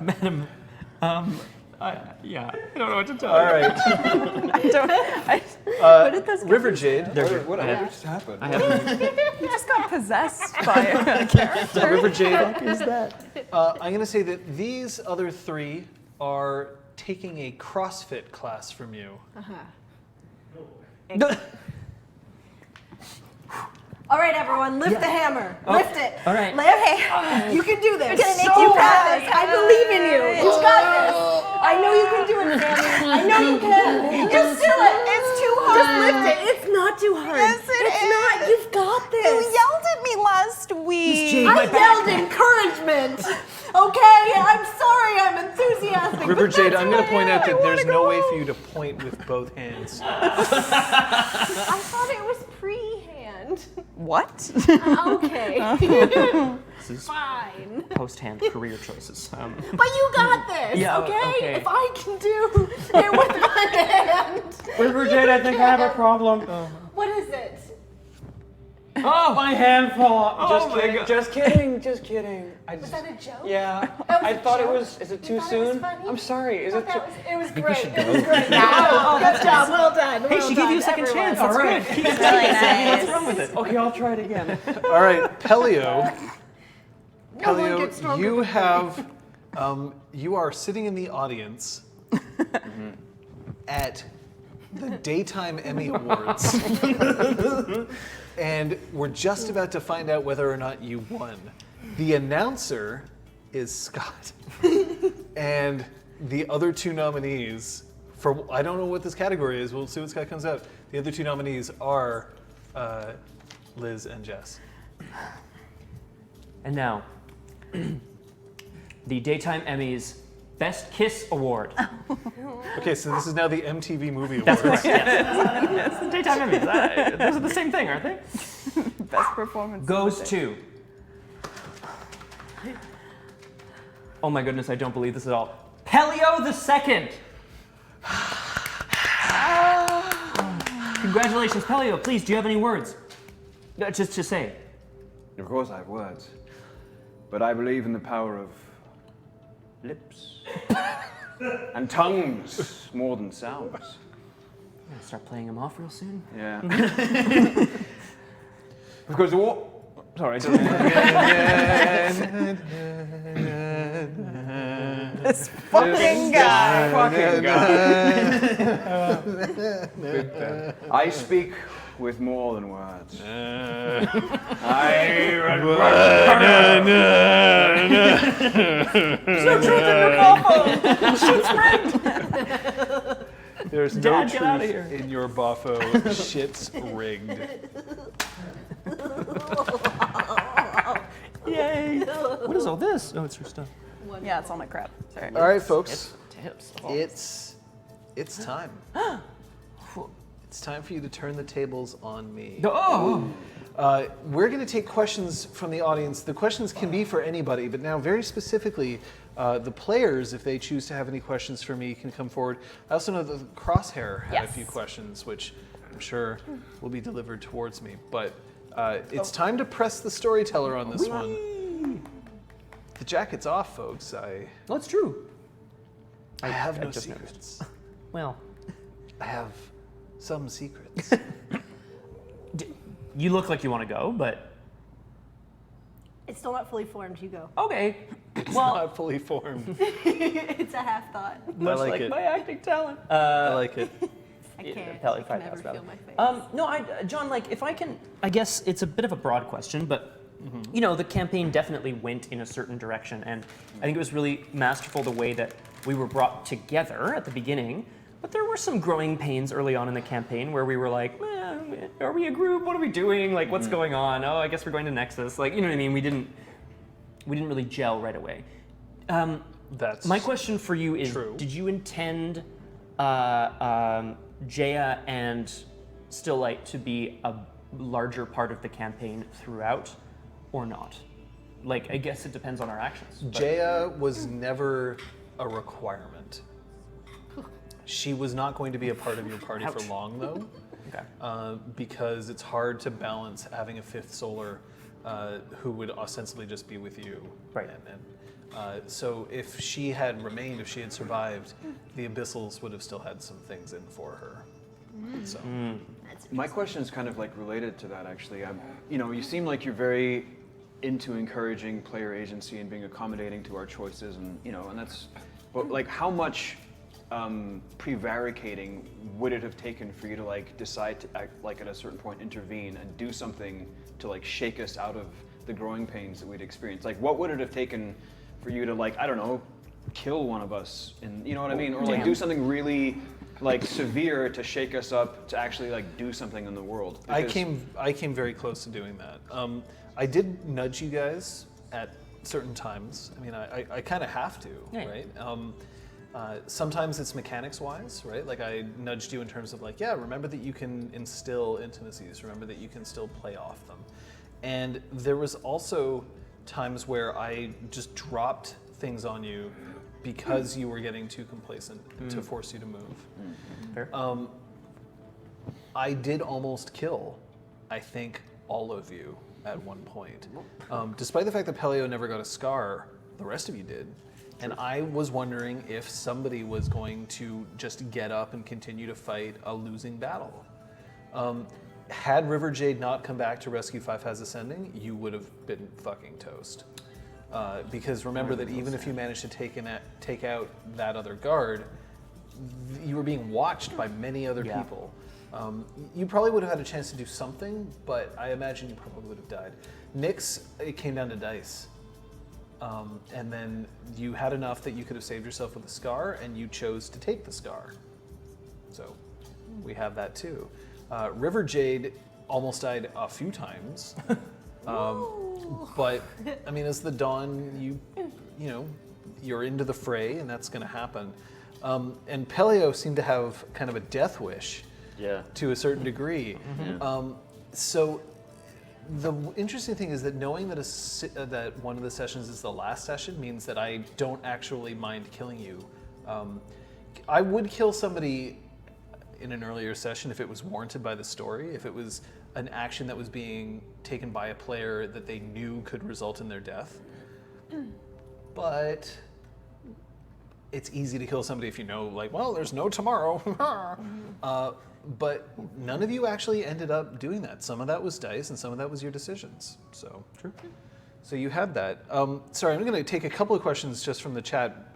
Madam, Yeah, I don't know what to tell All right. What did those River Jade. What just happened? You just got possessed by a character. River Jade. Is that? I'm going to say that these other three are taking a CrossFit class from you. All right, everyone, lift the hammer. Lift it. All right. Lift it. You can do this. We're gonna make so you got this. I believe in you. You got this. I know you can do it, Sammy. I know you can. Just do it. It's too hard. Just lift it. It's not too hard. Yes, it's not. You've got this. You yelled at me last week. I yelled encouragement. Okay, I'm sorry. I'm enthusiastic. River but Jade, that's I'm going who to point I am. out that I there's wanna no go way for home. you to point with both hands. I thought it was pre-hand. What? Okay. This is Fine. post-hand career choices. But you got this, Yeah, okay? okay. If I can do it with my hand. River Jade, I think I have a problem. What is it? Oh, my hand fell off. Just kidding. Just kidding. Just kidding. Was that a joke? Yeah. That was I a thought it joke? was. Is it You too thought it was soon? funny? I'm sorry. Is I it thought too? it was great. It was great. Good job. Well done. Hey, she gave you a second chance. That's good. Keep Really What's nice. wrong with it? Okay, I'll try it again. All right, Pellio. No one gets stronger You than have, you are sitting in the audience at the Daytime Emmy Awards, and we're just about to find out whether or not you won. The announcer is Scott, and the other two nominees for I don't know what this category is. We'll see what Scott comes out. The other two nominees are Liz and Jess. And now, the Daytime Emmys Best Kiss Award. Okay, so this is now the MTV Movie Awards. That's correct. Yes. It's the Daytime Emmys. Those are the same thing, aren't they? Best performance. Goes to. Oh my goodness, I don't believe this at all. Pellio the Second. Congratulations, Pellio. Please, do you have any words? Just to say. Of course, I have words, but I believe in the power of lips and tongues more than sounds. I'm gonna start playing them off real soon. Yeah. Because the war. Sorry. This fucking guy. Fucking guy. I speak with more than words. There's Dad, no get outta here. truth in your boffo. Shit's rigged. Yay! What is all this? Oh, it's your stuff. Yeah, it's all my crap. Sorry. All right, folks. Tips. It's time. It's time for you to turn the tables on me. Oh! We're going to take questions from the audience. The questions can be for anybody, but now very specifically, the players, if they choose to have any questions for me, can come forward. I also know that the Crosshair had a few questions, which I'm sure will be delivered towards me. But it's time to press the Storyteller on this one. The jacket's off, folks. Oh, it's true. I have no just secrets. Well, I have some secrets. you look like you want to go, but It's still not fully formed. You go. okay. Well, not fully formed. It's a half thought. Much like like it. my acting talent. I like it. I can't. Pellio, I five can never pass, feel my face. No, John, like, if I can, I guess it's a bit of a broad question, but, you know, the campaign definitely went in a certain direction, and I think it was really masterful the way that we were brought together at the beginning, but there were some growing pains early on in the campaign where we were like, are we a group? What are we doing? Like, what's going on? Oh, I guess we're going to Nexus. Like, you know what I mean? We didn't really gel right away. That's My question for you is, true. did you intend Jaya and Stilllight to be a larger part of the campaign throughout, or not? Like, I guess it depends on our actions. but- Jaya was never a requirement. She was not going to be a part of your party for Ouch. long, though, because it's hard to balance having a fifth Solar who would ostensibly just be with you. Right. So if she had remained, if she had survived, the Abyssals would have still had some things in for her. So My question is kind of like related to that, actually. You seem like you're very into encouraging player agency and being accommodating to our choices, and that's. But like, how much prevaricating would it have taken for you to like decide to like at a certain point intervene and do something to like shake us out of the growing pains that we'd experienced? Like, what would it have taken for you to like, I don't know, kill one of us, and you know what I mean, or like do something really like severe to shake us up to actually like do something in the world? I came very close to doing that. I did nudge you guys at certain times. I mean, I kind of have to, right? Sometimes it's mechanics-wise, right? Like I nudged you in terms of like, yeah, remember that you can instill intimacies. Remember that you can still play off them. And there was also times where I just dropped things on you because you were getting too complacent to force you to move. Fair. I did almost kill, I think, all of you at one point. Despite the fact that Pellio never got a scar, the rest of you did. And I was wondering if somebody was going to just get up and continue to fight a losing battle. Had River Jade not come back to rescue Five Has Ascending, you would have been fucking toast. Because remember that even if you managed to take out that other guard, you were being watched by many other people. You probably would have had a chance to do something, but I imagine you probably would have died. Nyx, it came down to dice. And then you had enough that you could have saved yourself with a scar, and you chose to take the scar. So we have that too. River Jade almost died a few times. But I mean, as the Dawn, you're into the fray, and that's going to happen. And Pellio seemed to have kind of a death wish, to a certain degree. So the interesting thing is that knowing that that one of the sessions is the last session means that I don't actually mind killing you. I would kill somebody in an earlier session if it was warranted by the story, if it was an action that was being taken by a player that they knew could result in their death. But it's easy to kill somebody if you know, like, well, there's no tomorrow. But none of you actually ended up doing that. Some of that was dice, and some of that was your decisions. So true. So you had that. Sorry, I'm going to take a couple of questions just from the chat,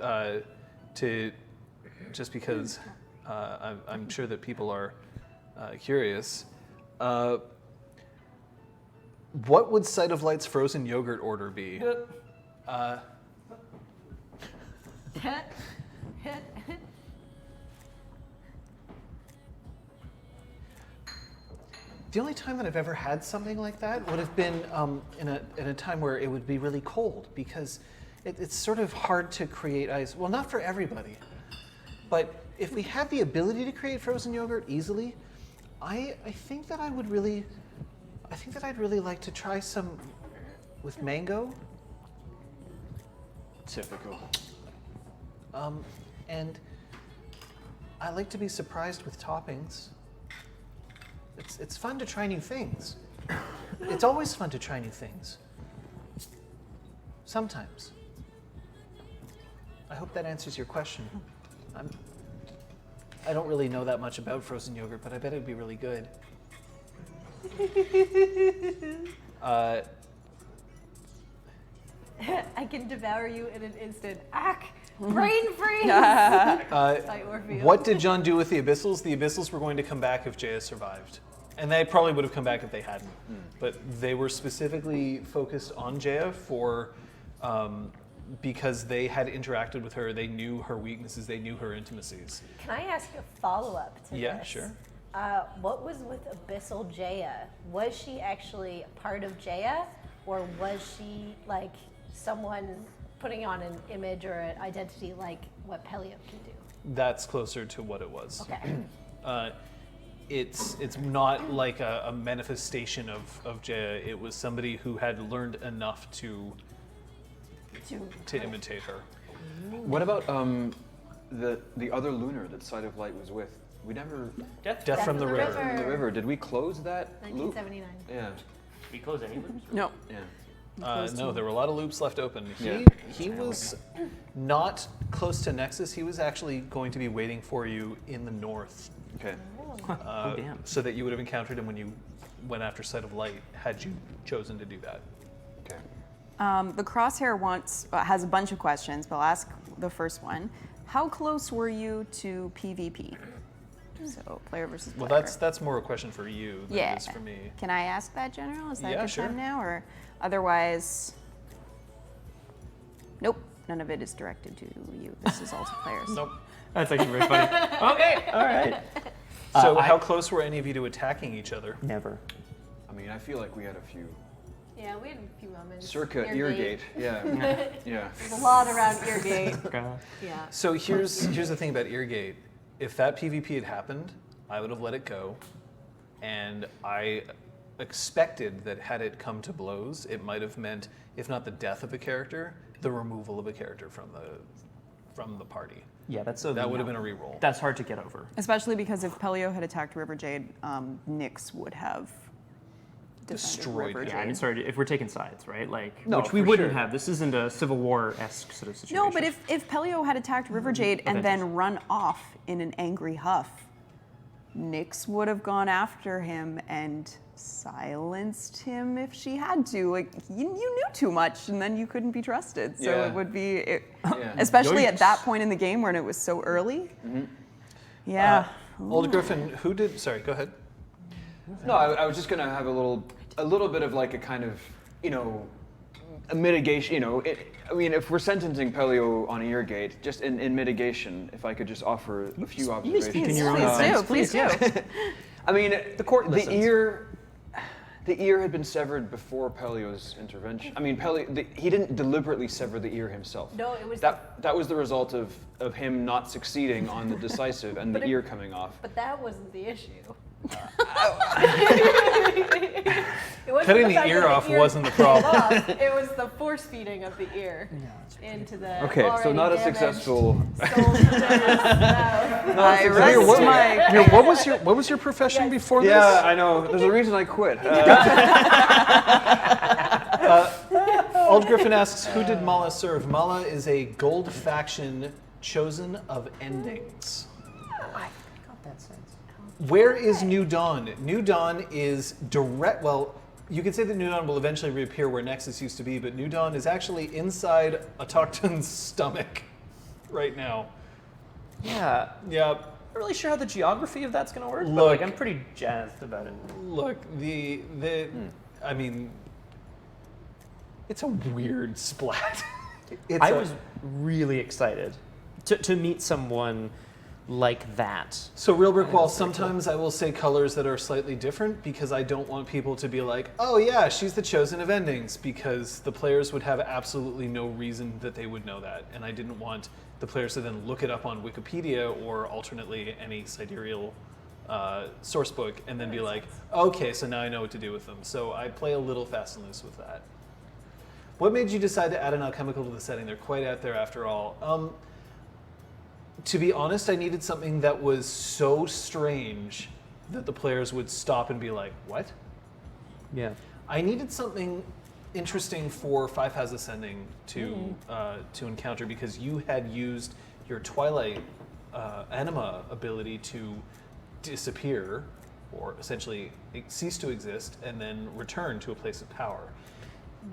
just because I'm sure that people are curious. What would Sight of Light's frozen yogurt order be? The only time that I've ever had something like that would have been in a time where it would be really cold, because it's sort of hard to create ice. Well, not for everybody, but if we had the ability to create frozen yogurt easily, I think that I'd really like to try some with mango. Typical. And I like to be surprised with toppings. It's fun to try new things. It's always fun to try new things. Sometimes. I hope that answers your question. I don't really know that much about frozen yogurt, but I bet it'd be really good. I can devour you in an instant. Brain freeze! What did John do with the Abyssals? The Abyssals were going to come back if Jaya survived. And they probably would have come back if they hadn't. But they were specifically focused on Jaya because they had interacted with her. They knew her weaknesses. They knew her intimacies. Can I ask a follow-up to this? Yeah, sure. What was with Abyssal Jaya? Was she actually part of Jaya, or was she like someone putting on an image or an identity like what Pellio can do? That's closer to what it was. Okay. It's not like a manifestation of Jaya. It was somebody who had learned enough to imitate her. What about the other lunar that Sight of Light was with? We never. Death from the River. From the river. Did we close that loop? 1979. Yeah. We close any loops? No. Yeah. No, there were a lot of loops left open. Yeah. He was not close to Nexus. He was actually going to be waiting for you in the north, Okay. Oh, damn. so that you would have encountered him when you went after Sight of Light, had you chosen to do that. Okay. The Crosshair has a bunch of questions, but I'll ask the first one. How close were you to PvP? So player versus player. Well, that's more a question for you than Yeah. it is for me. Can I ask that, General? Is that Yeah, good sure. time now? Or otherwise... Nope, none of it is directed to you. This is all to players. Nope. That's actually very funny. Okay, all right. So how close were any of you to attacking each other? Never. I mean, I feel like we had a few. Yeah, we had a few moments. Circa Eargate. Yeah. Yeah. There's a lot around Eargate. Yeah. So here's the thing about Eargate. If that PvP had happened, I would have let it go, and I expected that had it come to blows, it might have meant, if not the death of a character, the removal of a character from the party. Yeah, that's That would have been a reroll. That's hard to get over. Especially because if Pellio had attacked River Jade, Nyx would have defended Destroyed River her. Jade. Yeah, I mean, sorry, if we're taking sides, right? Like, No, which we for wouldn't sure. have. This isn't a Civil War-esque sort of situation. No, but if Pellio had attacked River Jade and then run off in an angry huff, Nyx would have gone after him and silenced him if she had to. Like you knew too much, and then you couldn't be trusted. So Yeah. it would be, Yeah. especially at Yikes. that point in the game when it was so early. Yeah. Old Griffin, who did? Sorry, go ahead. No, I was just gonna have a little bit of like a kind of, a mitigation. I mean, if we're sentencing Pellio on Eargate, just in mitigation, if I could just offer a few observations. speak in your own Please do. defense. Please do. I mean, listens. the ear had been severed before Pellio's intervention. I mean, he didn't deliberately sever the ear himself. No, it was that was the result of him not succeeding on the decisive and the ear coming off. But that wasn't the issue. Cutting the ear off wasn't the problem. It was the force feeding of the ear into the Okay, so already not a damaged successful. soldier's mouth. I rest my Here, what was your profession before this? Yeah, I know. There's a reason I quit. Old Griffin asks, who did Mala serve? Mala is a gold faction chosen of endings. Got that sense. Where is New Dawn? New Dawn is direct. Well, you could say that New Dawn will eventually reappear where Nexus used to be, but New Dawn is actually inside Autochton's stomach right now. Yeah. Yeah. Not really sure how the geography of that's gonna work, but Look. like I'm pretty jazzed about it. Look, I mean, it's a weird splat. I was really excited to meet someone like that. So Real Brick Wall, sometimes I will say colors that are slightly different because I don't want people to be like, oh yeah, she's the chosen of endings, because the players would have absolutely no reason that they would know that. And I didn't want the players to then look it up on Wikipedia or alternately any sidereal source book and then be like, okay, so now I know what to do with them. So I play a little fast and loose with that. What made you decide to add an alchemical to the setting? They're quite out there after all. To be honest, I needed something that was so strange that the players would stop and be like, what? Yeah. I needed something interesting for Five Has Ascending to encounter, because you had used your Twilight anima ability to disappear, or essentially cease to exist, and then return to a place of power.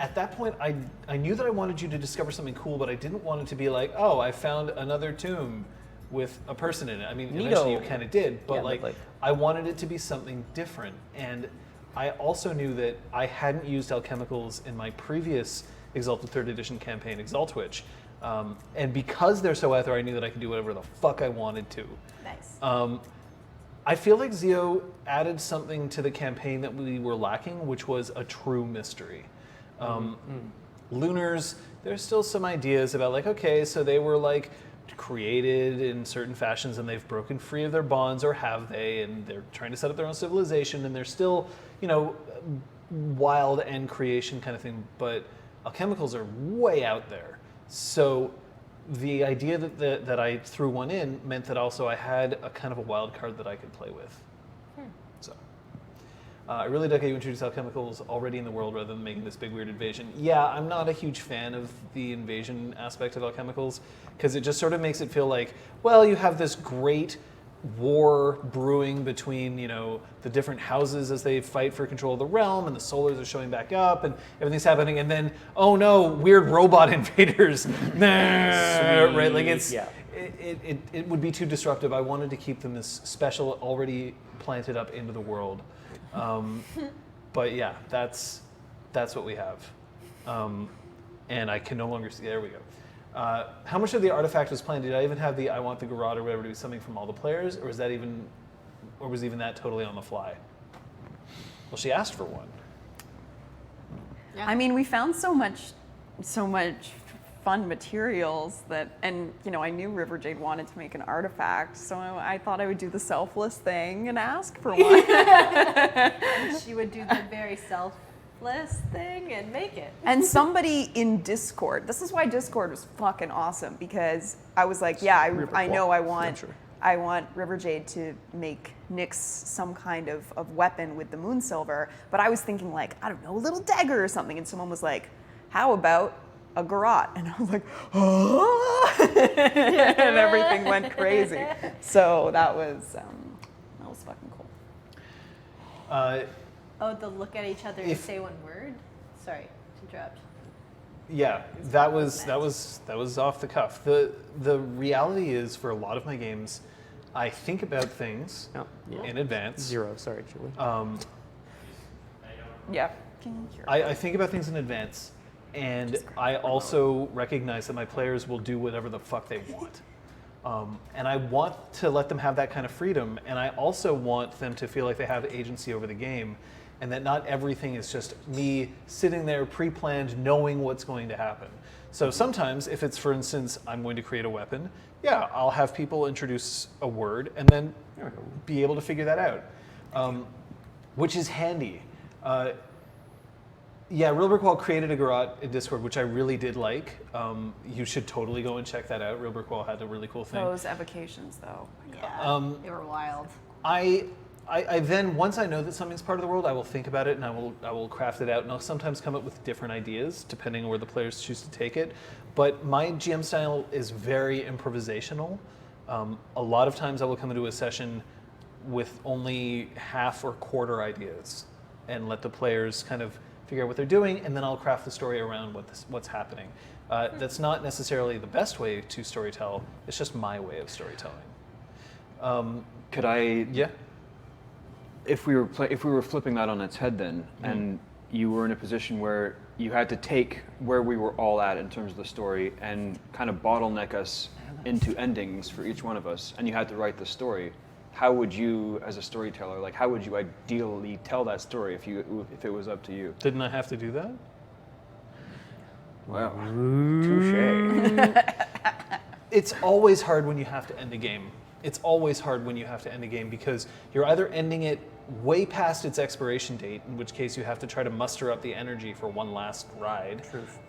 At that point, I knew that I wanted you to discover something cool, but I didn't want it to be like, oh, I found another tomb with a person in it. I mean, eventually you kind of did, but Yeah, like, I wanted it to be something different. And I also knew that I hadn't used alchemicals in my previous Exalted 3rd Edition campaign, Exaltwitch. And because they're so out there, I knew that I could do whatever the fuck I wanted to. Nice. I feel like Zio added something to the campaign that we were lacking, which was a true mystery. Lunars, there's still some ideas about like, okay, so they were like created in certain fashions and they've broken free of their bonds, or have they, and they're trying to set up their own civilization, and they're still, wild end creation kind of thing, but alchemicals are way out there. So the idea that I threw one in meant that also I had a kind of a wild card that I could play with. So I really like how you introduce alchemicals already in the world rather than making this big weird invasion. Yeah, I'm not a huge fan of the invasion aspect of alchemicals because it just sort of makes it feel like, well, you have this great war brewing between, the different houses as they fight for control of the realm, and the Solars are showing back up, and everything's happening, and then, oh no, weird robot invaders. Right? Like it would be too disruptive. I wanted to keep them as special, already planted up into the world. But yeah, that's what we have. And I can no longer see. There we go. How much of the artifact was planned? Did I even have the I want the garrote or whatever to be something from all the players, or was even that totally on the fly? Well, she asked for one. Yeah. I mean, we found so much fun materials and I knew River Jade wanted to make an artifact, so I thought I would do the selfless thing and ask for one. She would do the very selfless thing and make it. And somebody in Discord, this is why Discord was fucking awesome, because I was like, yeah, I know I want River Jade to make Nyx some kind of weapon with the moon silver, but I was thinking like, I don't know, a little dagger or something, and someone was like, how about a garrote? And I was like, oh, and everything went crazy. So that was fucking cool. The look at each other and say one word? Sorry to interrupt. Yeah, that was off the cuff. The reality is, for a lot of my games, I think about things in advance. 0, sorry, Julie. Yeah. I think about things in advance, and I also recognize that my players will do whatever the fuck they want. And I want to let them have that kind of freedom, and I also want them to feel like they have agency over the game, and that not everything is just me sitting there pre-planned knowing what's going to happen. So sometimes, if it's, for instance, I'm going to create a weapon, yeah, I'll have people introduce a word and then be able to figure that out, which is handy. Yeah, Real Brickwall created a garrote in Discord, which I really did like. You should totally go and check that out. Real Brickwall had a really cool thing. Those evocations, though. Yeah, they were wild. I then, once I know that something's part of the world, I will think about it and I will craft it out, and I'll sometimes come up with different ideas depending on where the players choose to take it. But my GM style is very improvisational. A lot of times I will come into a session with only half or quarter ideas and let the players kind of figure out what they're doing, and then I'll craft the story around what's happening. That's not necessarily the best way to storytell. It's just my way of storytelling. Could I? Yeah. If we were flipping that on its head, then, and you were in a position where you had to take where we were all at in terms of the story and kind of bottleneck us into endings for each one of us, and you had to write the story, how would you, as a storyteller, how would you ideally tell that story if it was up to you? Didn't I have to do that? Well, touche. It's always hard when you have to end a game. It's always hard when you have to end a game because you're either ending it way past its expiration date, in which case you have to try to muster up the energy for one last ride,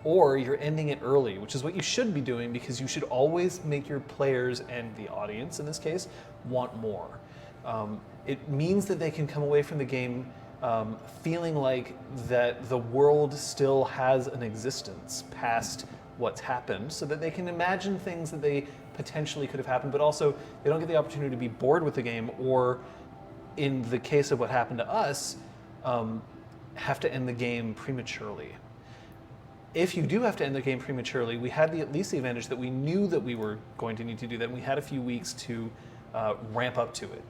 or you're ending it early, which is what you should be doing because you should always make your players and the audience, in this case, want more. It means that they can come away from the game feeling like that the world still has an existence past what's happened, so that they can imagine things that they potentially could have happened, but also they don't get the opportunity to be bored with the game, or in the case of what happened to us, have to end the game prematurely. If you do have to end the game prematurely, we had at least the advantage that we knew that we were going to need to do that, and we had a few weeks to ramp up to it.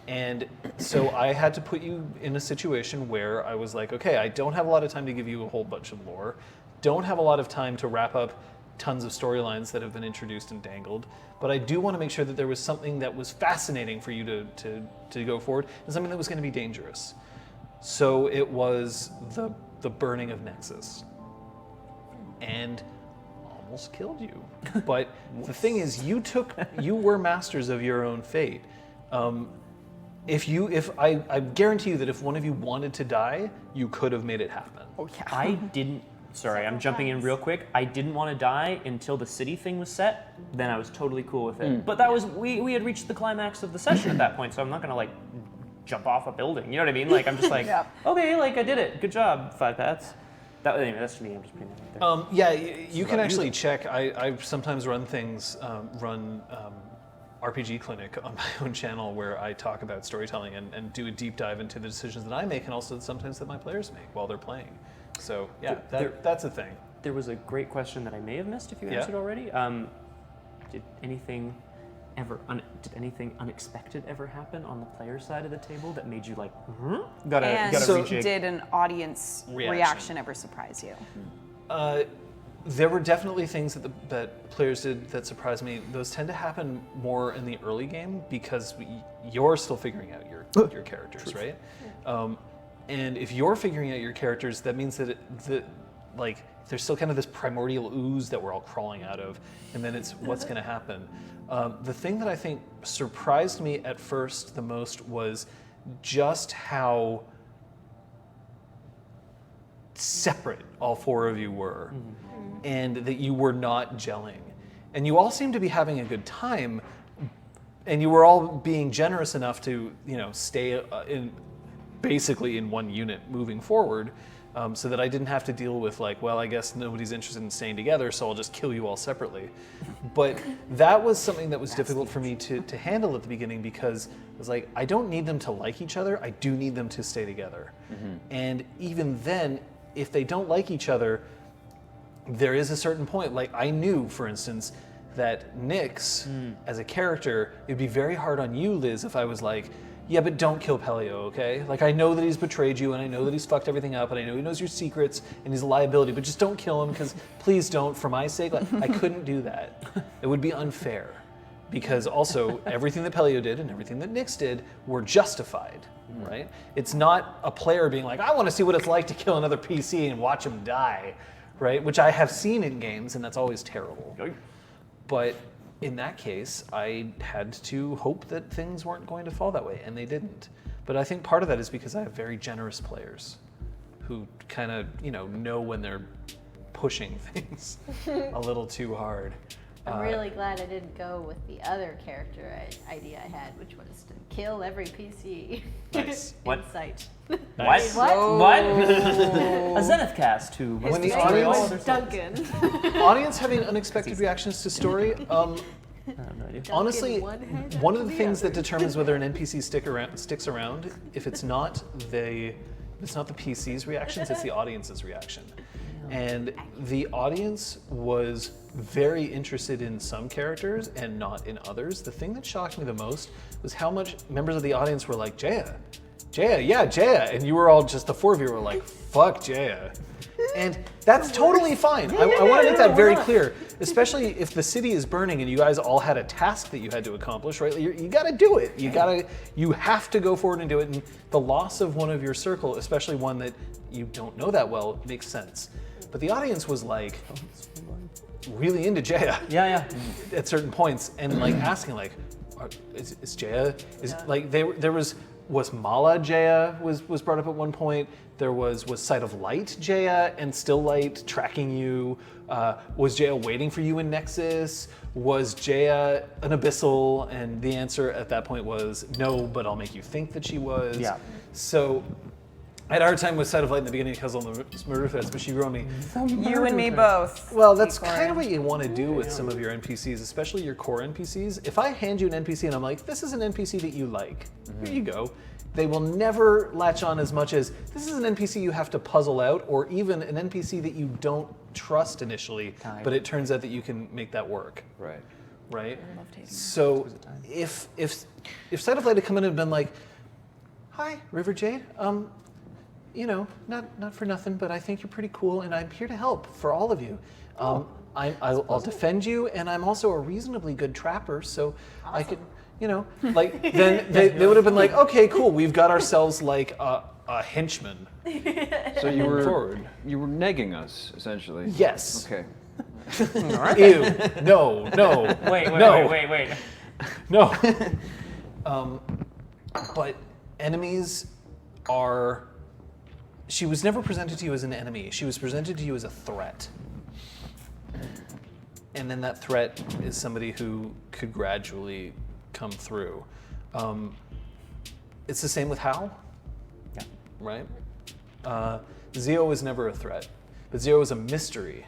And so I had to put you in a situation where I was like, okay, I don't have a lot of time to give you a whole bunch of lore, don't have a lot of time to wrap up tons of storylines that have been introduced and dangled, but I do want to make sure that there was something that was fascinating for you to go forward, and something that was going to be dangerous. So it was the burning of Nexus. And almost killed you. But the thing is, you were masters of your own fate. I guarantee you that if one of you wanted to die, you could have made it happen. Oh yeah. I didn't. Sorry, I'm jumping in real quick. I didn't want to die until the city thing was set. Then I was totally cool with it. But that was we had reached the climax of the session at that point, so I'm not gonna jump off a building. You know what I mean? Like I'm just like, Yeah. okay, like I did it. Good job, 5 Pats. Anyway, that's to me. I'm just putting that right there. You can actually check. I sometimes run things, RPG Clinic on my own channel where I talk about storytelling and do a deep dive into the decisions that I make and also sometimes that my players make while they're playing. So yeah, that's a thing. There was a great question that I may have missed if you Yeah. answered already. Did anything unexpected ever happen on the player side of the table that made you like, gotta And rejig? did an audience reaction ever surprise you? There were definitely things that players did that surprised me. Those tend to happen more in the early game because you're still figuring out your characters, right? And if you're figuring out your characters, that means that there's still kind of this primordial ooze that we're all crawling out of, and then it's what's going to happen. The thing that I think surprised me at first the most was just how separate all 4 of you were, and that you were not gelling. And you all seemed to be having a good time, and you were all being generous enough to, stay basically in one unit moving forward, so that I didn't have to deal with I guess nobody's interested in staying together, so I'll just kill you all separately. But that was something that was difficult for me to handle at the beginning because it was like, I don't need them to like each other, I do need them to stay together. And even then, if they don't like each other, there is a certain point. Like I knew, for instance, that Nyx, as a character, it'd be very hard on you, Liz, if I was like, yeah, but don't kill Pellio, okay? Like I know that he's betrayed you, and I know that he's fucked everything up, and I know he knows your secrets, and he's a liability, but just don't kill him, because please don't, for my sake. Like, I couldn't do that. It would be unfair. Because also, everything that Pellio did and everything that Nyx did were justified, right? It's not a player being like, I want to see what it's like to kill another PC and watch him die, right? Which I have seen in games, and that's always terrible. But in that case, I had to hope that things weren't going to fall that way, and they didn't. But I think part of that is because I have very generous players who kind of, know when they're pushing things a little too hard. I'm really glad I didn't go with the other character idea I had, which was to kill every PC. Nice. What? In sight. What? What? A Zenith cast who When the His name audience- was Duncan. Audience having unexpected reactions to story. I have no idea. Honestly, one one of head the after things the that determines whether an NPC sticks around, if it's not the PC's reactions, it's the audience's reaction. And the audience was very interested in some characters and not in others. The thing that shocked me the most was how much members of the audience were like, Jaya, yeah, Jaya. And you were all just, the 4 of you were like, fuck Jaya. And that's totally fine. I want to make that very clear, especially if the city is burning and you guys all had a task that you had to accomplish, right? You got to do it. You have to go forward and do it. And the loss of one of your circle, especially one that you don't know that well, makes sense. But the audience was like really into Jaya. Yeah. At certain points, and like asking like, is Jaya? There was Mala Jaya was brought up at one point. There was Sight of Light Jaya and Still Light tracking you. Was Jaya waiting for you in Nexus? Was Jaya an Abyssal? And the answer at that point was no, but I'll make you think that she was. Yeah. So I had a hard time with Sight of Light in the beginning because on the Murder Fest, but she grew on me. You and me both. Well, that's Corey. kind of what you want to do with some of your NPCs, especially your core NPCs. If I hand you an NPC and I'm like, this is an NPC that you like, here you go. They will never latch on as much as, this is an NPC you have to puzzle out, or even an NPC that you don't trust initially, but it turns out that you can make that work. Right? So if Sight of Light had come in and been like, hi, River Jade, not for nothing, but I think you're pretty cool, and I'm here to help for all of you. I'll defend you, and I'm also a reasonably good trapper, so I could, then they would have been like, okay, cool, we've got ourselves like a henchman. So you were forward. You were negging us essentially. Yes. Okay. Ew. No. Wait. No. But enemies are. She was never presented to you as an enemy. She was presented to you as a threat. And then that threat is somebody who could gradually come through. It's the same with Hal, Yeah. right? Zio was never a threat, but Zio was a mystery,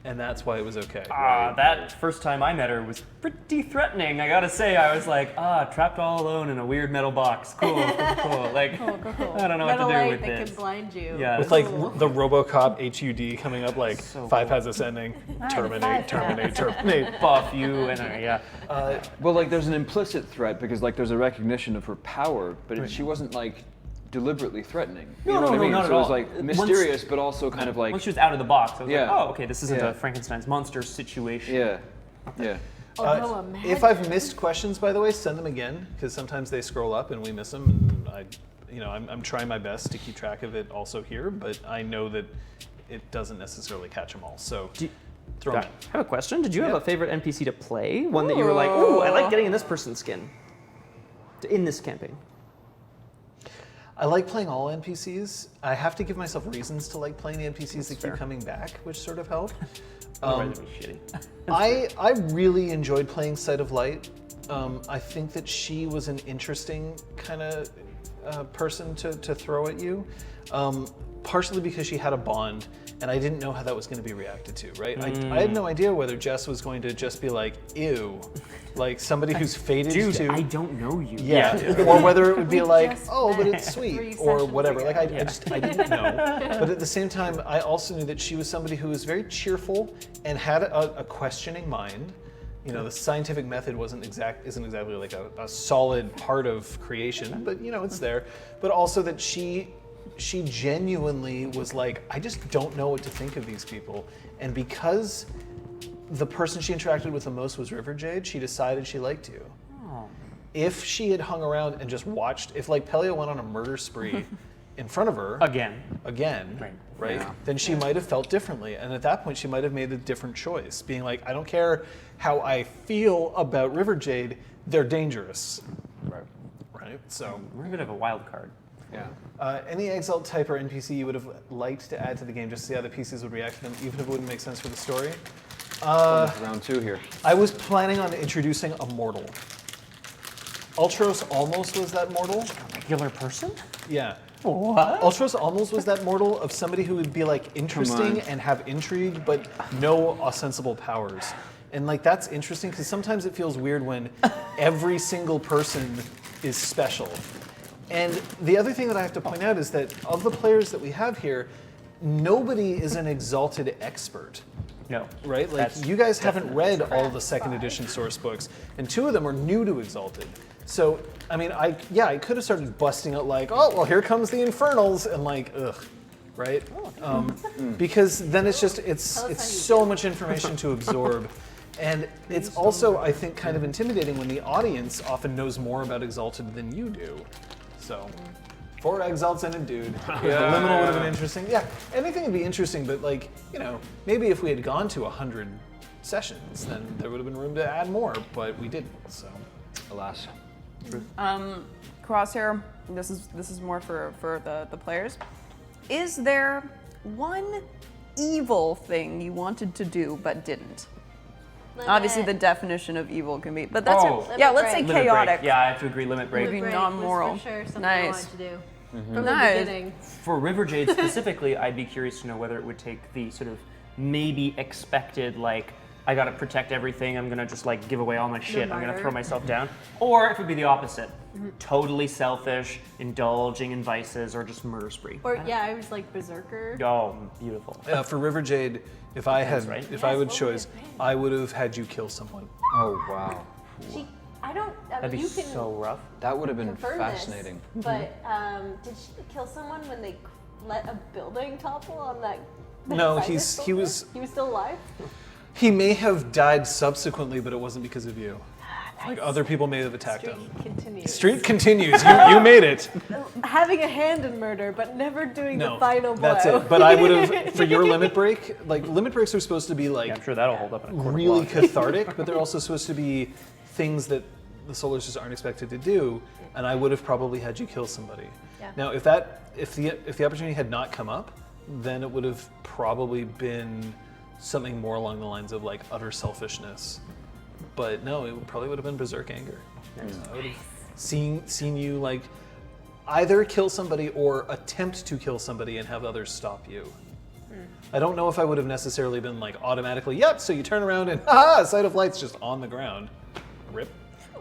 and that's why it was okay. That first time I met her was pretty threatening. I gotta say, I was like, trapped all alone in a weird metal box. Cool. Like, Cool. I don't know Metal what to do light with that this. can blind you. Yeah. With like the RoboCop HUD coming up, like So 5 cool. has ascending, terminate, five terminate, terminate. Buff you and yeah. Well, like there's an implicit threat because like there's a recognition of her power, but she wasn't like deliberately threatening. You know what I mean? not at so it was all. like Once- mysterious, but also kind of like Once she was out of the box, I was Yeah. like, oh, okay, this isn't Yeah. a Frankenstein's monster situation. yeah. Although imagine. If I've missed questions, by the way, send them again, because sometimes they scroll up and we miss them. And I'm trying my best to keep track of it also here, but I know that it doesn't necessarily catch them all. So throw them I have a question. Did you have Yeah. a favorite NPC to play? One that you were like, ooh, I like getting in this person's skin. In this campaign. I like playing all NPCs. I have to give myself reasons to like playing the NPCs that keep fair. coming back, which sort of help. Otherwise it'd be shitty. I really enjoyed playing Sight of Light. I think that she was an interesting kind of person to throw at you, partially because she had a bond, and I didn't know how that was going to be reacted to, right? I had no idea whether Jess was going to just be like, ew, like somebody who's fated Dude, to... I don't know you. Yeah, or whether it would be We like, just oh, but met it's 3 sweet, or sessions whatever. ago. Like, I didn't know. But at the same time, I also knew that she was somebody who was very cheerful and had a questioning mind. You know, the scientific method isn't exactly like a solid part of creation, but you know, it's there. But also that she genuinely was like, I just don't know what to think of these people. And because the person she interacted with the most was River Jade, she decided she liked you. If she had hung around and just watched, if like Pellio went on a murder spree in front of her Again. right? Then she might have felt differently. And at that point, she might have made a different choice, being like, I don't care how I feel about River Jade, they're dangerous. Right? So, We're a bit of a wild card. Yeah. any Exalt type or NPC you would have liked to add to the game just to see how the PCs would react to them, even if it wouldn't make sense for the story? Round 2 here. I was planning on introducing a mortal. Ultros almost was that mortal. Regular person? Yeah. What? Ultros almost was that mortal of somebody who would be like interesting and have intrigue, but no ostensible powers. And like that's interesting because sometimes it feels weird when every single person is special. And the other thing that I have to point out is that of the players that we have here, nobody is an Exalted expert. No. Right? Like That's you guys haven't read all of the second edition source books, and 2 of them are new to Exalted. So, I mean, I could have started busting out like, oh, well, here comes the Infernals, and like, ugh, right? Because then it's so much information to absorb. And it's also, I think, kind of intimidating when the audience often knows more about Exalted than you do. So, 4 Exalts and a dude. The liminal would have been interesting. Yeah, anything would be interesting, but like, you know, maybe if we had gone to 100 sessions, then there would have been room to add more, but we didn't, so. Alas. Crosshair, this is more for the players. Is there one evil thing you wanted to do but didn't? Obviously, the definition of evil can be, but that's let's say Limit chaotic. break. Yeah, I have to agree. Limit break. Maybe non-moral. Was for sure something Nice. I wanted to do from the Nice. beginning. For River Jade specifically, I'd be curious to know whether it would take the sort of maybe expected, like, I gotta protect everything, I'm gonna just like give away all my shit, I'm gonna martyr. throw myself down. Or if it would be the opposite. Totally selfish, indulging in vices, or just murder spree. Or yeah, I was like berserker. Oh, beautiful. For River Jade, if I had, right? if I would Yes, what would choose, it be? I would have had you kill someone. Oh wow. I don't. That'd be you can so rough. That would have been confirm fascinating. this, but did she kill someone when they let a building topple on that? No, cyber he soldier? was- He was still alive. He may have died subsequently, but it wasn't because of you. Like other people may have attacked Streak him. continues. Street continues. You made it. Having a hand in murder, but never doing No, the final blow. that's it. But I would have, for your limit break, like limit breaks are supposed to be like Yeah, I'm sure that'll hold up in a court of really law. cathartic, but they're also supposed to be things that the Solars just aren't expected to do. And I would have probably had you kill somebody. Yeah. Now, if the opportunity had not come up, then it would have probably been something more along the lines of like utter selfishness. But no, it probably would have been berserk anger. I would have seen you like either kill somebody or attempt to kill somebody and have others stop you. I don't know if I would have necessarily been like automatically, yep, so you turn around and haha, sight of light's just on the ground. Rip.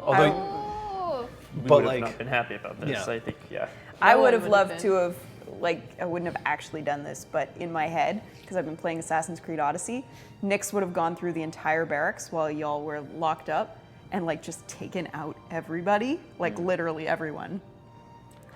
Although, We but would have like, not been happy about this. yeah. I think, yeah. I No would one have would loved have to have, like, I wouldn't have actually done this, but in my head, because I've been playing Assassin's Creed Odyssey, Nyx would have gone through the entire barracks while y'all were locked up and, like, just taken out everybody, like, literally everyone.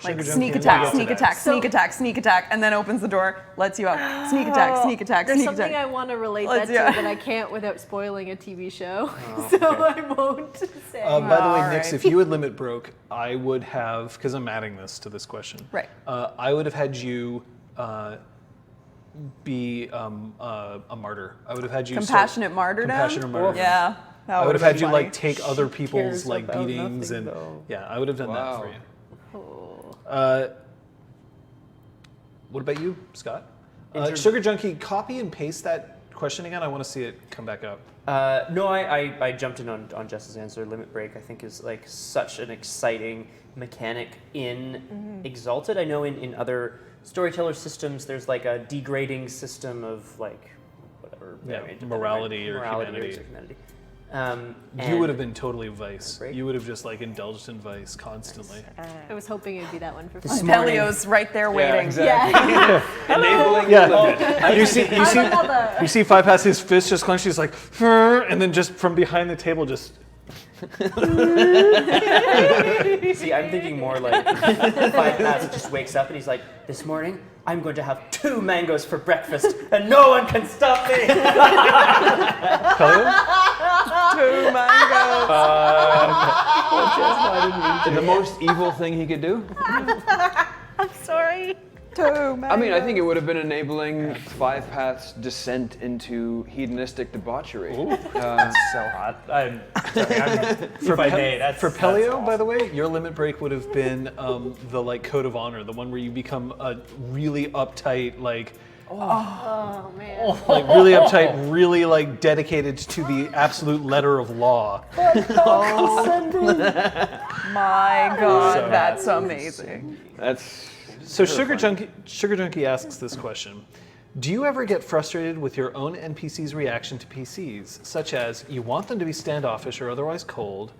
Like, Sugar sneak Junkie, attack, we'll get to sneak that. attack, sneak attack, sneak attack, and then opens the door, lets you out. Sneak attack, sneak attack, There's sneak something attack. I want to relate Let's- that yeah. to, but I can't without spoiling a TV show, so I won't say. by the way, Alright. Nyx, if you had limit broke, I would have, because I'm adding this to this question. Right. I would have had you be a martyr. I would have had you Compassionate martyrdom? Compassionate martyrdom. Yeah. that I would have would've had been you funny. like take other people's cares like about beatings nothing, and though. yeah, I would have done that for Wow. you. What about you, Scott? Sugar Junkie, copy and paste that question again. I want to see it come back up. No, I jumped in on Jess's answer. Limit Break, I think, is like such an exciting mechanic in Exalted. I know in other Storyteller systems, there's like a degrading system of like whatever. Yeah, I mean, morality or morality humanity. or humanity. You would have been totally Vice. Break? You would have just like indulged in Vice constantly. I was hoping it'd be that one for This fun. morning- Pellio's right there waiting. exactly. Enabling Yeah, you see, Mother. you see Five Pass, his fist just clenched. He's like, "Fur," and then just from behind the table, just See, I'm thinking more like Five Pass just wakes up and he's like, this morning I'm going to have 2 mangoes for breakfast and no one can stop me. Pellio? 2 mangoes. the most evil thing he could do. I'm sorry. 2 mangoes. I mean, I think it would have been enabling Five Paths' descent into hedonistic debauchery. So hot. I'm sorry. If I may, that's For that's Pellio, awesome. by the way, your limit break would have been the like code of honor, the one where you become a really uptight, like Oh man. like really uptight, really like dedicated to the absolute letter of law. My God, So- that's amazing. That's So Sugar Junkie asks this question. Do you ever get frustrated with your own NPC's reaction to PCs, such as you want them to be standoffish or otherwise cold,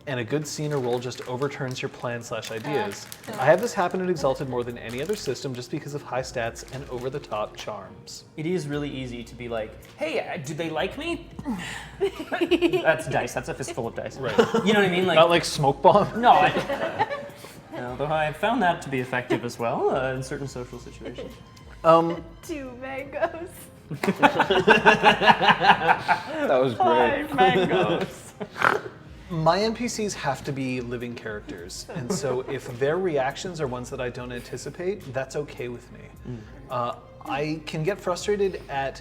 and a good scene or roll just overturns your plan/ideas? I have this happen in Exalted more than any other system just because of high stats and over-the-top charms. It is really easy to be like, hey, do they like me? That's dice. That's a fistful of dice. Right. You know what I mean? Like, Not like smoke bomb. no. Although I found that to be effective as well in certain social situations. 2 mangoes. that was great. Mangoes. My NPCs have to be living characters, and so if their reactions are ones that I don't anticipate, that's okay with me. I can get frustrated at.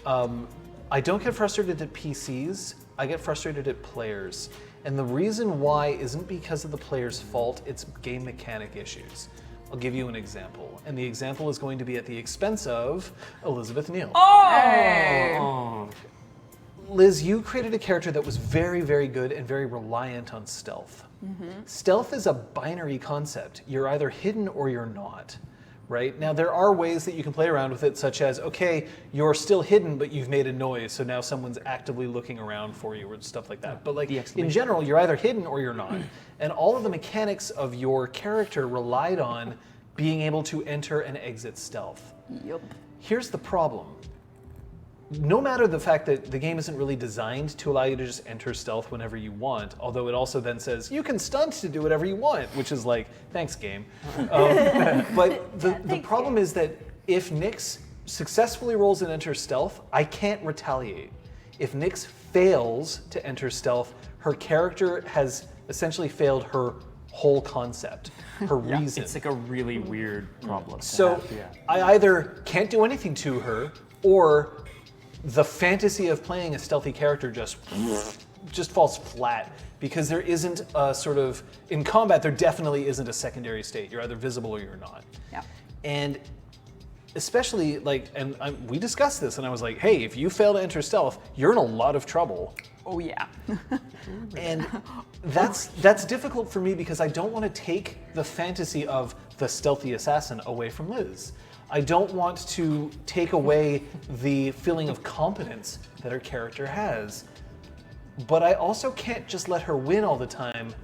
I don't get frustrated at PCs. I get frustrated at players, and the reason why isn't because of the player's fault. It's game mechanic issues. I'll give you an example, and the example is going to be at the expense of Elizabeth Neal. Oh. Liz, you created a character that was very, very good and very reliant on stealth. Stealth is a binary concept. You're either hidden or you're not, right? Now, there are ways that you can play around with it, such as, okay, you're still hidden, but you've made a noise, so now someone's actively looking around for you or stuff like that. But like, in general, you're either hidden or you're not. And all of the mechanics of your character relied on being able to enter and exit stealth. Yep. Here's the problem. No matter the fact that the game isn't really designed to allow you to just enter stealth whenever you want, although it also then says you can stunt to do whatever you want, which is like, thanks game. But the problem is that if Nyx successfully rolls and enters stealth, I can't retaliate. If Nyx fails to enter stealth, her character has essentially failed her whole concept, her reason. It's like a really weird problem. So I either can't do anything to her, or the fantasy of playing a stealthy character just falls flat because there isn't a sort of, in combat, there definitely isn't a secondary state. You're either visible or you're not. Yeah. And especially like, we discussed this, and I was like, hey, if you fail to enter stealth, you're in a lot of trouble. Oh yeah. And that's difficult for me because I don't want to take the fantasy of the stealthy assassin away from Liz. I don't want to take away the feeling of competence that her character has. But I also can't just let her win all the time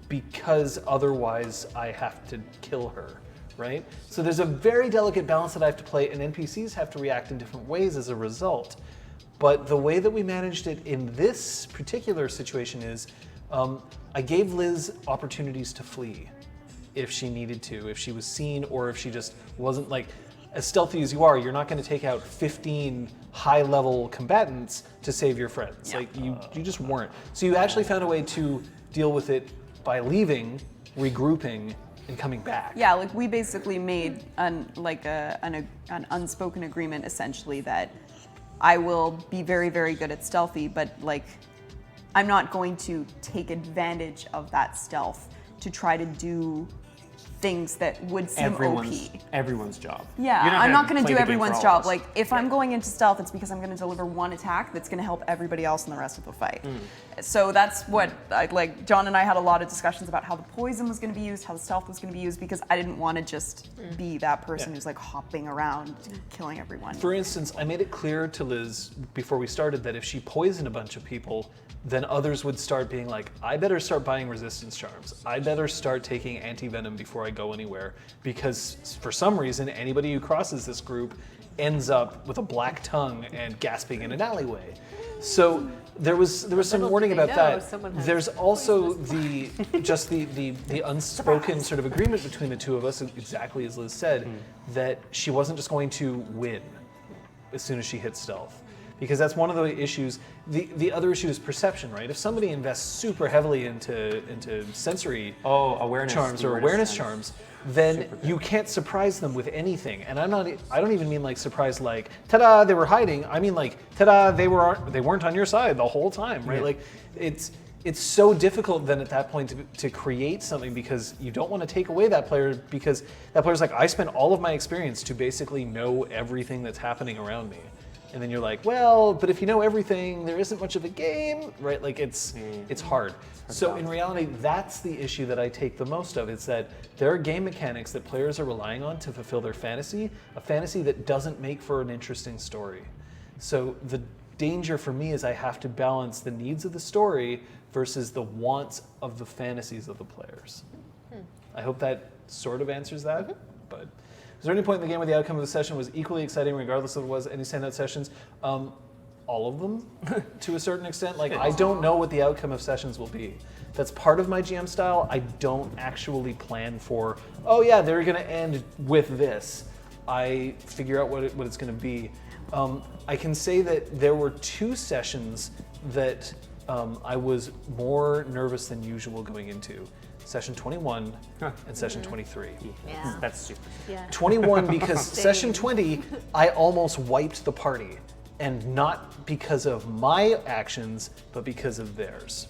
because otherwise I have to kill her, right? So there's a very delicate balance that I have to play, and NPCs have to react in different ways as a result. But the way that we managed it in this particular situation is I gave Liz opportunities to flee if she needed to, if she was seen, or if she just wasn't like, as stealthy as you are, you're not going to take out 15 high-level combatants to save your friends. Yeah. Like you just weren't. So you actually found a way to deal with it by leaving, regrouping, and coming back. Yeah, like we basically made an unspoken agreement essentially that I will be very, very good at stealthy, but like I'm not going to take advantage of that stealth to try to do things that would seem OP. Everyone's job. Yeah, You're I'm not gonna going to play do the game everyone's for all of job. us. Like, if I'm going into stealth, it's because I'm going to deliver one attack that's going to help everybody else in the rest of the fight. So that's what, like, John and I had a lot of discussions about how the poison was going to be used, how the stealth was going to be used, because I didn't want to just be that person who's, like, hopping around, killing everyone. For instance, I made it clear to Liz before we started that if she poisoned a bunch of people, then others would start being like, I better start buying resistance charms. I better start taking anti-venom before I go anywhere. Because for some reason, anybody who crosses this group ends up with a black tongue and gasping in an alleyway. So there was some little warning do they about know, that. someone has There's also the unspoken sort of agreement between the two of us, exactly as Liz said, that she wasn't just going to win as soon as she hit stealth. Because that's one of the issues. The other issue is perception, right? If somebody invests super heavily into sensory awareness charms or awareness charms, then you can't surprise them with anything. And I don't even mean like surprise like, ta-da, they were hiding. I mean like, ta-da, they weren't on your side the whole time, right? Like it's so difficult then at that point to create something because you don't want to take away that player because that player's like, I spent all of my experience to basically know everything that's happening around me. And then you're like, well, but if you know everything, there isn't much of a game, right? Like it's hard. So in reality, that's the issue that I take the most of. It's that there are game mechanics that players are relying on to fulfill their fantasy, a fantasy that doesn't make for an interesting story. So the danger for me is I have to balance the needs of the story versus the wants of the fantasies of the players. I hope that sort of answers that, but. Is there any point in the game where the outcome of the session was equally exciting, regardless of was any standout sessions? All of them, to a certain extent. Like, I don't know what the outcome of sessions will be. That's part of my GM style. I don't actually plan for, oh yeah, they're going to end with this. I figure out what it's going to be. I can say that there were 2 sessions that I was more nervous than usual going into. Session 21 and Session 23. Yeah. That's super. Yeah. 21 because Session 20, I almost wiped the party. And not because of my actions, but because of theirs.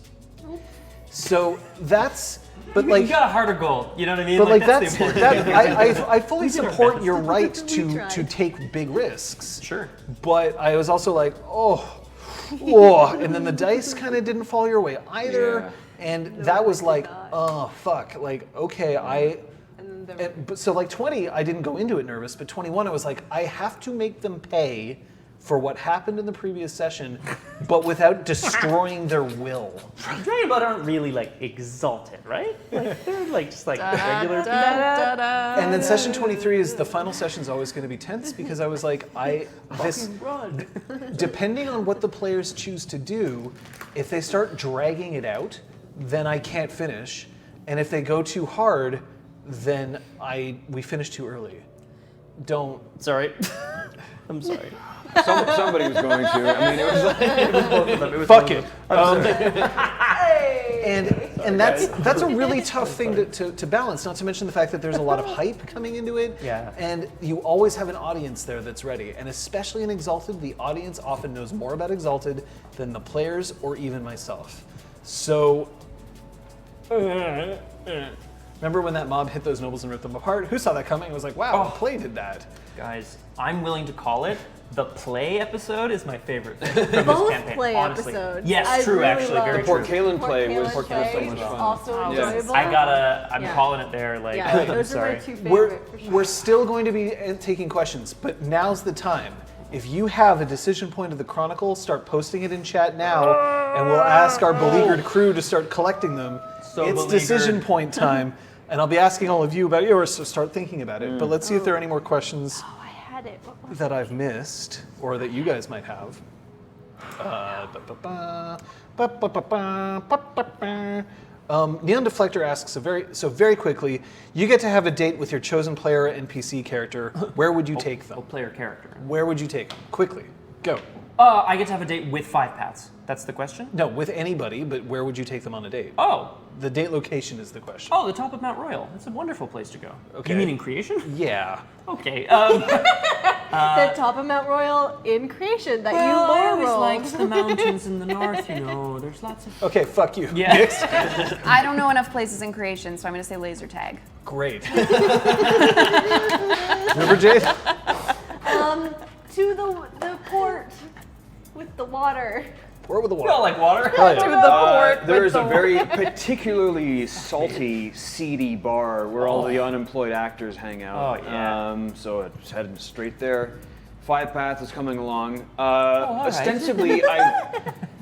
So that's, but like, you got a harder goal. You know what I mean? but like that's that's, the important thing. I fully support your right We tried. to take big risks. Sure. But I was also like, oh, and then the dice kind of didn't fall your way either. Yeah. And that was like, oh, fuck. Like, okay, but so like 20, I didn't go into it nervous, but 21, I was like, I have to make them pay for what happened in the previous session, but without destroying their will. Dragon Blood aren't really like exalted, right? Like they're like just like regular people. And then Session 23 is the final session is always going to be tense because I was like, depending on what the players choose to do, if they start dragging it out, then I can't finish. And if they go too hard, then we finish too early. Don't. Sorry. I'm sorry. Somebody was going to. I mean, it was like, It was both of them. It was Fuck both it. of them. And that's a really tough thing to balance, not to mention the fact that there's a lot of hype coming into it. Yeah. And you always have an audience there that's ready. And especially in Exalted, the audience often knows more about Exalted than the players or even myself. So, remember when that mob hit those nobles and ripped them apart? Who saw that coming? It was like, wow, play did that. Guys, I'm willing to call it. The play episode is my favorite thing from this Both campaign, play honestly. episodes. Yes, I true, really actually, love very it. true. Port Kalen play was Port so Kalen much play fun. also Yeah. enjoyable. I'm Yeah. calling it there. Like, Yeah, I'm those are sorry. my two We're, favorite for sure. we're still going to be taking questions, but now's the time. If you have a decision point of the Chronicle, start posting it in chat now, and we'll ask our beleaguered crew to start collecting them. So It's beleaguered. decision point time, and I'll be asking all of you about yours, so start thinking about it. But let's see if there are any more questions Oh, I had it. What was that I've missed, or that you guys might have. Neon Deflector asks, very quickly, you get to have a date with your chosen player NPC character. Where would you take them? Player character. Where would you take them? Quickly, go. I get to have a date with 5 paths. That's the question? No, with anybody, but where would you take them on a date? Oh. The date location is the question. Oh, the top of Mount Royal. That's a wonderful place to go. Okay. You mean in creation? Yeah. Okay. the top of Mount Royal in creation that you I lore always rolled. liked the mountains in the north, you know. There's lots of... Okay, fuck you. Yeah. Next. I don't know enough places in creation, so I'm gonna say laser tag. Great. River Jade? To the port with the water. Where with the water? Smell like water. Hell yeah. To the port. There with is a the very particularly salty, seedy bar where all the unemployed actors hang out. Oh, yeah. So it's heading straight there. 5 Paths is coming along. all right. Ostensibly,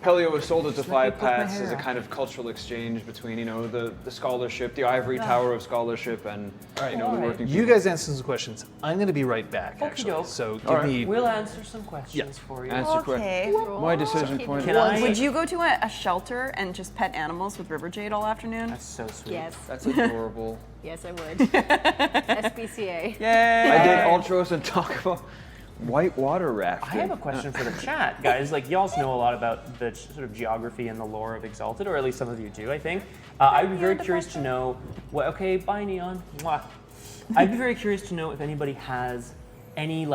Pellio has sold it to 5 Paths as a kind of cultural exchange between, the scholarship, the ivory tower of scholarship, and the working You people. guys answer some questions. I'm going to be right back, actually. Okey-doke. So give Alright. me. We'll answer some questions for you. Answer Okay. question. My decision point. Can I... Would you go to a shelter and just pet animals with River Jade all afternoon? That's so sweet. Yes. That's adorable. Yes, I would. SPCA. Yay! I did Ultros and talk about white water rafting. I have a question for the chat, guys. Like, y'all know a lot about the sort of geography and the lore of Exalted, or at least some of you do, I think. I'd be very curious to know what. Okay, bye, Neon. Mwah. I'd be very curious to know if anybody has any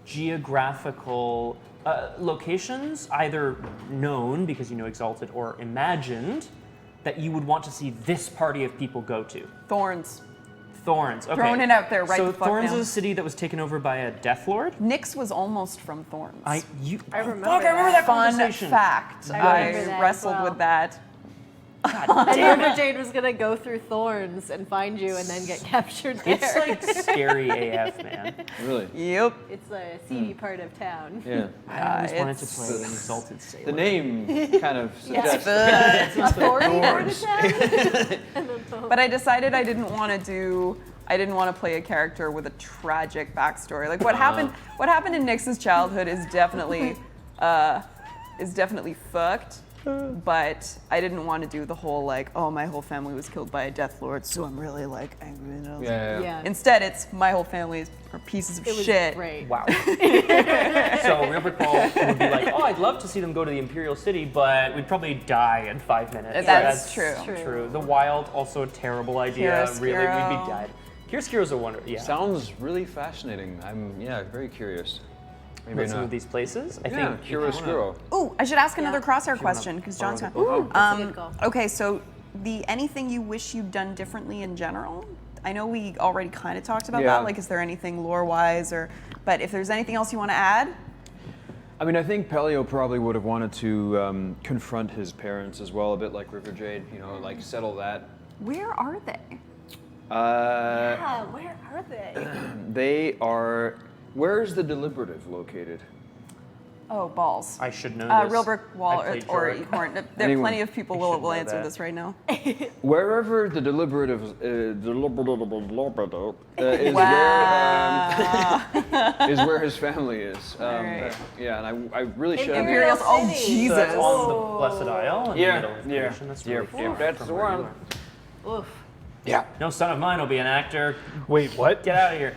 geographical locations, either known because you know Exalted or imagined, that you would want to see this party of people go to. Thorns. Thorns. Okay. Throwing it out there right So the fuck Thorns now. is a city that was taken over by a Death Lord. Nyx was almost from Thorns. I remember Fuck, I remember that Fun conversation. fact. I I remember that as wrestled well. with that. And River Jade was gonna go through thorns and find you and then get captured there. It's like scary AF, man. Really? Yep. It's a seedy part of town. Yeah. I always wanted to it's- play an Exalted Sailor. The name kind of Yes. suggests. A thorny part of town. But I decided I didn't want to play a character with a tragic backstory. Like what happened in Nyx's childhood is definitely fucked. But I didn't want to do the whole my whole family was killed by a Death Lord, so I'm really angry. And Yeah. Instead, it's my whole family are pieces of It was shit. great. Wow. So Real Brick Ball would be like, oh, I'd love to see them go to the Imperial City, but we'd probably die in 5 minutes. That's true. True. The Wild, also a terrible idea. Really, we'd Chiaroscuro. be dead. Chiaroscuro's a wonder. Yeah. Sounds really fascinating. I'm very curious. Maybe Some not. of these places, I Yeah, think. Chiaroscuro. Ooh, I should ask another Yeah. crosshair question because John's got. That's a good call. Okay, so anything you wish you'd done differently in general? I know we already kind of talked about Yeah. that. Like, is there anything lore-wise but if there's anything else you want to add? I mean, I think Pellio probably would have wanted to confront his parents as well, a bit like River Jade, settle that. Where are they? Yeah, where are they? They are. Where's the deliberative located? Oh, balls. I should know this. Real Brick Wall I played or Jork. Ecorn. There are Anyone. plenty of people I will should know answer that. this right now. Wherever the deliberative is Wow. is where his family is. Alright. Yeah, and I really should have. Imperial Oh, City. So Jesus. that's on the Blessed Isle in Yeah, the middle of yeah. creation. That's Yeah, really yeah, far that's from the where you one. are. Oof. Yeah. No son of mine will be an actor. Wait, what? Get out of here.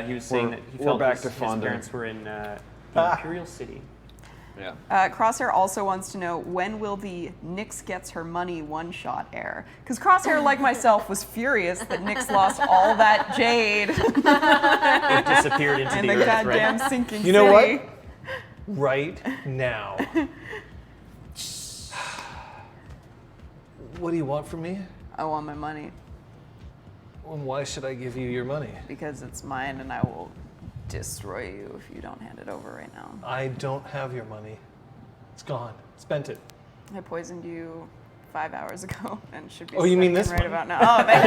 He was saying We're- that he we're felt back his to Fondant. parents were in the Imperial City. Yeah. Crosshair also wants to know when will the Nyx Gets Her Money one-shot air? Because Crosshair, like myself, was furious that Nyx lost all that jade It disappeared into in the the earth, goddamn right? sinking You know city. what? Right now. What do you want from me? I want my money And why should I give you your money? because it's mine and I will destroy you if you don't hand it over right now. I don't have your money. It's gone. Spent it. I poisoned you 5 hours ago and should be Oh, you mean sucking this right one? about now. Oh, thank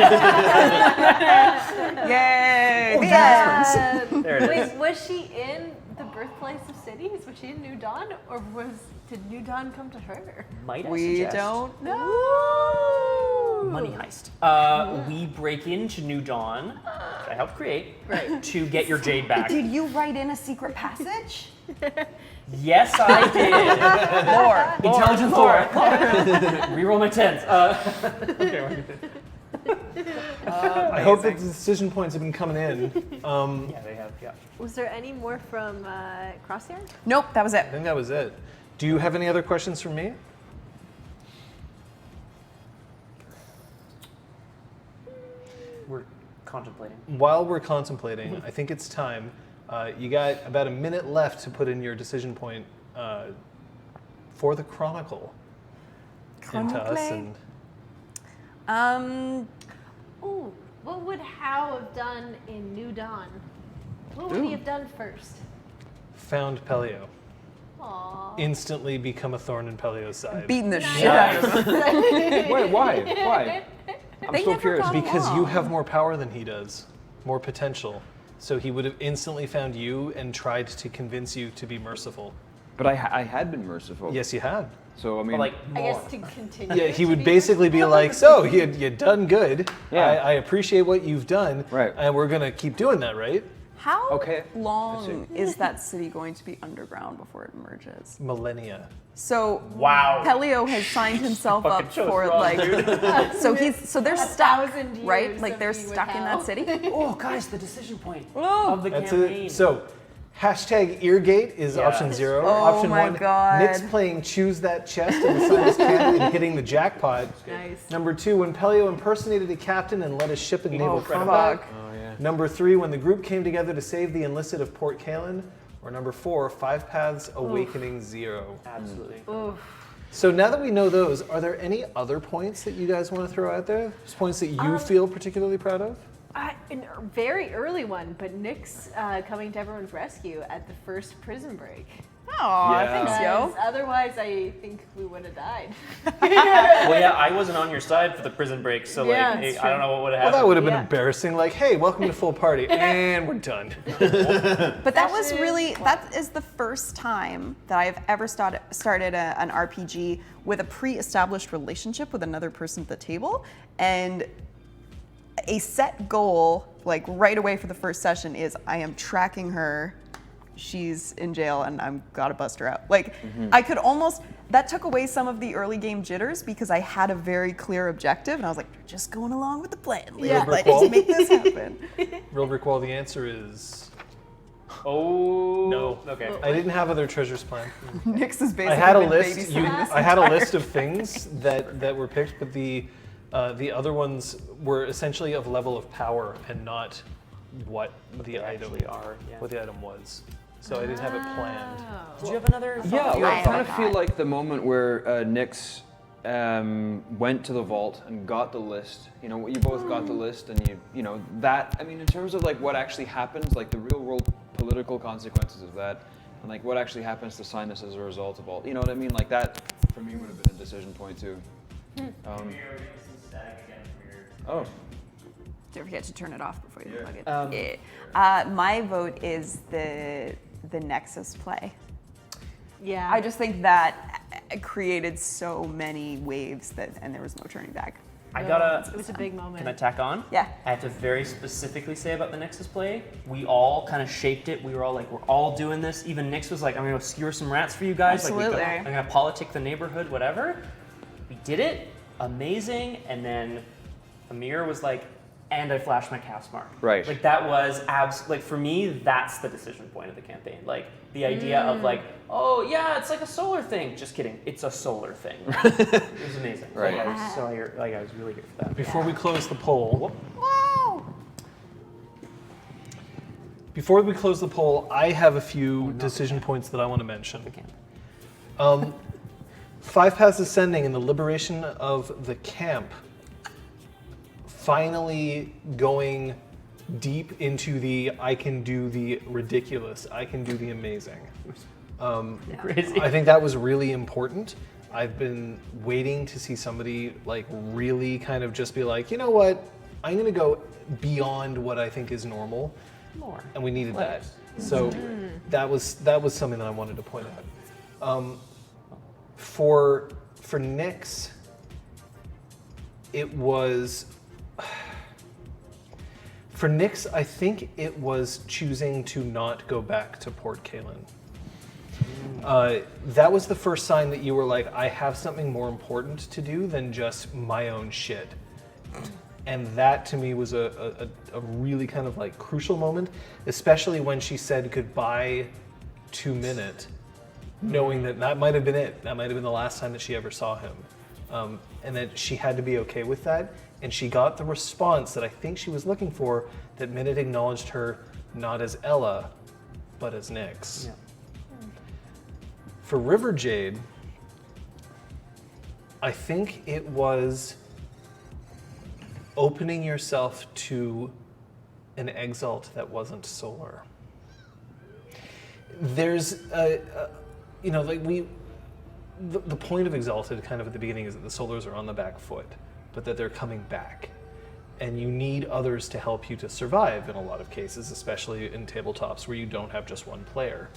you. Yay! Oh, The yes. end. There it is. Wait, was she in the birthplace of cities? Was she in New Dawn, or did New Dawn come to her? Might I We suggest don't know. money heist? We break into New Dawn, which I helped create, to get your jade back. Did you write in a secret passage? Yes, I did. Lore. Intelligence lore. Reroll my tens. Okay, we're good. I hope that the decision points have been coming in. Yeah, they have. Yeah. Was there any more from Crosshair? Nope, that was it. I think that was it. Do you have any other questions for me? We're contemplating. While we're contemplating, I think it's time. You got about a minute left to put in your decision point for the Chronicle into us. Chronicle? Ooh, what would Howe have done in New Dawn? What would he have done first? Found Pellio. Aww. Instantly become a thorn in Pellio's side. Beating the shit out of him. Wait, why? I'm They so never curious. got Because you along. have more power than he does, more potential. So he would have instantly found you and tried to convince you to be merciful. But I had been merciful. Yes, you had. So I mean, But like I more. guess to continue. Yeah, he to would be basically be like, so you done good. Yeah. I appreciate what you've done. Right. And we're going to keep doing that, right? How Okay, long is that city going to be underground before it merges? Millennia. So Wow. Pellio has signed himself Fucking up chose for wrong, like dude. so they're stuck, 1,000 right? years Like of they're being with stuck in that Hal. city. Oh, guys, the decision point Oh, of the That's campaign. it. So, hashtag Eargate is Yeah. option 0. Oh Option my 1, God. Nick's playing Choose That Chest in the Sinus Cannon and hitting the jackpot. Nice. Number 2, when Pellio impersonated a captain and led a ship in naval Oh, combat. fuck. oh yeah. Number 3, when the group came together to save the enlisted of Port Kalin. Or number 4, 5 Paths Awakening 0. Absolutely. Oof. So now that we know those, are there any other points that you guys want to throw out there? Just points that you feel particularly proud of? A very early one, but Nick's coming to everyone's rescue at the first prison break. Oh, Yeah. thanks, yo. Because otherwise, I think we would have died. Well, yeah, I wasn't on your side for the prison break, so like, Yeah, it's I don't know what would have Well, happened. that would have been Yeah. embarrassing. Like, hey, welcome to Full Party. And we're done. But that was Session really, one. that is the first time that I have ever started an RPG with a pre-established relationship with another person at the table. And a set goal, like right away for the first session, is I am tracking her. She's in jail and I'm gotta bust her out. Like, I could almost, that took away some of the early game jitters because I had a very clear objective and I was like, just going along with the plan. Yeah. Let's just make this happen. Real Recall, the answer is Oh. no. Okay. I didn't have other treasures planned. Nix is basically I had a been list. babysitting this I had a entire list of things that were picked, but the other ones were essentially of level of power and not what the item actually are, yeah. what the item was. So I didn't have it planned. Did you have another? Yeah, you well, I have kind of that. feel like the moment where Nyx went to the vault and got the list. You know, you both got the list, and you know that. I mean, in terms of like what actually happens, like the real world political consequences of that, and like what actually happens to Sinus as a result of all. You know what I mean? Like that for me would have been a decision point too. Amir, we're getting some static again from your. Oh, Don't forget to turn it off before you plug it. Um, My vote is the Nexus play. Yeah. I just think that created so many waves and there was no turning back. I gotta. It was a big moment. Can I tack on? Yeah. I have to very specifically say about the Nexus play, we all kind of shaped it. We were all like, we're all doing this. Even Nyx was like, I'm gonna skewer some rats for you guys. Absolutely. I'm gonna politic the neighborhood, whatever. We did it, amazing. And then Amir was like, and I flashed my cast mark. Right. Like that was like for me, that's the decision point of the campaign. Like the idea of like, oh yeah, it's like a solar thing. Just kidding, it's a solar thing. It was amazing. Right. Like, I was so here, like I was really here for that. Before we close the poll, Whoa! I have a few decision points that I want to mention. The camp. 5 Paths Ascending and the liberation of the camp finally going deep into the I can do the ridiculous, I can do the amazing. Crazy. I think that was really important. I've been waiting to see somebody like really kind of just be like, you know what, I'm gonna go beyond what I think is normal, More. and we needed that. Layers. So that was something that I wanted to point out. For Nyx, it was. For Nyx, I think it was choosing to not go back to Port Kalen. That was the first sign that you were like, I have something more important to do than just my own shit. And that to me was a really kind of like crucial moment, especially when she said goodbye to Minute, knowing that that might have been it. That might have been the last time that she ever saw him. And that she had to be okay with that. And she got the response that I think she was looking for, that Minute acknowledged her not as Ella, but as Nyx. Yeah. For River Jade, I think it was opening yourself to an Exalt that wasn't Solar. There's the point of Exalted kind of at the beginning is that the Solars are on the back foot, but that they're coming back. And you need others to help you to survive in a lot of cases, especially in tabletops where you don't have just one player.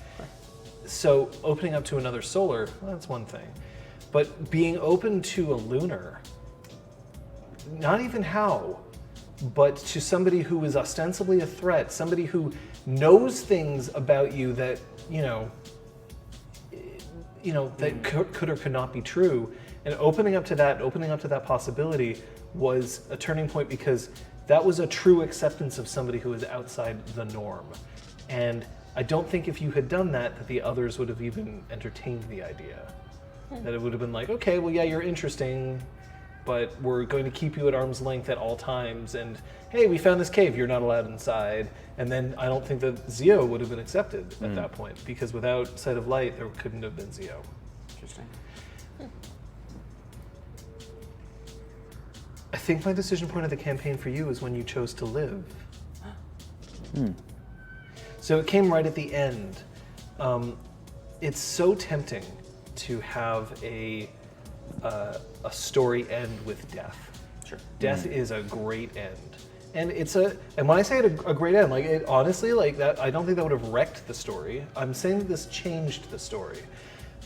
So opening up to another Solar, well, that's one thing. But being open to a Lunar, not even how, but to somebody who is ostensibly a threat, somebody who knows things about you that, that could or could not be true. And opening up to that possibility was a turning point, because that was a true acceptance of somebody who is outside the norm. And I don't think if you had done that the others would have even entertained the idea. That it would have been like, okay, well, yeah, you're interesting, but we're going to keep you at arm's length at all times. And hey, we found this cave, you're not allowed inside. And then I don't think that Zio would have been accepted at that point, because without Sight of Light, there couldn't have been Zio. Interesting. I think my decision point of the campaign for you is when you chose to live. So it came right at the end. It's so tempting to have a story end with death. Sure. Death is a great end. And and when I say it a great end, like it honestly, like that, I don't think that would have wrecked the story. I'm saying that this changed the story.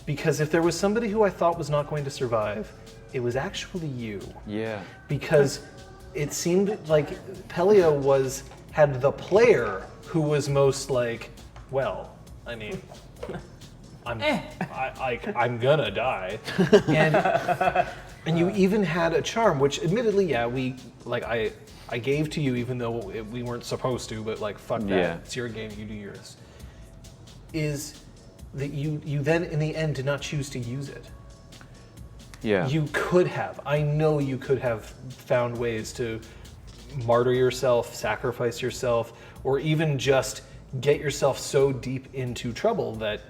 Because if there was somebody who I thought was not going to survive, it was actually you. Yeah. Because it seemed like Pellio had the player who was most like, well, I mean, I'm gonna die. And you even had a charm, which admittedly, yeah, I gave to you even though we weren't supposed to, but like, fuck that, Yeah. it's your game, you do yours. Is that you then in the end did not choose to use it. Yeah. You could have. I know you could have found ways to martyr yourself, sacrifice yourself, or even just get yourself so deep into trouble that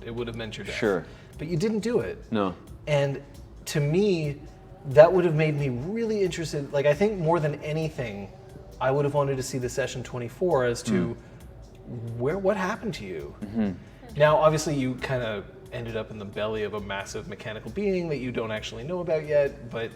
it would have meant your death. Sure. But you didn't do it. No. And to me, that would have made me really interested. Like, I think more than anything, I would have wanted to see the session 24 as to what happened to you. Now, obviously, you kind of ended up in the belly of a massive mechanical being that you don't actually know about yet, but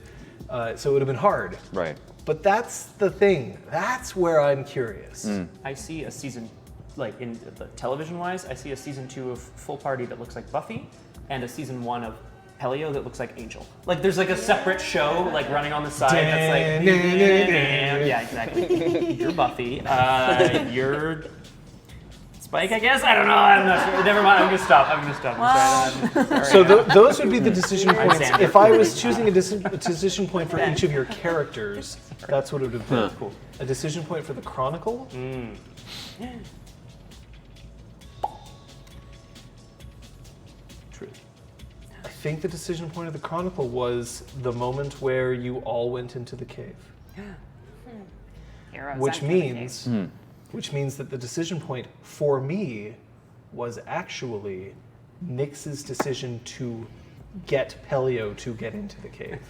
so it would have been hard. Right. But that's the thing. That's where I'm curious. I see a season, like in the television-wise, I see a season 2 of Full Party that looks like Buffy, and a season 1 of Pellio that looks like Angel. Like there's like a separate show like running on the side that's like, yeah, exactly. You're Buffy. You're Spike, I guess. I'm not sure. Never mind. I'm gonna stop. I'm sorry. So those would be the decision points. Xander. If I was choosing a decision point for each of your characters, that's what it would have been. Cool. A decision point for the Chronicle. True. I think the decision point of the Chronicle was the moment where you all went into the cave. Heroes Which enter the cave. means, which means that the decision point for me was actually Nyx's decision to get Pellio to get into the cave.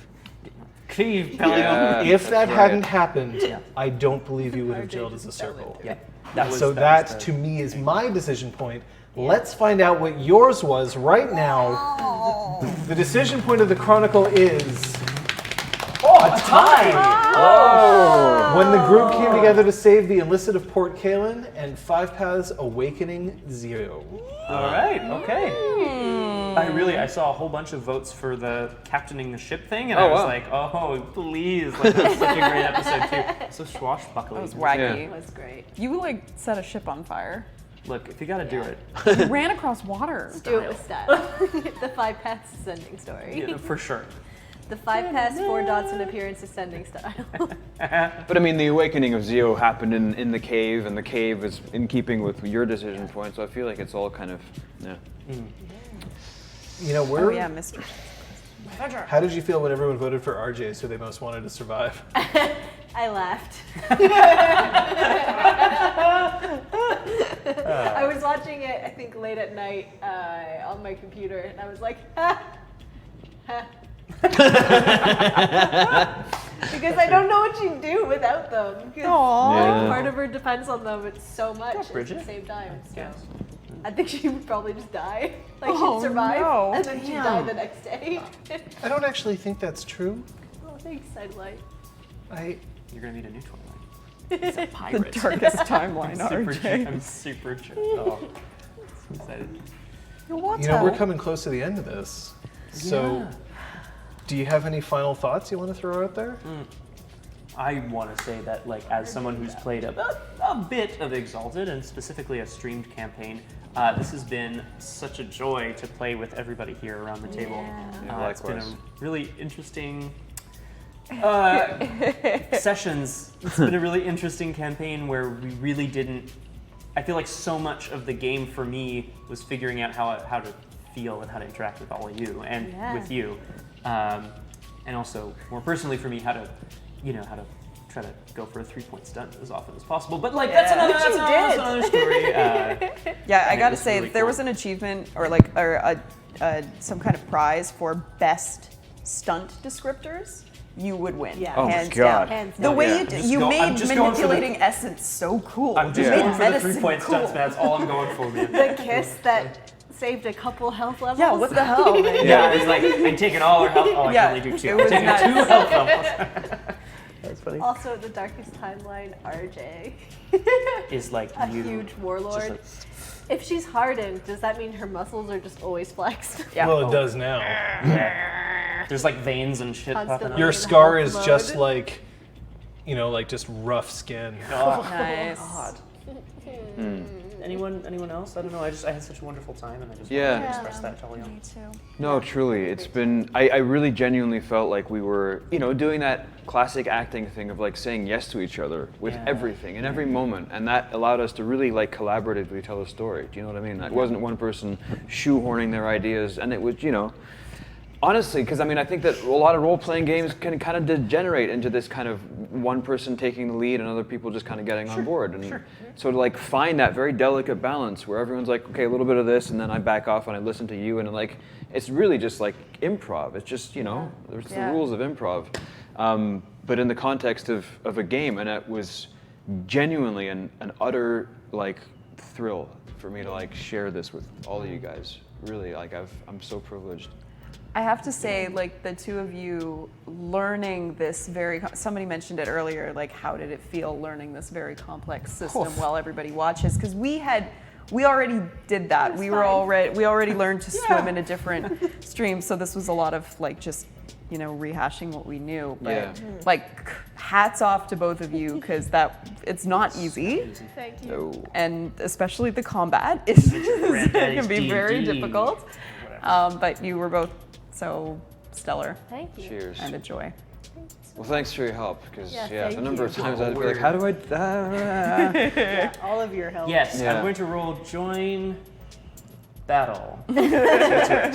Cleave, Pellio. If that right. hadn't happened, Yeah. I don't believe you would have RJ jailed as a just fell circle. into Yep. So was that, the- to me, is my decision point. Let's find out what yours was right now. The decision point of the Chronicle is a tie! when the group came together to save the illicit of Port Kalen and Five Paths Awakening 0. All right, okay. I saw a whole bunch of votes for the captaining the ship thing, and I was wow. like, oh, please. Like, that's such a great episode, too. So swashbuckling. That was wacky. Yeah. It was great. You like set a ship on fire. Look, if you gotta do it, You ran across water. Do it with style. The 5 paths ascending story. you know, for sure. The 5 paths, 4 dots, and appearance ascending style. But I mean, the awakening of Zio happened in the cave, and the cave is in keeping with your decision point. So I feel like it's all kind of You know, Oh yeah, Mr. how did you feel when everyone voted for RJ so they most wanted to survive? I laughed. I was watching it, I think, late at night on my computer, and I was like, ha, ha. Because I don't know what you do without them. 'Cause, Aw. like, part of her depends on them. It's so much at Bridget. the same time. So. Yes. I think she would probably just die. Like Oh, she'd survive, no. and then she'd die the next day. I don't actually think that's true. Oh, thanks, Sidelight. You're gonna meet a new Twilight. It's a The pirate. darkest timeline, super, RJ. I'm super chill. Oh, so excited. You know, we're coming close to the end of this. So, Yeah. do you have any final thoughts you want to throw out there? I want to say that, like, as someone who's played a bit of Exalted, and specifically a streamed campaign, this has been such a joy to play with everybody here around the table. Yeah, It's been a likewise. really interesting sessions. It's been a really interesting campaign where we really didn't. I feel like so much of the game for me was figuring out how to feel and how to interact with all of you and with you, and also more personally for me how to try to go for a 3-point stunt as often as possible. But like that's another story. Yeah, I it gotta was say, really if there cool. was an achievement or like some kind of prize for best stunt descriptors, you would win. Yeah. Oh my hands God. down. Hands The down. way Yeah. you, I'm you just made going for the- manipulating essence so cool. I'm just You made going for the medicine 3-point cool. stunts, man. That's all I'm going for, man. The kiss that saved a couple health levels. Yeah, what the hell, man? Yeah, it's like I'm taking all her health. Oh, Yeah, I can only do 2. it I'm was taking nuts. 2 health levels. That's funny. Also, the darkest timeline, RJ. Is like A you. huge warlord. Just If she's hardened, does that mean her muscles are just always flexed? Yeah. Well, it does now. There's like veins and shit popping Constantly. up. Your in scar health is mode. just like, like just rough skin. Nice. Anyone else? I don't know. I had such a wonderful time, and I just Yeah. wanted to express that to all y'all. Me too. No, truly, it's been. I really genuinely felt like we were, doing that classic acting thing of like saying yes to each other with Yeah. everything in every moment, and that allowed us to really like collaboratively tell a story. Do you know what I mean? It wasn't one person shoehorning their ideas, and it was, honestly, because I think that a lot of role-playing games can kind of degenerate into this kind of one person taking the lead and other people just kind of getting on board. And so to like find that very delicate balance where everyone's like, okay, a little bit of this, and then I back off and I listen to you, and like it's really just like improv. It's just there's the Yeah. rules of improv, but in the context of a game, and it was genuinely an utter like thrill for me to like share this with all of you guys. Really, like I'm so privileged. I have to say, like, the two of you learning this somebody mentioned it earlier, like, how did it feel learning this very complex system while everybody watches? Because we already did that. We already learned to swim in a different stream, so this was a lot of, like, just, rehashing what we knew. But, like, hats off to both of you, because it's not easy. Thank you. No. And especially the combat is Granddaddy's can be very D&D. difficult. But you were both so stellar Thank you. Cheers. and a joy. Well, thanks for your help, because Yeah, the thank number you. of times I'd be like, how do I? Yeah, all of your help. Yes, Yeah. I'm going to roll join battle.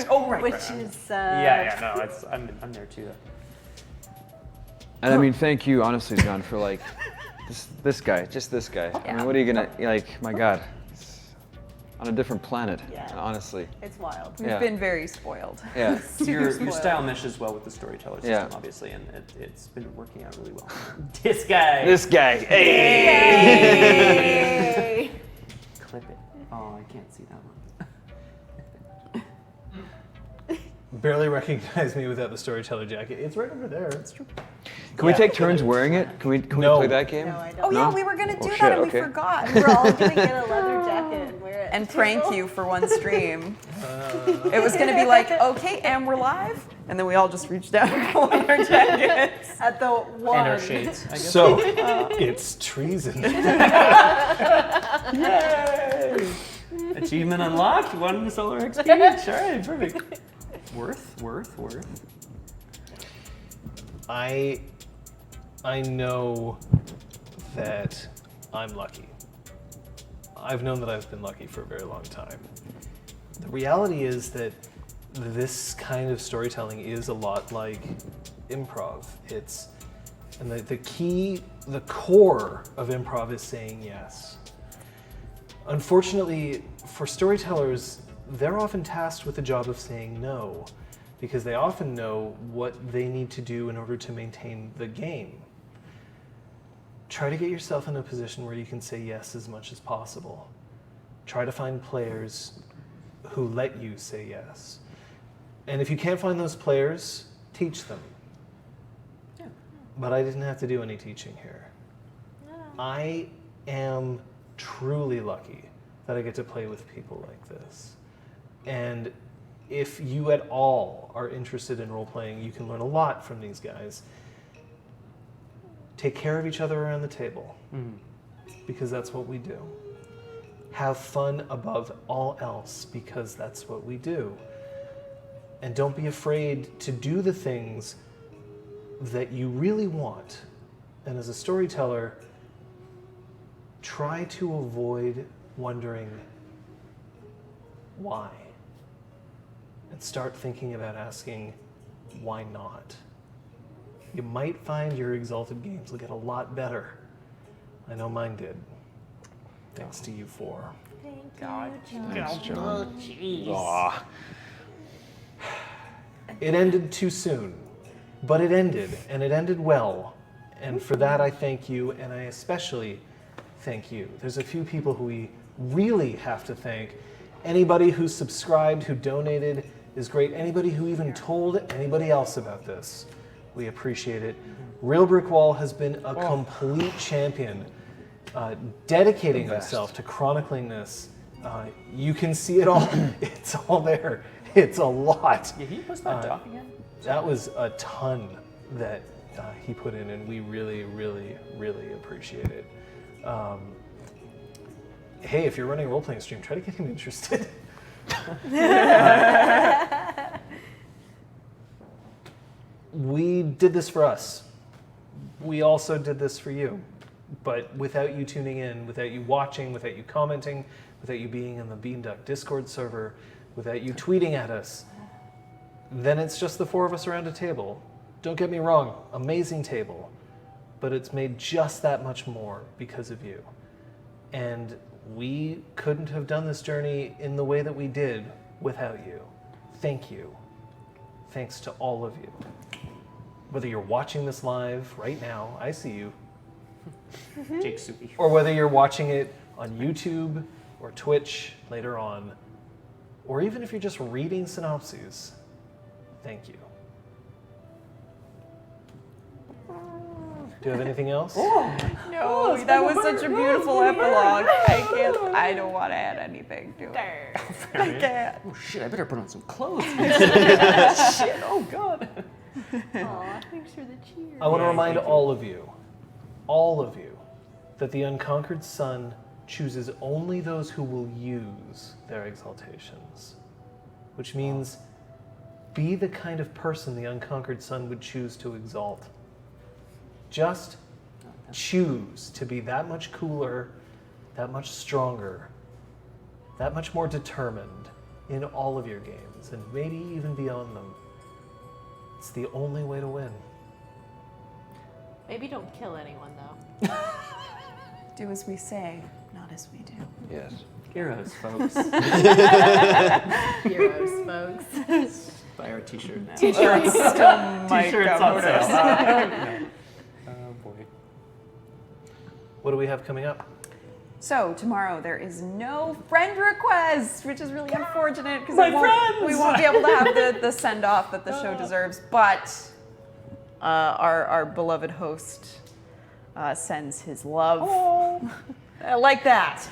Oh right. Which right. is No, I'm there too. And I mean, thank you, honestly, John, for like this guy, just this guy. I mean, what are you gonna like? My God, on a different planet. Yeah. Honestly. It's wild. We've been very spoiled. Yeah. Your spoiled. style meshes well with the storyteller system, Yeah. obviously, and it's been working out really well. This guy. This guy. Hey. Clip it. Oh, I can't see that one. Barely recognize me without the storyteller jacket. It's right over there. It's true. Can we take turns wearing it? Can we No. play that game? No, I don't. Oh yeah, No? we were gonna do Oh, that shit, and okay. we forgot. We're all gonna get a leather jacket and wear it. And prank you for one stream. It was gonna be like, okay, and we're live, and then we all just reached out and pulled on our jackets. At the one. And our shades, I guess. So, it's treason. Yay! Achievement unlocked. One solar experience. All right, perfect. Worth. I know that I'm lucky. I've known that I've been lucky for a very long time. The reality is that this kind of storytelling is a lot like improv. And the key, the core of improv is saying yes. Unfortunately, for storytellers, they're often tasked with the job of saying no, because they often know what they need to do in order to maintain the game. Try to get yourself in a position where you can say yes as much as possible. Try to find players who let you say yes. And if you can't find those players, teach them. Yeah. But I didn't have to do any teaching here. I am truly lucky that I get to play with people like this. And if you at all are interested in role-playing, you can learn a lot from these guys. Take care of each other around the table, because that's what we do. Have fun above all else, because that's what we do. And don't be afraid to do the things that you really want. And as a storyteller, try to avoid wondering why. And start thinking about asking, why not? You might find your Exalted games will get a lot better. I know mine did. Thanks to you four. Thank you, Thanks, John. Jeez. Aw. It ended too soon, but it ended, and it ended well. And for that, I thank you, and I especially thank you. There's a few people who we really have to thank. Anybody who subscribed, who donated is great. Anybody who even told anybody else about this, we appreciate it. Real Brick Wall has been a complete champion, dedicating himself to chronicling this. You can see it all. It's all there. It's a lot. Yeah, can you post that doc again? That was a ton that he put in, and we really, really, really appreciate it. Hey, if you're running a role-playing stream, try to get him interested. We did this for us. We also did this for you. But without you tuning in, without you watching, without you commenting, without you being in the Beanduck Discord server, without you tweeting at us, then it's just the four of us around a table. Don't get me wrong, amazing table. But it's made just that much more because of you. And we couldn't have done this journey in the way that we did without you. Thank you. Thanks to all of you. Whether you're watching this live right now, I see you, Jake Supi. or whether you're watching it on YouTube or Twitch later on, or even if you're just reading synopses, thank you. Do you have anything else? No, that was such a beautiful epilogue. I don't want to add anything to it. I can't. Oh shit, I better put on some clothes. Shit, oh god. Aw, thanks for the cheer. I want to remind all of you, that the Unconquered Sun chooses only those who will use their exaltations. Which means be the kind of person the Unconquered Sun would choose to exalt. Just choose to be that much cooler, that much stronger, that much more determined in all of your games, and maybe even beyond them. It's the only way to win. Maybe don't kill anyone though. Do as we say. Not as we do. Yes. Heroes, folks. Heroes, folks. Buy our t-shirt now. T-shirts still might T-shirts go. on Who sale. knows? Oh boy. What do we have coming up? So tomorrow there is no friend request, which is really unfortunate because My we won't be able to have the send off that the show deserves. But our beloved host sends his love. Like that.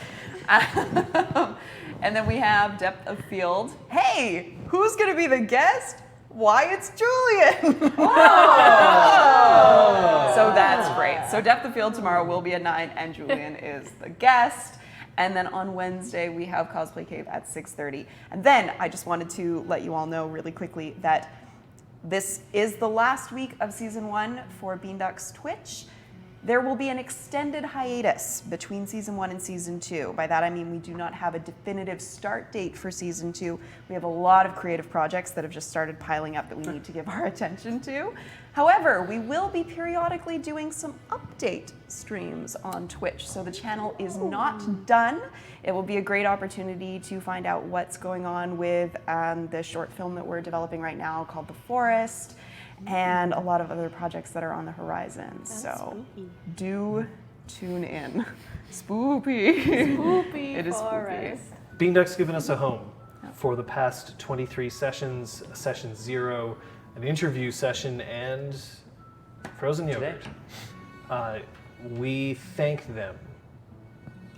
And then we have Depth of Field. Hey, who's going to be the guest? Why, it's Julian. So that's great. So Depth of Field tomorrow will be at 9, and Julian is the guest. And then on Wednesday, we have Cosplay Cave at 6:30. And then I just wanted to let you all know really quickly that this is the last week of season 1 for Beanduck's Twitch. There will be an extended hiatus between season 1 and season 2. By that I mean we do not have a definitive start date for season 2. We have a lot of creative projects that have just started piling up that we need to give our attention to. However, we will be periodically doing some update streams on Twitch, so the channel is not done. It will be a great opportunity to find out what's going on with the short film that we're developing right now called The Forest, and a lot of other projects that are on the horizon. So do tune in. Spoopy. Spoopy It is spoopy. forest. Beanduck's given us a home for the past 23 sessions, session 0, an interview session, and frozen yogurt. We thank them.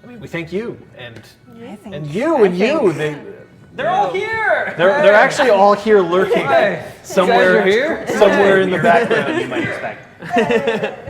I mean, we thank you, and you. They're all here. They're actually all here lurking somewhere in the background. You might expect.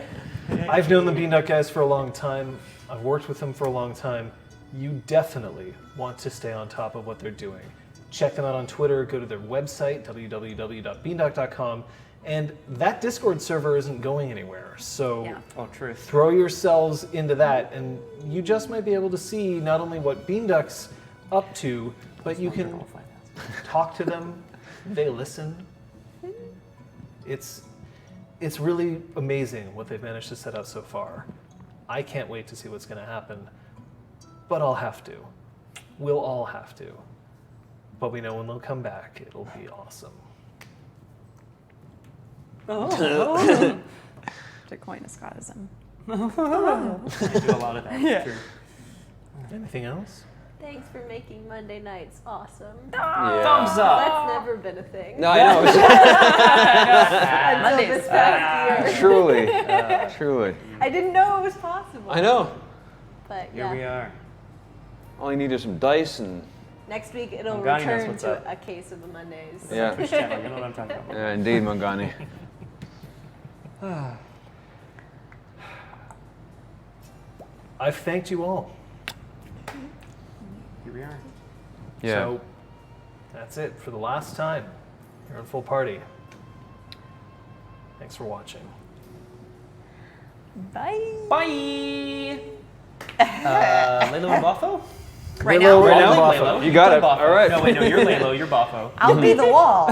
I've known the Beanduck guys for a long time. I've worked with them for a long time. You definitely want to stay on top of what they're doing. Check them out on Twitter. Go to their website, www.beanduck.com. And that Discord server isn't going anywhere. So Oh, truth. throw yourselves into that, and you just might be able to see not only what Beanduck's up to, but you can talk to them. They listen. It's really amazing what they've managed to set up so far. I can't wait to see what's going to happen, but I'll have to. We'll all have to. But we know when they'll come back, it'll be awesome. To coin a Scottism. I do a lot of that. Yeah. True. Anything else? Thanks for making Monday nights awesome. Thumbs up. That's never been a thing. No, I know. Until this past year. Truly. I didn't know it was possible. I know. But Here we yeah, are. All you need is some dice and next week it'll Mangani knows return what's to up. a case of the Mondays. yeah. Twitch channel. You know what I'm talking about. Yeah, indeed, Mangani. I've thanked you all. Here we are. Yeah. So that's it for the last time. You're in full party. Thanks for watching. Bye. Bye. Lalo and Boffo? Right Lilo, now. right now, I'll Boffo. take Lalo. You got play it. Boffo. All right. No, wait, no, you're Lalo. You're Boffo. I'll be the wall.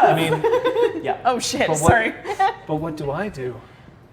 I mean, Yeah. Oh shit, But what- sorry. but what do I do?